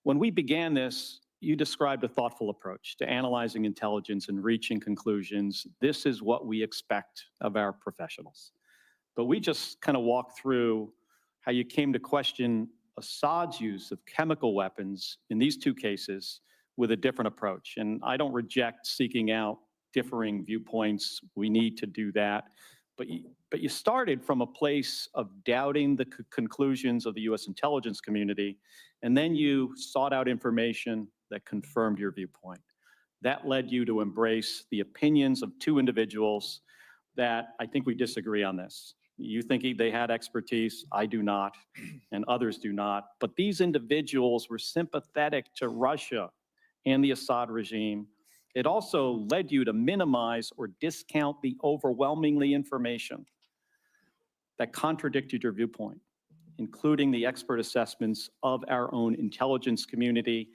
When we began this, you described a thoughtful approach to analyzing intelligence and reaching conclusions. This is what we expect of our professionals. But we just kind of walked through how you came to question Assad's use of chemical weapons in these two cases with a different approach. And I don't reject seeking out differing viewpoints. We need to do that. But you started from a place of doubting the conclusions of the U.S. intelligence community, and then you sought out information that confirmed your viewpoint. That led you to embrace the opinions of two individuals that I think we disagree on this. You think they had expertise, I do not, and others do not. But these individuals were sympathetic to Russia and the Assad regime. It also led you to minimize or discount the overwhelmingly information that contradicted your viewpoint, including the expert assessments of our own intelligence community.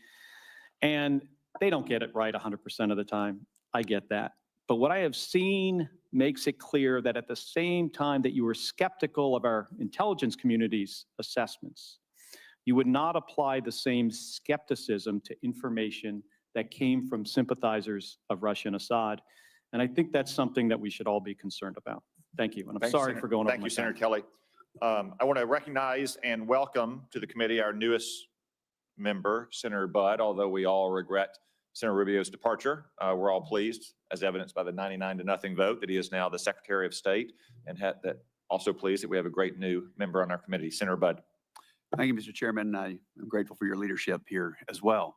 And they don't get it right 100% of the time. I get that. But what I have seen makes it clear that at the same time that you were skeptical of our intelligence community's assessments, you would not apply the same skepticism to information that came from sympathizers of Russia and Assad. And I think that's something that we should all be concerned about. Thank you. And I'm Thank you, sorry Senator. for going over Thank my you, Senator time. Kelly. I want to recognize and welcome to the committee our newest member, Senator Budd, although we all regret Senator Rubio's departure. We're all pleased, as evidenced by the 99-0 vote, that he is now the Secretary of State, and that also pleased that we have a great new member on our committee, Senator Budd. Thank you, Mr. Chairman. I am grateful for your leadership here as well.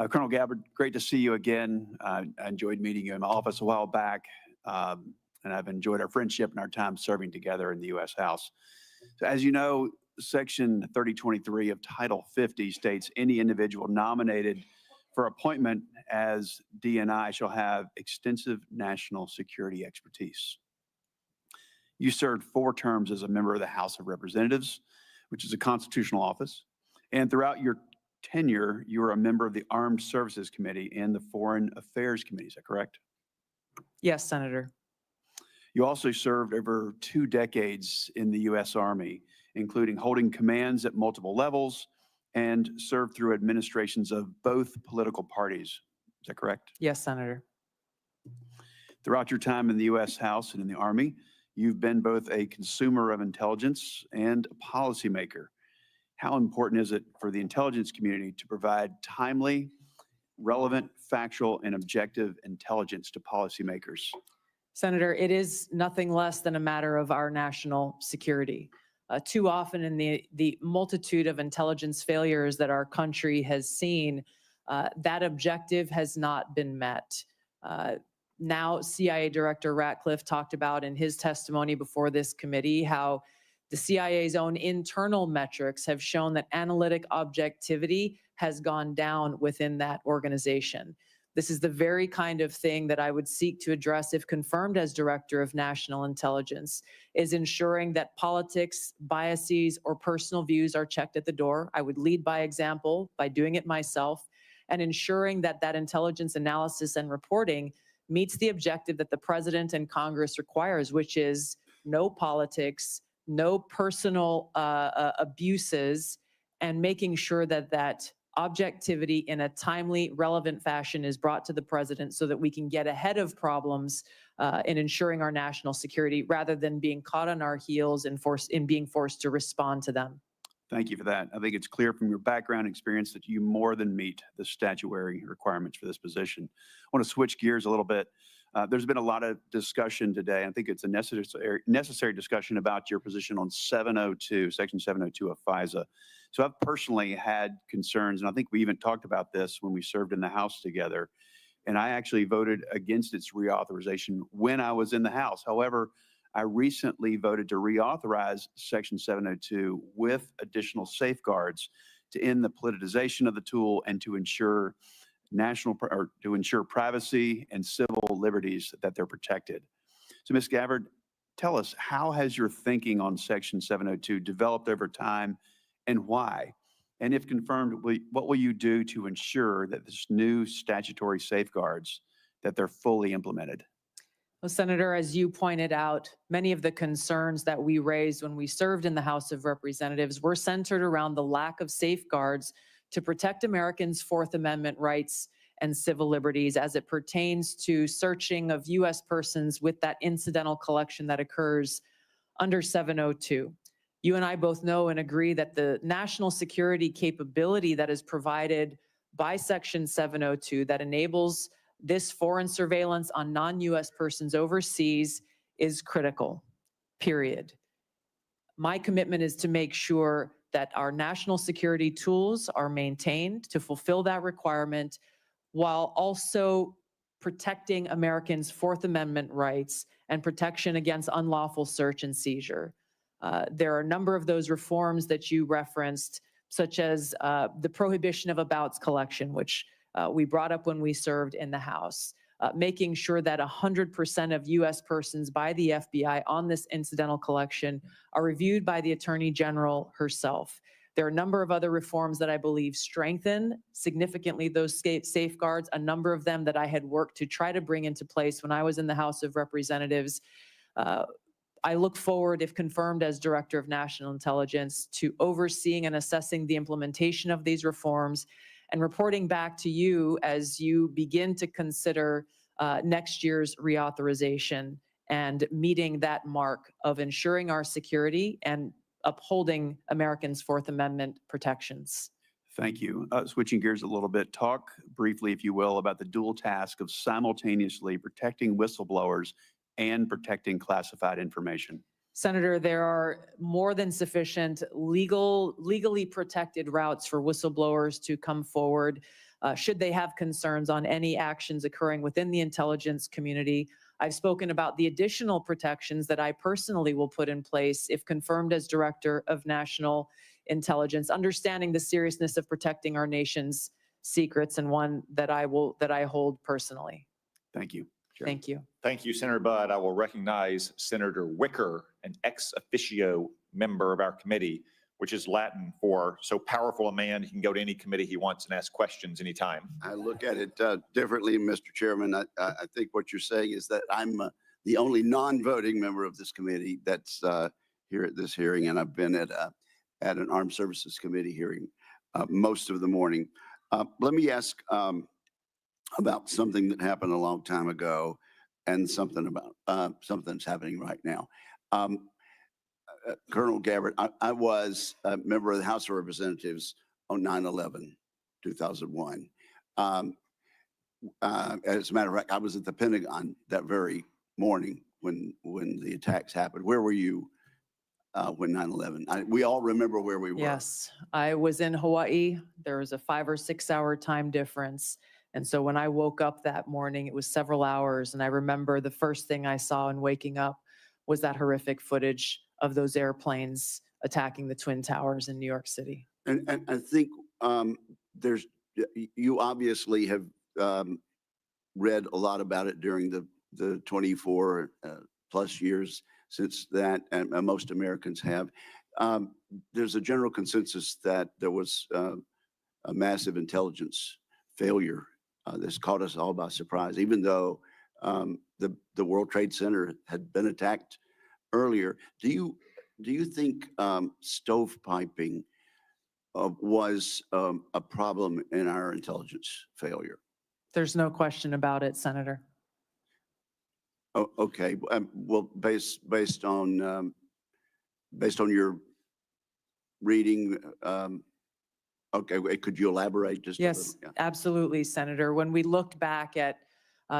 Colonel Gabbard, great to see you again. I enjoyed meeting you in my office a while back, and I've enjoyed our friendship and our time serving together in the U.S. House. So as you know, Section 3023 of Title 50 states any individual nominated for appointment as DNI shall have extensive national security expertise. You served 4 terms as a member of the House of Representatives, which is a constitutional office. And throughout your tenure, you were a member of the Armed Services Committee and the Foreign Affairs Committee. Is that correct? Yes, Senator. You also served over 2 decades in the U.S. Army, including holding commands at multiple levels and served through administrations of both political parties. Is that correct? Yes, Senator. Throughout your time in the U.S. House and in the Army, you've been both a consumer of intelligence and a policymaker. How important is it for the intelligence community to provide timely, relevant, factual, and objective intelligence to policymakers? Senator, it is nothing less than a matter of our national security. Too often in the multitude of intelligence failures that our country has seen, that objective has not been met. Now, CIA Director Ratcliffe talked about in his testimony before this committee how the CIA's own internal metrics have shown that analytic objectivity has gone down within that organization. This is the very kind of thing that I would seek to address if confirmed as Director of National Intelligence, is ensuring that politics, biases, or personal views are checked at the door. I would lead by example by doing it myself, and ensuring that that intelligence analysis and reporting meets the objective that the President and Congress requires, which is no politics, no personal abuses, and making sure that that objectivity in a timely, relevant fashion is brought to the President so that we can get ahead of problems in ensuring our national security rather than being caught on our heels and being forced to respond to them. Thank you for that. I think it's clear from your background experience that you more than meet the statutory requirements for this position. I want to switch gears a little bit. There's been a lot of discussion today. I think it's a necessary discussion about your position on 702, Section 702 of FISA. So I've personally had concerns, and I think we even talked about this when we served in the House together, and I actually voted against its reauthorization when I was in the House. However, I recently voted to reauthorize Section 702 with additional safeguards to end the politicization of the tool and to ensure privacy and civil liberties that they're protected. So Ms. Gabbard, tell us, how has your thinking on Section 702 developed over time and why? And if confirmed, what will you do to ensure that this new statutory safeguards, that they're fully implemented? Well, Senator, as you pointed out, many of the concerns that we raised when we served in the House of Representatives were centered around the lack of safeguards to protect Americans' Fourth Amendment rights and civil liberties as it pertains to searching of U.S. persons with that incidental collection that occurs under 702. You and I both know and agree that the national security capability that is provided by Section 702 that enables this foreign surveillance on non-U.S. persons overseas is critical, period. My commitment is to make sure that our national security tools are maintained to fulfill that requirement while also protecting Americans' Fourth Amendment rights and protection against unlawful search and seizure. There are a number of those reforms that you referenced, such as the prohibition of abouts collection, which we brought up when we served in the House, making sure that 100% of U.S. persons by the FBI on this incidental collection are reviewed by the Attorney General herself. There are a number of other reforms that I believe strengthen significantly those safeguards, a number of them that I had worked to try to bring into place when I was in the House of Representatives. I look forward, if confirmed as Director of National Intelligence, to overseeing and assessing the implementation of these reforms and reporting back to you as you begin to consider next year's reauthorization and meeting that mark of ensuring our security and upholding Americans' Fourth Amendment protections. Thank you. Switching gears a little bit, talk briefly, if you will, about the dual task of simultaneously protecting whistleblowers and protecting classified information. Senator, there are more than sufficient legally protected routes for whistleblowers to come forward should they have concerns on any actions occurring within the intelligence community. I've spoken about the additional protections that I personally will put in place if confirmed as Director of National Intelligence, understanding the seriousness of protecting our nation's secrets, and one that I hold personally. Thank you. Thank you. Thank you, Senator Budd. I will recognize Senator Wicker, an ex officio member of our committee, which is Latin for so powerful a man, he can go to any committee he wants and ask questions anytime. I look at it differently, Mr. Chairman. I think what you're saying is that I'm the only non-voting member of this committee that's here at this hearing, and I've been at an Armed Services Committee hearing most of the morning. Let me ask about something that happened a long time ago and something about something that's happening right now. Colonel Gabbard, I was a member of the House of Representatives on 9/11, 2001. As a matter of fact, I was at the Pentagon that very morning when the attacks happened. Where were you when 9/11? We all remember where we were. Yes, I was in Hawaii. There was a 5 or 6 hour time difference. And so when I woke up that morning, it was several hours. And I remember the first thing I saw in waking up was that horrific footage of those airplanes attacking the Twin Towers in New York City. And I think you obviously have read a lot about it during the 24 plus years since that, and most Americans have. There's a general consensus that there was a massive intelligence failure that's caught us all by surprise, even though the World Trade Center had been attacked earlier. Do you think stovepiping was a problem in our intelligence failure? There's no question about it, Senator. Oh, okay. Well, based on your reading, okay, could you elaborate just a little? Yes, Yeah. absolutely, Senator. When we looked back at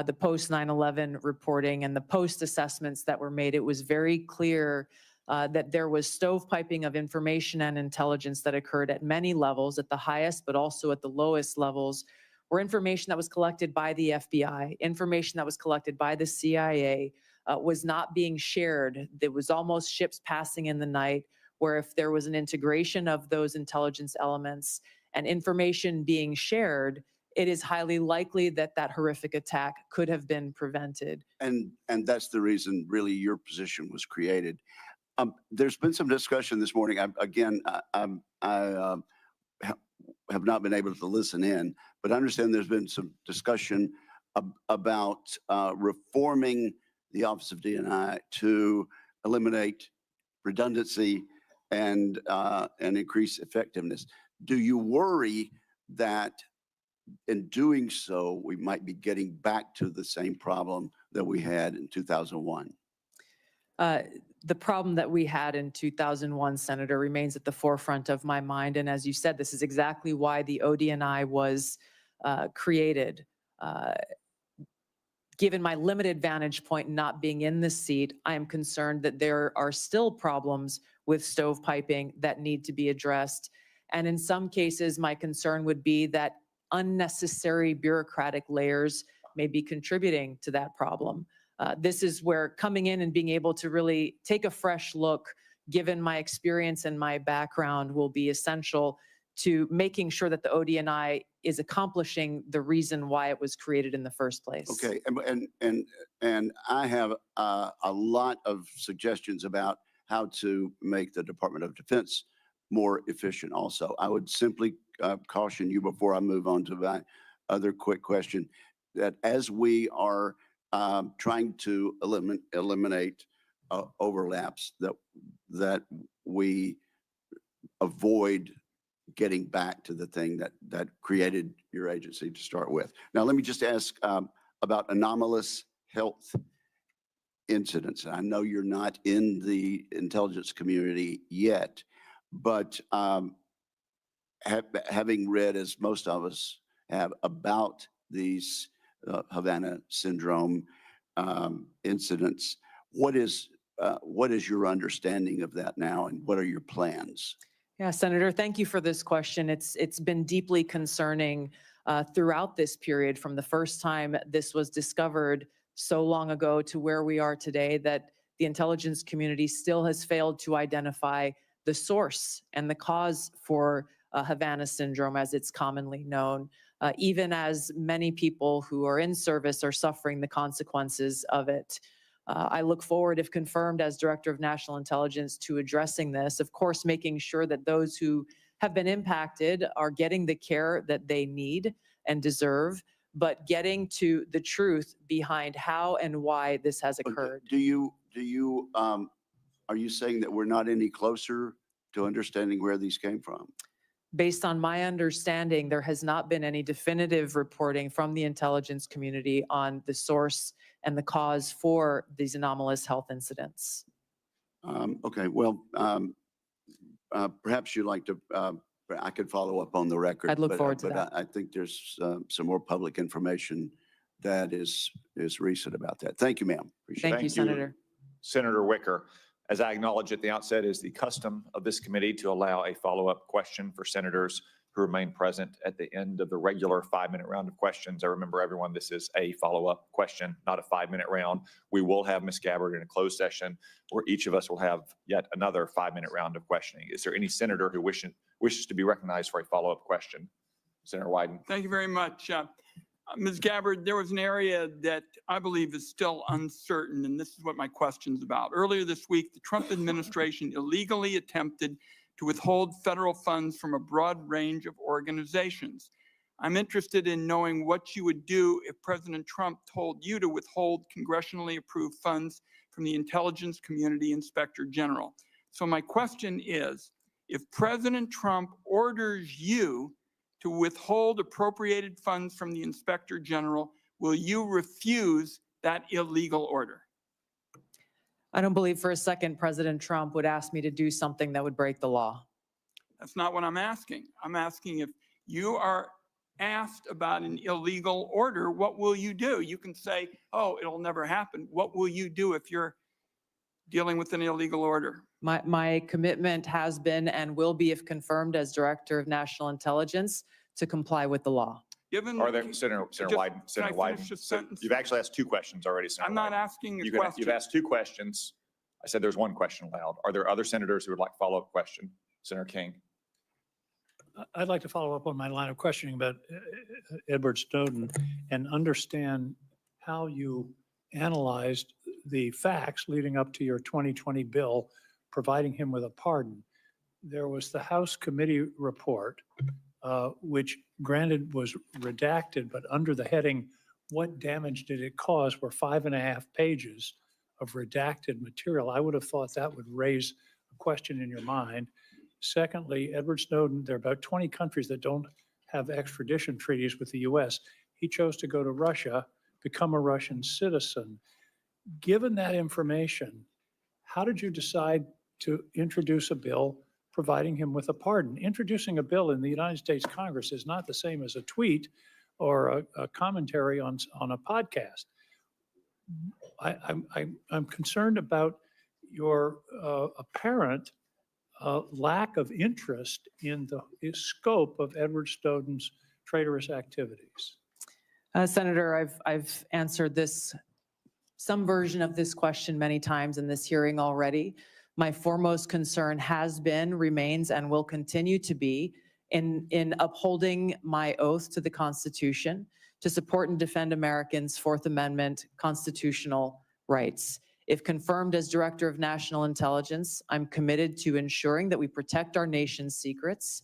the post 9/11 reporting and the post assessments that were made, it was very clear that there was stovepiping of information and intelligence that occurred at many levels, at the highest, but also at the lowest levels, where information that was collected by the FBI, information that was collected by the CIA was not being shared. There was almost ships passing in the night, where if there was an integration of those intelligence elements and information being shared, it is highly likely that that horrific attack could have been prevented. And that's the reason really your position was created. There's been some discussion this morning. I have not been able to listen in, but I understand there's been some discussion about reforming the Office of D&I to eliminate redundancy and increase effectiveness. Do you worry that in doing so, we might be getting back to the same problem that we had in 2001? The problem that we had in 2001, Senator, remains at the forefront of my mind. And as you said, this is exactly why the ODNI was created. Given my limited vantage point not being in this seat, I am concerned that there are still problems with stovepiping that need to be addressed. And in some cases, my concern would be that unnecessary bureaucratic layers may be contributing to that problem. This is where coming in and being able to really take a fresh look, given my experience and my background, will be essential to making sure that the ODNI is accomplishing the reason why it was created in the first place. Okay, and I have a lot of suggestions about how to make the Department of Defense more efficient also. I would simply caution you before I move on to my other quick question, that as we are trying to eliminate overlaps, that we avoid getting back to the thing that created your agency to start with. Now, let me just ask about anomalous health incidents. I know you're not in the intelligence community yet, but having read, as most of us have, about these Havana syndrome incidents, what is your understanding of that now, and what are your plans? Yeah, Senator, thank you for this question. It's been deeply concerning throughout this period, from the first time this was discovered so long ago to where we are today, that the intelligence community still has failed to identify the source and the cause for Havana syndrome, as it's commonly known, even as many people who are in service are suffering the consequences of it. I look forward, if confirmed as Director of National Intelligence, to addressing this, of course, making sure that those who have been impacted are getting the care that they need and deserve, but getting to the truth behind how and why this has occurred. Are you saying that we're not any closer to understanding where these came from? Based on my understanding, there has not been any definitive reporting from the intelligence community on the source and the cause for these anomalous health incidents. Okay, well, perhaps you'd like to, I could follow up on the record. I'd look forward to that. I think there's some more public information that is recent about that. Thank you, ma'am. Appreciate it. Thank you, Senator. Senator Wicker. As I acknowledged at the outset, it is the custom of this committee to allow a follow-up question for senators who remain present at the end of the regular 5-minute round of questions. I remember everyone, this is a follow-up question, not a 5-minute round. We will have Ms. Gabbard in a closed session where each of us will have yet another 5-minute round of questioning. Is there any senator who wishes to be recognized for a follow-up question? Senator Wyden. Thank you very much. Ms. Gabbard, there was an area that I believe is still uncertain, and this is what my question's about. Earlier this week, the Trump administration illegally attempted to withhold federal funds from a broad range of organizations. I'm interested in knowing what you would do if President Trump told you to withhold congressionally approved funds from the Intelligence Community Inspector General. So my question is, if President Trump orders you to withhold appropriated funds from the Inspector General, will you refuse that illegal order? I don't believe for a second President Trump would ask me to do something that would break the law. That's not what I'm asking. I'm asking, if you are asked about an illegal order, what will you do? You can say, oh, it'll never happen. What will you do if you're dealing with an illegal order? My commitment has been and will be, if confirmed as Director of National Intelligence, to comply with the law. Are there, Senator Wyden, you've actually asked 2 questions already, Senator I'm not Wyden. asking a question. You've asked 2 questions. I said there's 1 question allowed. Are there other senators who would like a follow-up question? Senator King. I'd like to follow up on my line of questioning about Edward Snowden and understand how you analyzed the facts leading up to your 2020 bill providing him with a pardon. There was the House committee report, which granted was redacted, but under the heading, what damage did it cause, were 5.5 pages of redacted material. I would have thought that would raise a question in your mind. Secondly, Edward Snowden, there are about 20 countries that don't have extradition treaties with the US. He chose to go to Russia, become a Russian citizen. Given that information, how did you decide to introduce a bill providing him with a pardon? Introducing a bill in the United States Congress is not the same as a tweet or a commentary on a podcast. I'm concerned about your apparent lack of interest in the scope of Edward Snowden's traitorous activities. Senator, I've answered some version of this question many times in this hearing already. My foremost concern has been, remains, and will continue to be in upholding my oath to the Constitution to support and defend Americans' Fourth Amendment constitutional rights. If confirmed as Director of National Intelligence, I'm committed to ensuring that we protect our nation's secrets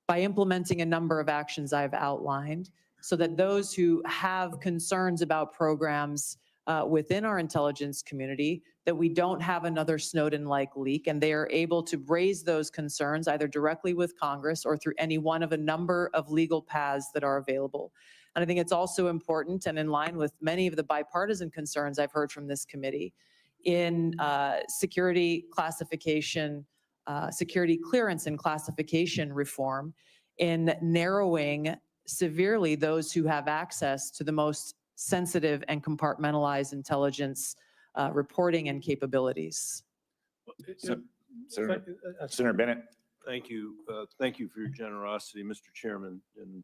by implementing a number of actions I've outlined so that those who have concerns about programs within our intelligence community, that we don't have another Snowden-like leak, and they are able to raise those concerns either directly with Congress or through any one of a number of legal paths that are available. And I think it's also important and in line with many of the bipartisan concerns I've heard from this committee in security classification, security clearance and classification reform, in narrowing severely those who have access to the most sensitive and compartmentalized intelligence reporting and capabilities. Senator Bennett. Thank you. Thank you for your generosity, Mr. Chairman, and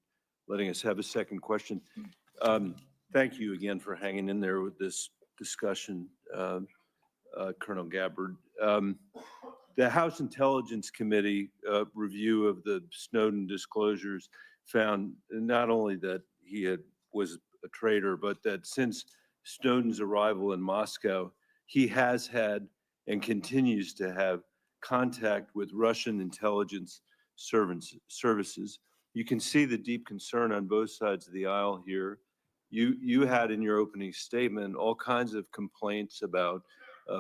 letting us have a second question. Thank you again for hanging in there with this discussion, Colonel Gabbard. The House Intelligence Committee review of the Snowden disclosures found not only that he was a traitor, but that since Snowden's arrival in Moscow, he has had and continues to have contact with Russian intelligence services. You can see the deep concern on both sides of the aisle here. You had in your opening statement all kinds of complaints about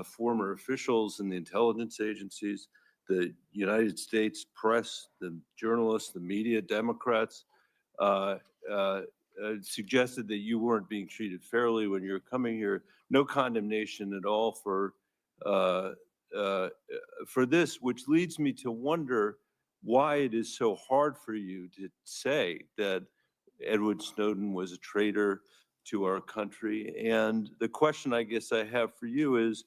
former officials in the intelligence agencies, the United States press, the journalists, the media, Democrats, suggested that you weren't being treated fairly when you were coming here. No condemnation at all for this, which leads me to wonder why it is so hard for you to say that Edward Snowden was a traitor to our country. And the question I guess I have for you is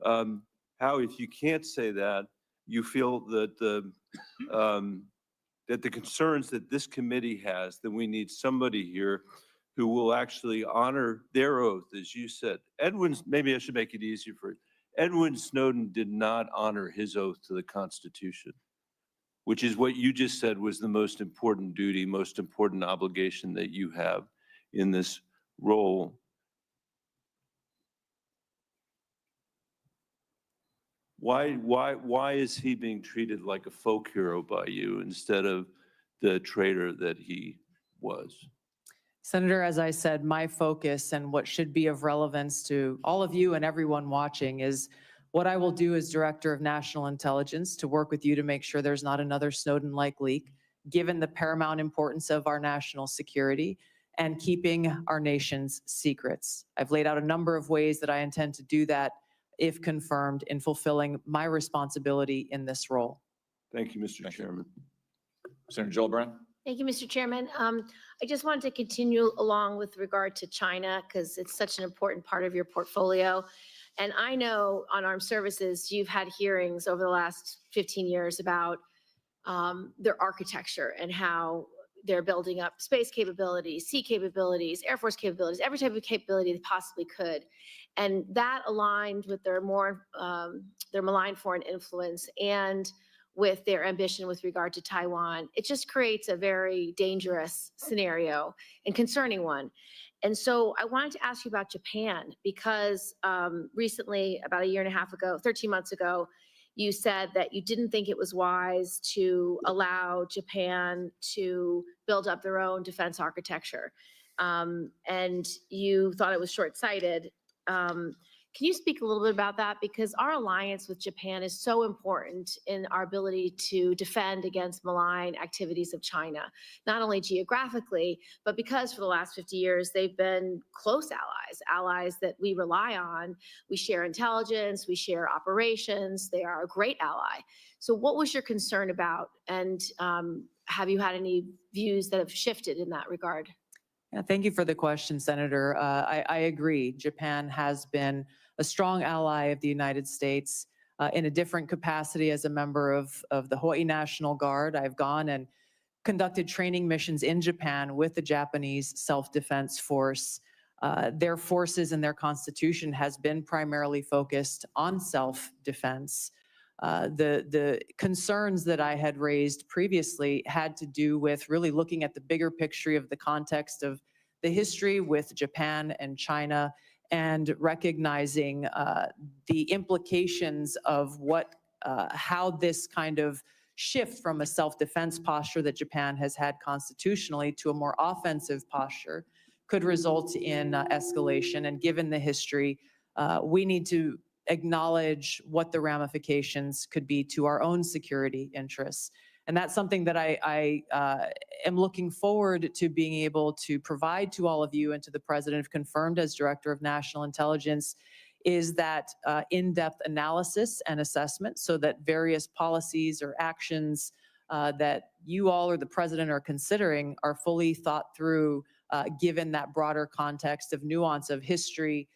how, if you can't say that, you feel that the concerns that this committee has, that we need somebody here who will actually honor their oath, as you said. Maybe I should make it easier for you. Edward Snowden did not honor his oath to the Constitution, which is what you just said was the most important duty, most important obligation that you have in this role. Why is he being treated like a folk hero by you instead of the traitor that he was? Senator, as I said, my focus and what should be of relevance to all of you and everyone watching is what I will do as Director of National Intelligence to work with you to make sure there's not another Snowden-like leak, given the paramount importance of our national security and keeping our nation's secrets. I've laid out a number of ways that I intend to do that, if confirmed, in fulfilling my responsibility in this role. Thank you, Mr. Chairman. Senator Gillibrand. Thank you, Mr. Chairman. I just wanted to continue along with regard to China because it's such an important part of your portfolio. And I know on armed services, you've had hearings over the last 15 years about their architecture and how they're building up space capabilities, sea capabilities, Air Force capabilities, every type of capability they possibly could. And that aligned with their malign foreign influence and with their ambition with regard to Taiwan. It just creates a very dangerous scenario and concerning one. And so I wanted to ask you about Japan because recently, about a year and a half ago, 13 months ago, you said that you didn't think it was wise to allow Japan to build up their own defense architecture. And you thought it was short-sighted. Can you speak a little bit about that? Because our alliance with Japan is so important in our ability to defend against malign activities of China, not only geographically, but because for the last 50 years, they've been close allies that we rely on. We share intelligence, we share operations. They are a great ally. So what was your concern about? And have you had any views that have shifted in that regard? Yeah, thank you for the question, Senator. I agree. Japan has been a strong ally of the United States in a different capacity as a member of the Hawaii National Guard. I've gone and conducted training missions in Japan with the Japanese Self-Defense Force. Their forces and their constitution has been primarily focused on self-defense. The concerns that I had raised previously had to do with really looking at the bigger picture of the context of the history with Japan and China and recognizing the implications of how this kind of shift from a self-defense posture that Japan has had constitutionally to a more offensive posture could result in escalation. And given the history, we need to acknowledge what the ramifications could be to our own security interests. And that's something that I am looking forward to being able to provide to all of you and to the President, if confirmed as Director of National Intelligence, is that in-depth analysis and assessment so that various policies or actions that you all or the President are considering are fully thought through, given that broader context of nuance of history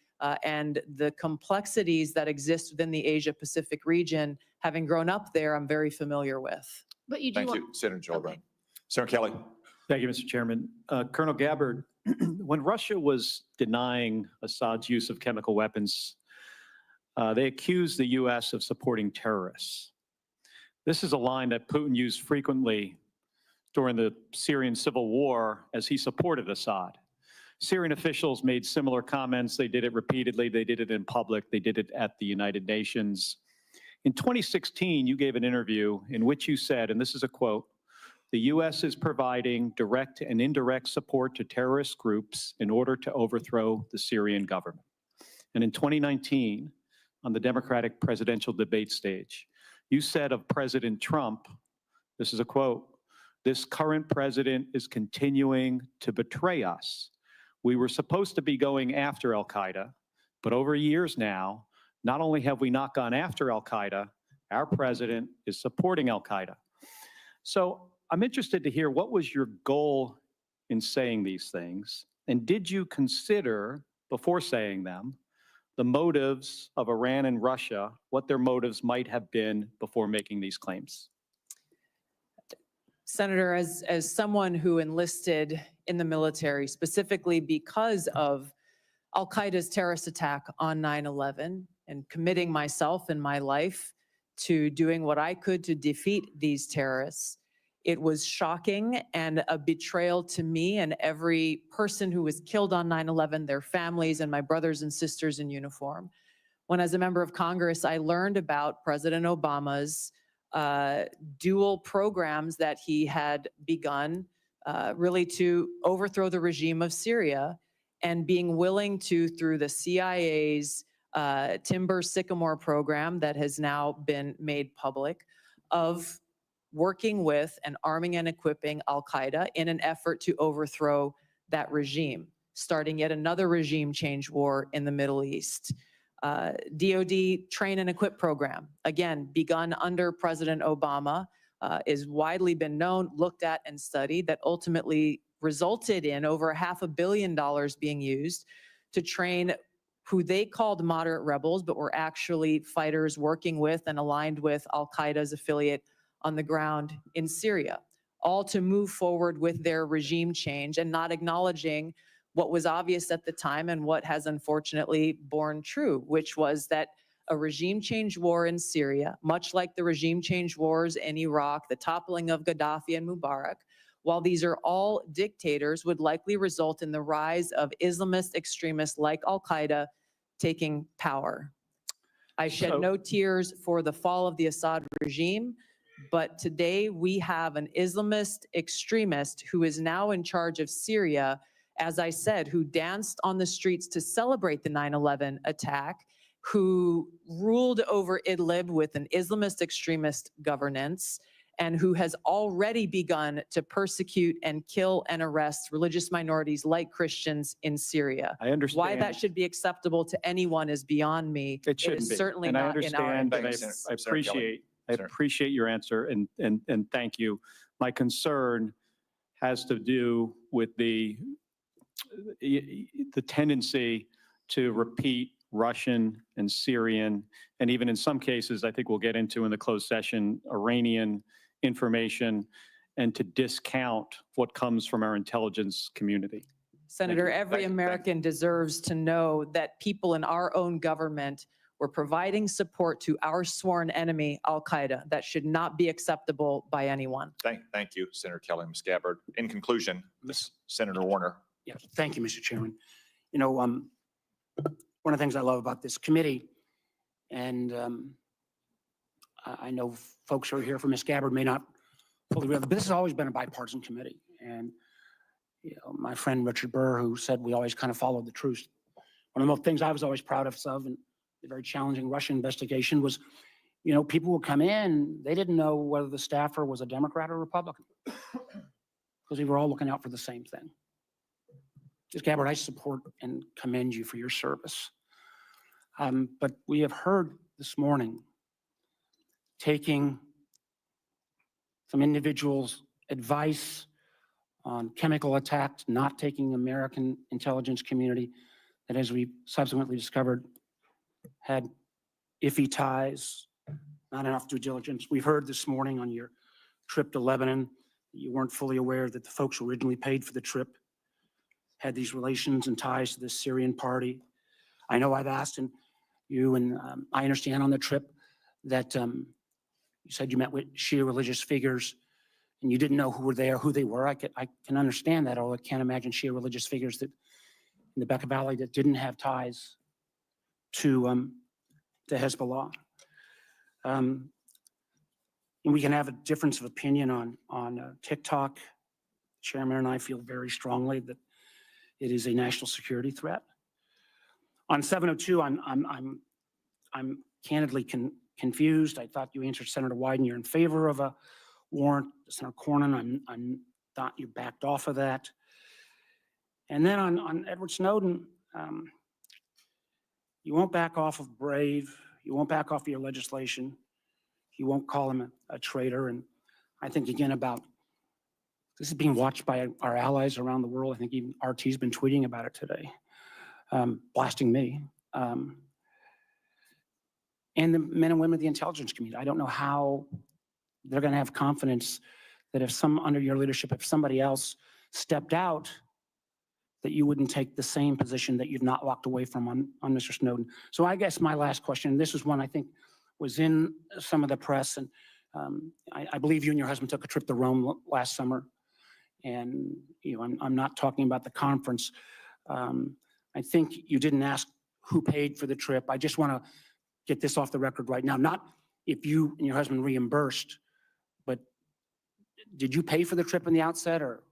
and the complexities that exist within the Asia-Pacific region. Having grown up there, I'm very familiar with. But you do Thank want, you, Senator Gillibrand. Senator Kelly. Thank you, Mr. Chairman. Colonel Gabbard, when Russia was denying Assad's use of chemical weapons, they accused the U.S. of supporting terrorists. This is a line that Putin used frequently during the Syrian civil war as he supported Assad. Syrian officials made similar comments. They did it repeatedly. They did it in public. They did it at the United Nations. In 2016, you gave an interview in which you said, and this is a quote, "The U.S. is providing direct and indirect support to terrorist groups in order to overthrow the Syrian government." And in 2019, on the Democratic presidential debate stage, you said of President Trump, this is a quote, "This current president is continuing to betray us. We were supposed to be going after al-Qaeda, but over years now, not only have we not gone after al-Qaeda, our president is supporting al-Qaeda." So I'm interested to hear, what was your goal in saying these things? And did you consider, before saying them, the motives of Iran and Russia, what their motives might have been before making these claims? Senator, as someone who enlisted in the military specifically because of al-Qaeda's terrorist attack on 9/11 and committing myself and my life to doing what I could to defeat these terrorists, it was shocking and a betrayal to me and every person who was killed on 9/11, their families and my brothers and sisters in uniform. When, as a member of Congress, I learned about President Obama's dual programs that he had begun really to overthrow the regime of Syria, and being willing to, through the CIA's Timber Sycamore program that has now been made public, of working with and arming and equipping al-Qaeda in an effort to overthrow that regime, starting yet another regime change war in the Middle East. DoD train and equip program, again, begun under President Obama, is widely been known, looked at, and studied, that ultimately resulted in over $500 million being used to train who they called moderate rebels, but were actually fighters working with and aligned with al-Qaeda's affiliate on the ground in Syria, all to move forward with their regime change and not acknowledging what was obvious at the time and what has unfortunately borne true, which was that a regime change war in Syria, much like the regime change wars in Iraq, the toppling of Gaddafi and Mubarak, while these are all dictators, would likely result in the rise of Islamist extremists like al-Qaeda taking power. I shed no tears for the fall of the Assad regime, but today we have an Islamist extremist who is now in charge of Syria, as I said, who danced on the streets to celebrate the 9/11 attack, who ruled over Idlib with an Islamist extremist governance, and who has already begun to persecute and kill and arrest religious minorities like Christians in Syria. I understand. Why that should be acceptable to anyone is beyond me. It shouldn't is be. certainly And I not in our understand, and interests. I appreciate your answer, and thank you. My concern has to do with the tendency to repeat Russian and Syrian, and even in some cases, I think we'll get into in the closed session, Iranian information, and to discount what comes from our intelligence community. Senator, every American deserves to know that people in our own government were providing support to our sworn enemy, al-Qaeda. That should not be acceptable by anyone. Thank you, Senator Kelly. Ms. Gabbard. In conclusion, Senator Warner. Yeah, thank you, Mr. Chairman. You know, one of the things I love about this committee, and I know folks who are here for Ms. Gabbard may not fully realize, but this has always been a bipartisan committee. And my friend Richard Burr, who said we always kind of followed the truth. One of the things I was always proud of in the very challenging Russia investigation was, people would come in, they didn't know whether the staffer was a Democrat or Republican because we were all looking out for the same thing. Ms. Gabbard, I support and commend you for your service. But we have heard this morning taking some individuals' advice on chemical attacks, not taking American intelligence community that, as we subsequently discovered, had iffy ties, not enough due diligence. We've heard this morning on your trip to Lebanon, you weren't fully aware that the folks who originally paid for the trip had these relations and ties to the Syrian party. I know I've asked you, and I understand on the trip that you said you met with Shia religious figures and you didn't know who were there, who they were. I can understand that, although I can't imagine Shia religious figures that in the Bekaa Valley that didn't have ties to Hezbollah. And we can have a difference of opinion on TikTok. Chairman and I feel very strongly that it is a national security threat. On 702, I'm candidly confused. I thought you answered Senator Wyden, you're in favor of a warrant. Senator Cornyn, I thought you backed off of that. And then on Edward Snowden, you won't back off of Brave. You won't back off of your legislation. You won't call him a traitor. And I think again about this is being watched by our allies around the world. I think even RT's been tweeting about it today, blasting me. And the men and women of the intelligence community. I don't know how they're going to have confidence that if under your leadership, if somebody else stepped out, that you wouldn't take the same position that you've not walked away from on Mr. Snowden. So I guess my last question, this is one I think was in some of the press, and I believe you and your husband took a trip to Rome last summer. And I'm not talking about the conference. I think you didn't ask who paid for the trip. I just want to get this off the record right now. Not if you and your husband reimbursed, but did you pay for the trip in the outset, or?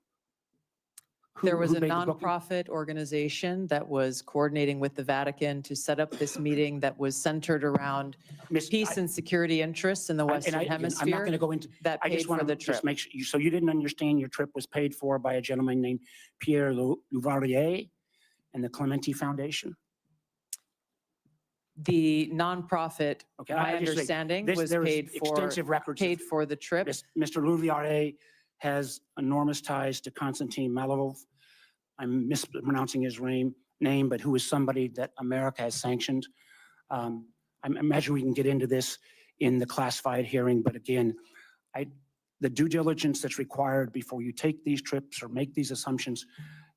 There was who a made the booking? nonprofit organization that was coordinating with the Vatican to set up this meeting that was centered around peace and security interests in the Western I'm Hemisphere. not going to go into that I paid just for want the to trip. just make sure. So you didn't understand your trip was paid for by a gentleman named Pierre Louvarier and the Clementi Foundation? The nonprofit, Okay, my I just say, understanding, this- was there is paid extensive records of- paid for the trip. Mr. Louvarier has enormous ties to Konstantin Malovov. I'm mispronouncing his name, but who is somebody that America has sanctioned. I imagine we can get into this in the classified hearing, but again, the due diligence that's required before you take these trips or make these assumptions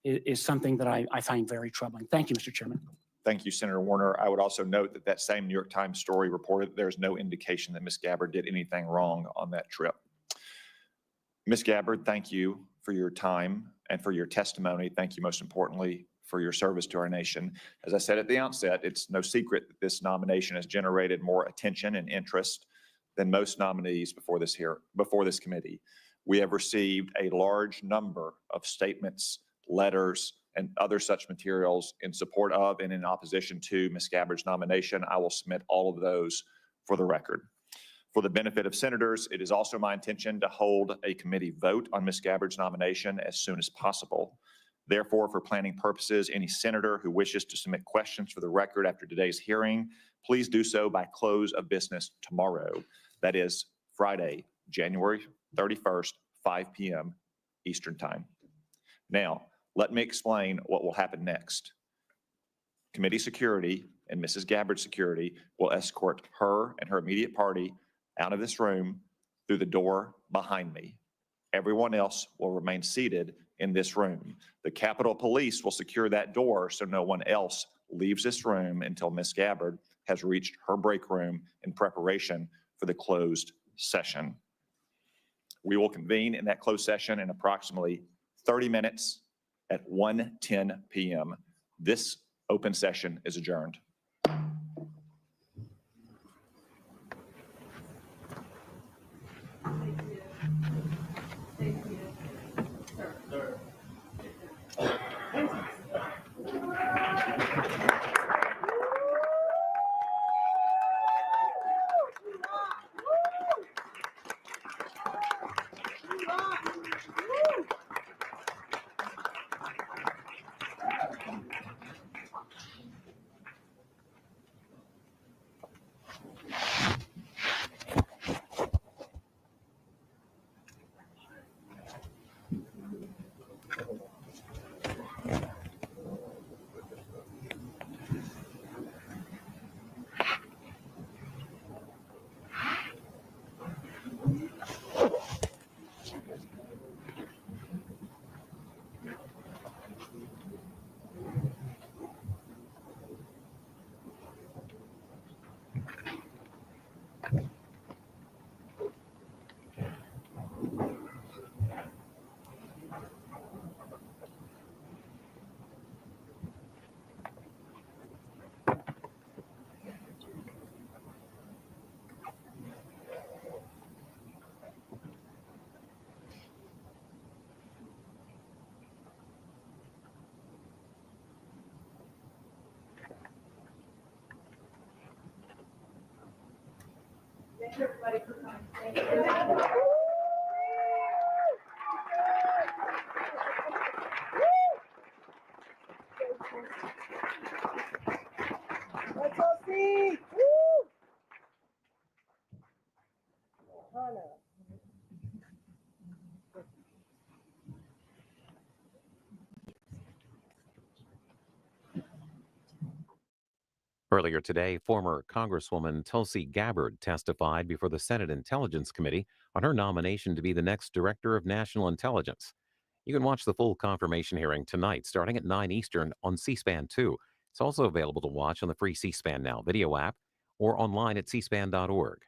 is something that I find very troubling. Thank you, Mr. Chairman. Thank you, Senator Warner. I would also note that that same New York Times story reported that there's no indication that Ms. Gabbard did anything wrong on that trip. Ms. Gabbard, thank you for your time and for your testimony. Thank you, most importantly, for your service to our nation. As I said at the outset, it's no secret that this nomination has generated more attention and interest than most nominees before this committee. We have received a large number of statements, letters, and other such materials in support of and in opposition to Ms. Gabbard's nomination. I will submit all of those for the record. For the benefit of senators, it is also my intention to hold a committee vote on Ms. Gabbard's nomination as soon as possible. Therefore, for planning purposes, any senator who wishes to submit questions for the record after today's hearing, please do so by close of business tomorrow. That is Friday, January 31st, 5 p.m. Eastern Time. Now, let me explain what will happen next. Committee security and Mrs. Gabbard's security will escort her and her immediate party out of this room through the door behind me. Everyone else will remain seated in this room. The Capitol Police will secure that door so no one else leaves this room until Ms. Gabbard has reached her break room in preparation for the closed session. We will convene in that closed session in approximately 30 minutes at 1:10 p.m. This Open session is adjourned. Let's all see. Earlier today, former Congresswoman Tulsi Gabbard testified before the Senate Intelligence Committee on her nomination to be the next Director of National Intelligence. You can watch the full confirmation hearing tonight starting at 9 Eastern on C-SPAN 2. It's also available to watch on the free C-SPAN Now video app or online at cspan.org.